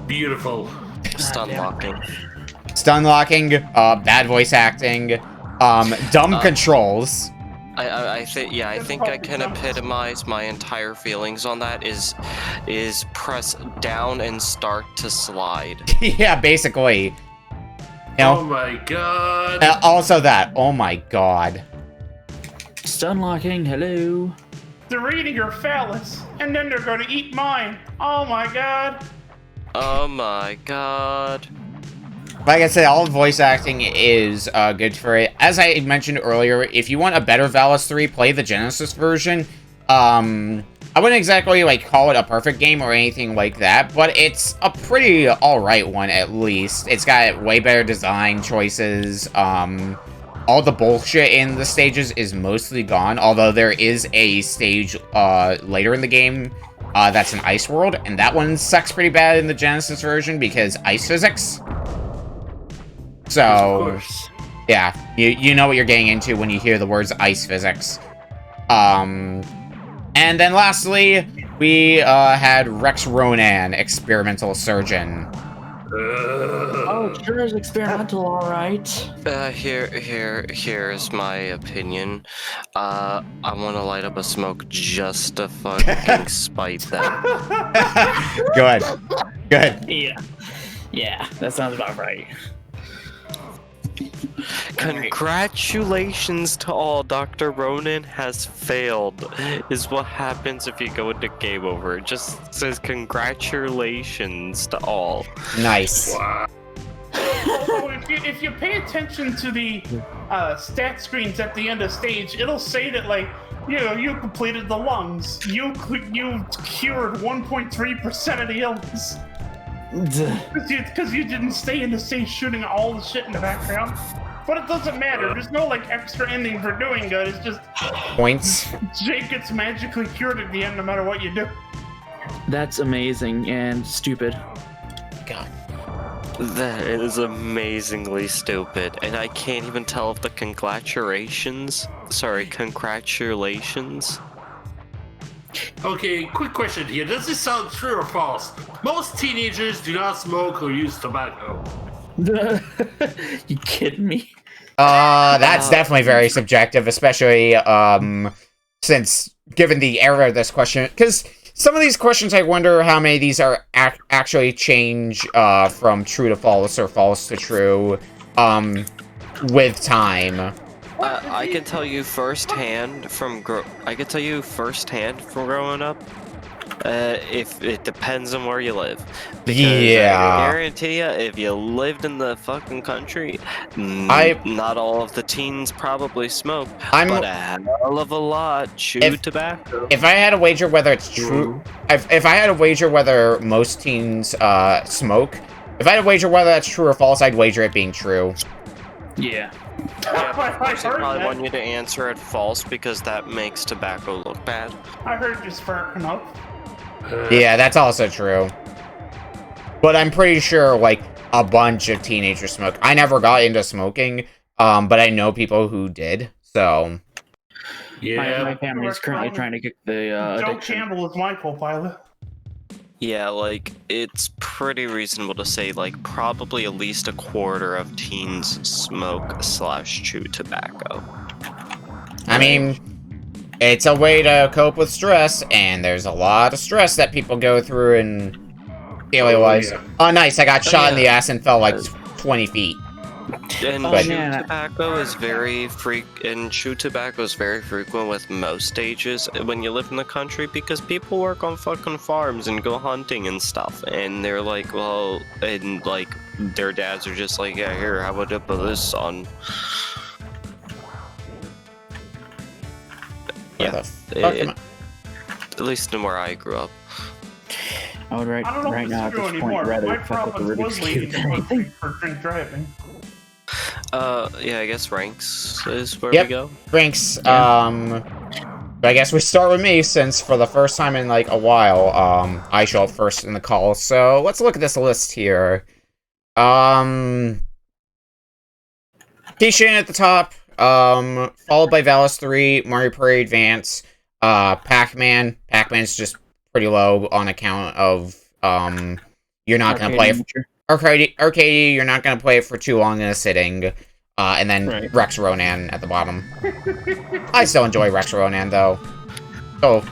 Beautiful. Stun locking. Stun locking, bad voice acting, dumb controls. I think I can epitomize my entire feelings on that is press down and start to slide. Yeah, basically. You know, Oh my god. also that. Oh my god. Stun locking, hello. They're eating your phallus, and then they're going to eat mine. Oh my god. Oh my god. Like I said, all the voice acting is good for it. As I mentioned earlier, if you want a better Valis 3, play the Genesis version. I wouldn't exactly like call it a perfect game or anything like that, but it's a pretty alright one at least. It's got way better design choices. All the bullshit in the stages is mostly gone, although there is a stage later in the game that's an ice world, and that one sucks pretty bad in the Genesis version because ice physics. So, yeah, you know what you're getting into when you hear the words ice physics. And then lastly, we had Rex Ronan, Experimental Surgeon. Oh, it sure is experimental, alright. Here's my opinion. I want to light up a smoke just to fucking spite them. Good. Yeah, that sounds about right. Congratulations to all. Dr. Ronan has failed, is what happens if you go into game over. It just says congratulations to all. Nice. Wow. Although if you pay attention to the stat screens at the end of stage, it'll say that, like, you know, you completed the lungs. You cured 1.3% of the illness. Because you didn't stay in the stage shooting all the shit in the background. But it doesn't matter. There's no, like, extra ending for doing good. It's just... Points. Jake gets magically cured at the end no matter what you do. That's amazing and stupid. God. That is amazingly stupid, and I can't even tell if the congratulations. Okay, quick question here. Does this sound true or false? Most teenagers do not smoke or use tobacco. You kidding me? That's definitely very subjective, especially, since, given the era of this question, because some of these questions, I wonder how many of these are actually change, from true to false or false to true, with time. I can tell you firsthand from growing up. If it depends on where you live. Because Yeah. I guarantee you, if you lived in the fucking country, not all of the teens probably smoke, but a hell of a lot chew tobacco. If I had to wager whether it's true, if I had to wager whether most teens smoke, if I had to wager whether that's true or false, I'd wager it being true. Yeah. I probably want you to answer it false because that makes tobacco look bad. I heard you sparking up. Yeah, that's also true. But I'm pretty sure, like, a bunch of teenagers smoke. I never got into smoking, but I know people who did, so... Yeah. My family's currently trying to get the Joe addiction. Campbell is my co-pilot. Yeah, like, it's pretty reasonable to say, like, probably at least a quarter of teens smoke/chew tobacco. I mean, it's a way to cope with stress, and there's a lot of stress that people go through in daily lives. Yeah. Oh, nice, I got shot in the ass and fell, like, 20 feet. And But- chew tobacco is very frequent with most ages when you live in the country because people work on fucking farms and go hunting and stuff, and they're like, well, and like their dads are just like, yeah, here, have a dip of this, son. Yeah, at least in where I grew up. I would I don't know right if now it's at true this anymore. point rather My fuck with the province Rubik's was leading Cube the than anything. country for drink driving. Yeah, I guess ranks is where Yep. we go. Ranks, I guess we start with me, since for the first time in, like, a while, I show up first in the call, so let's look at this list here. Kishin at the top, followed by Valis III, Mario Party Advance, Pac-Man. Pac-Man's just pretty low on account of, you're not gonna play it. Arcade, you're not gonna play it for too long in a sitting. And then Rex Ronan at the bottom. I still enjoy Rex Ronan, though. Oh.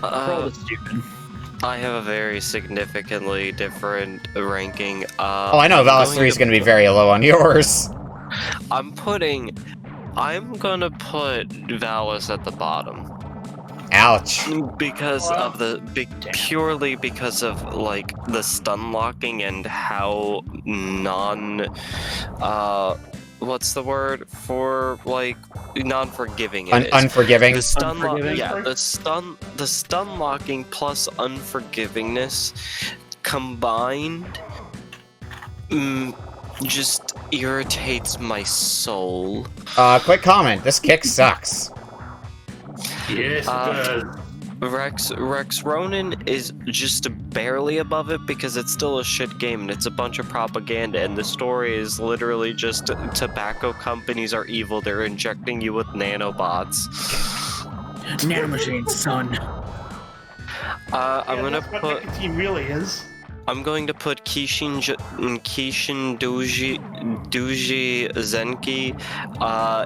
I have a very significantly different ranking. Oh, I know Valis 3 is going to be very low on yours. I'm gonna put Valis at the bottom. Ouch. Because of purely because of, like, the stun locking and how what's the word for, like, non-forgiving it is. Unforgiving? The stun the stun locking plus unforgivingness combined just irritates my soul. Quick comment. This kick sucks. Yes, it does. Rex Ronan is just barely above it because it's still a shit game and it's a bunch of propaganda, and the story is literally just tobacco companies are evil, they're injecting you with nanobots. Nanomachines, son. I'm gonna that's what put nicotine really is. I'm going to put Kishin, Douji, Zenki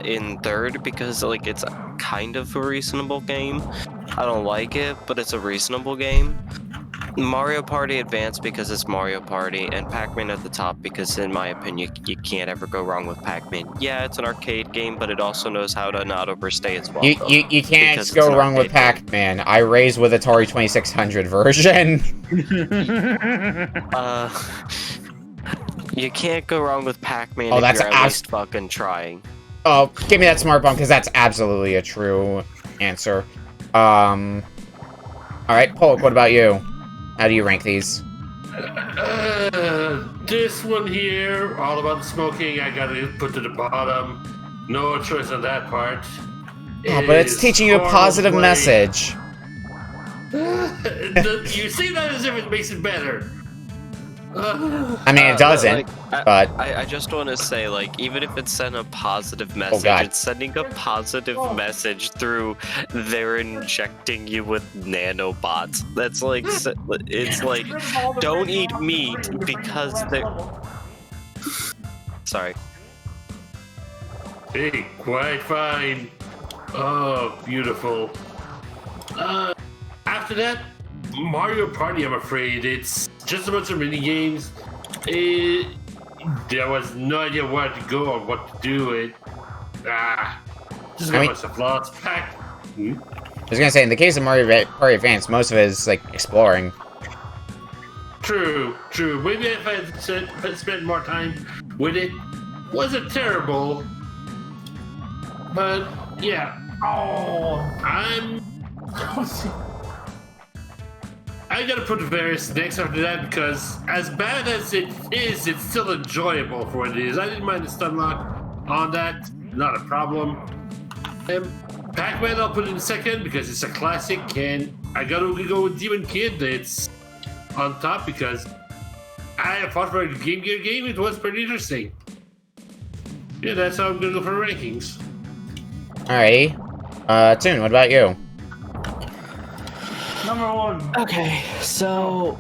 in third because, like, it's kind of a reasonable game. I don't like it, but it's a reasonable game. Mario Party Advance because it's Mario Party, and Pac-Man at the top because, in my opinion, you can't ever go wrong with Pac-Man. Yeah, it's an arcade game, but it also knows how to not overstay its welcome. You can't go wrong with Pac-Man. I raised with Atari 2600 version. You can't go wrong with Pac-Man Oh, if you're at least fucking trying. Oh, give me that smart bump, because that's absolutely a true answer. Alright, Polk, what about you? How do you rank these? This one here, all about the smoking, I gotta put to the bottom. No choice on that part. Oh, but it's teaching you a positive message. You say that as if it makes it better. I mean, it doesn't, but... I just want to say, like, even if it's sent a positive message, God. it's sending a positive message through they're injecting you with nanobots. That's like, it's like, don't eat meat because they're... Sorry. Hey, quite fine. Oh, beautiful. After that, Mario Party, I'm afraid. It's just a bunch of mini games. There was no idea where to go or what to do. Just got myself lost. I was gonna say, in the case of Mario Party Advance, most of it is like exploring. True. Maybe if I had spent more time with it, wasn't terrible. But yeah. I gotta put various next after that because as bad as it is, it's still enjoyable for what it is. I didn't mind the stun lock on that, not a problem. Pac-Man I'll put in second because it's a classic, and I gotta go with Demon Kid. It's on top because I fought for a Game Gear game. It was pretty interesting. Yeah, that's how I'm gonna go for rankings. Alrighty. Toon, what about you? Number 1. Okay, so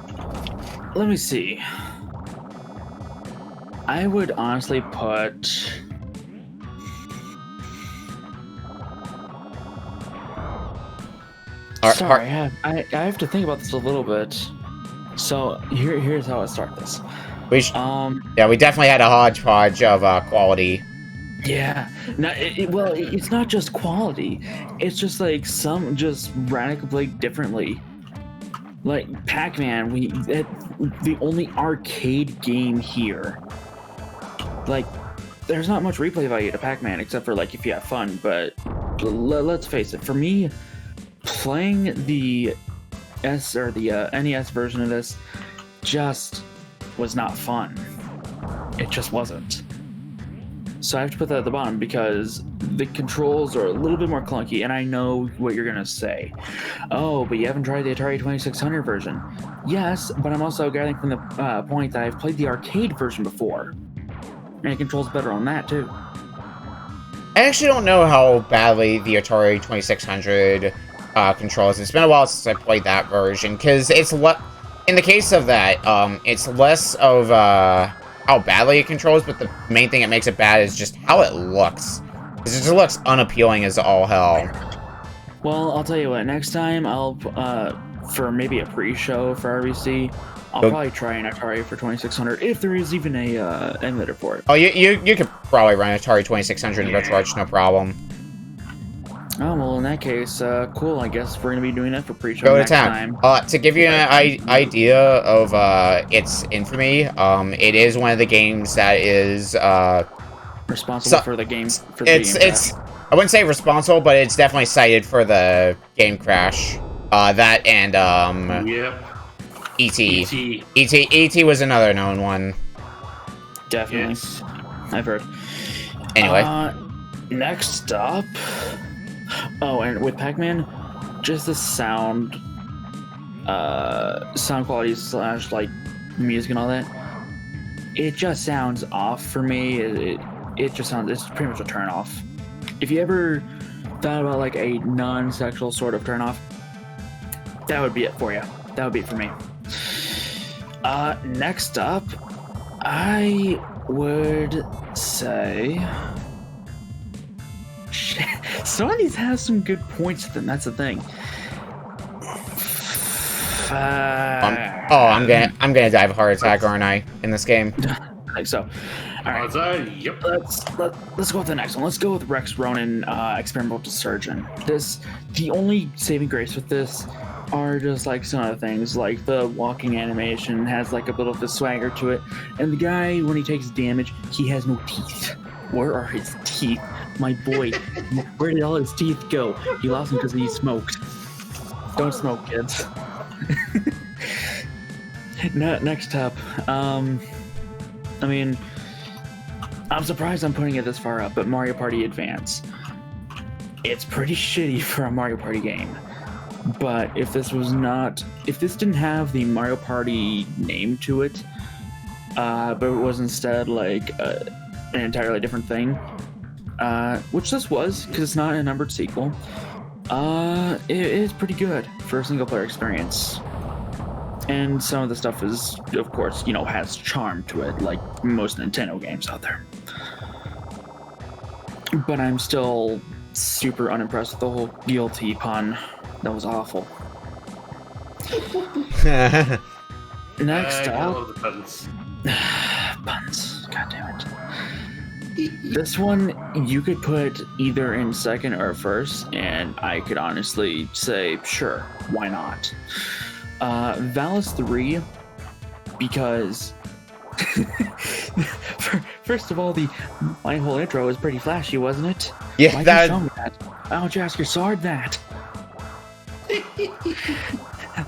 let me see. I would honestly put... Sorry, I have to think about this a little bit. So here's how I start this. Yeah, we definitely had a hodgepodge of quality. Yeah, well, it's not just quality. It's just like some just radically played differently. Like Pac-Man, the only arcade game here. Like, there's not much replay value to Pac-Man except for like if you have fun. But let's face it, for me, playing the NES version of this just was not fun. It just wasn't. So I have to put that at the bottom because the controls are a little bit more clunky, and I know what you're gonna say. Oh, but you haven't tried the Atari 2600 version. Yes, but I'm also gathering from the point that I've played the arcade version before, and it controls better on that too. I actually don't know how badly the Atari 2600 controls. It's been a while since I played that version, because it's in the case of that, it's less of how badly it controls, but the main thing that makes it bad is just how it looks. It just looks unappealing as all hell. Well, I'll tell you what, next time I'll, for maybe a pre-show for RBC, I'll probably try an Atari for 2600, if there is even a emulator for it. Oh, you could probably run Atari 2600 in Retro Arch, no problem. Oh, well, in that case, cool. I guess we're going to be doing that for pre-show Go to next town. time. To give you an idea of its infamy, it is one of the games that is responsible for the game. It's I wouldn't say responsible, but it's definitely cited for the game crash. That and Yep. E.T. E.T. was another known one. Definitely. Yes. I've heard. Anyway. Next up... Oh, and with Pac-Man, just the sound quality / like music and all that, it just sounds off for me. It just sounds, it's pretty much a turn off. If you ever thought about like a non-sexual sort of turn off, that would be it for you. That would be it for me. Next up, I would say... Some of these have some good points to them. That's the thing. I'm gonna die of a heart attack, aren't I? In this game. I think so. All right. Yep. Let's go with the next one. Let's go with Rex Ronan, Experimental Surgeon. The only saving grace with this are just like some other things, like the walking animation has like a bit of a swagger to it, and the guy, when he takes damage, he has no teeth. Where are his teeth? My boy, where did all his teeth go? He lost them because he smoked. Don't smoke, kids. Next up, I mean, I'm surprised I'm putting it this far up, but Mario Party Advance. It's pretty shitty for a Mario Party game. But if this didn't have the Mario Party name to it, but it was instead like an entirely different thing, which this was, because it's not a numbered sequel. It is pretty good for a single-player experience. And some of the stuff is, of course, you know, has charm to it, like most Nintendo games out there. But I'm still super unimpressed with the whole guilty pun. That was awful. Next I up... love the puns. Puns. God damn it. This one, you could put either in second or first, and I could honestly say, sure, why not? Valis III, because... First of all, my whole intro was pretty flashy, wasn't it? Yeah, Why'd that... you show me that? Why don't you ask your sword that?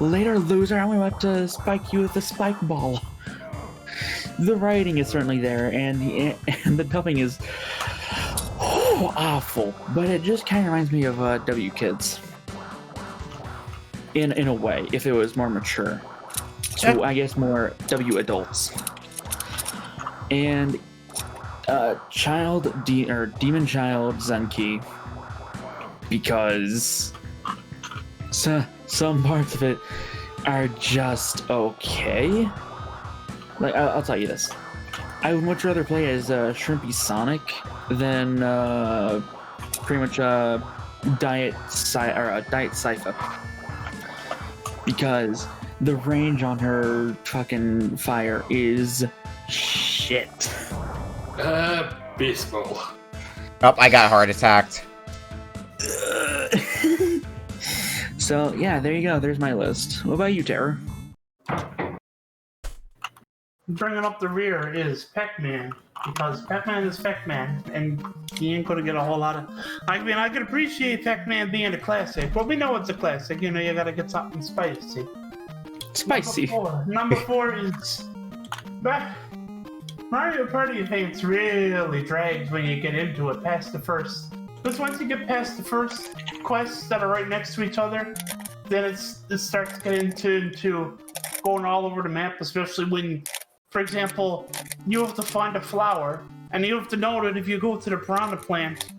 Later, loser, I'm about to spike you with a spike ball. The writing is certainly there, and the dubbing is awful, but it just kind of reminds me of W Kids. In a way, if it was more mature. So I guess more W adults. And Demon Child Zenki, because some parts of it are just okay. Like, I'll tell you this. I would much rather play as Shrimpy Sonic than pretty much Diet Sypha. Because the range on her fucking fire is shit. Baseball. Oh, I got heart attacked. So, yeah, there you go. There's my list. What about you, Terror? Bringing up the rear is Pac-Man, because Pac-Man is Pac-Man, and he ain't gonna get a whole lot of... I mean, I can appreciate Pac-Man being a classic, but we know it's a classic. You know, you gotta get something spicy. Spicy. Number four is... Mario Party Advance really drags when you get into it past the first. Because once you get past the first quests that are right next to each other, then it starts to get into going all over the map, especially when, for example, you have to find a flower, and you have to know that if you go to the piranha plant,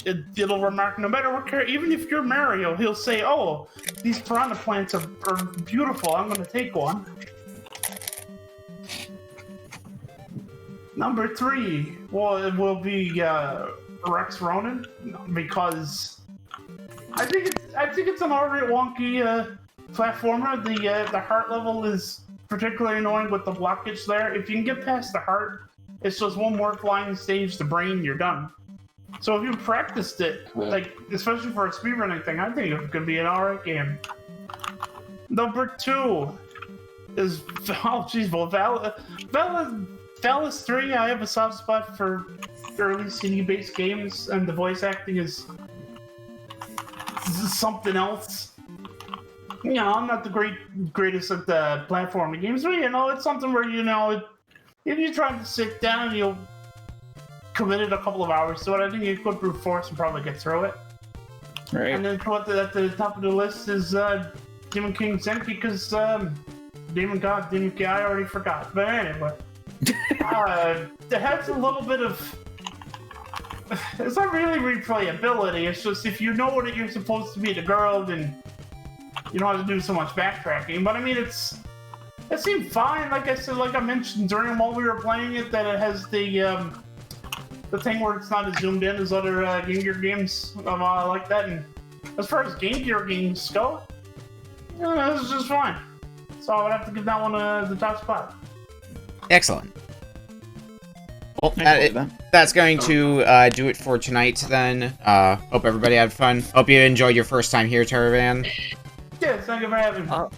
it'll remark, no matter what character, even if you're Mario, he'll say, oh, these piranha plants are beautiful, I'm going to take one. Number three, well, it will be Rex Ronan, because I think it's an alright wonky platformer. The heart level is particularly annoying with the blockage there. If you can get past the heart, it's just one more flying stage to brain, you're done. So if you practiced it, like especially for a speedrunning thing, I think it could be an alright game. Number two is Valis 3. I have a soft spot for early CD-based games, and the voice acting is something else. You know, I'm not the greatest at the platforming games, but you know, it's something where, you know, if you try to sit down and you'll commit it a couple of hours to it, I think you could brute force and probably get through it. Right. And then at the top of the list is Demon King Zenki, because Demon King, I already forgot. But anyway, it has a little bit of... It's not really replayability, it's just if you know that you're supposed to be the girl, then you don't have to do so much backtracking. But I mean, it seemed fine. Like I said, like I mentioned during while we were playing it, that it has the thing where it's not as zoomed in as other Game Gear games like that. And as far as Game Gear games go, you know, this is just fine. So I would have to give that one the top spot. Excellent. Well, that's going to do it for tonight, then. Hope everybody had fun. Hope you enjoyed your first time here, Terravan. Yes, thank you for having me.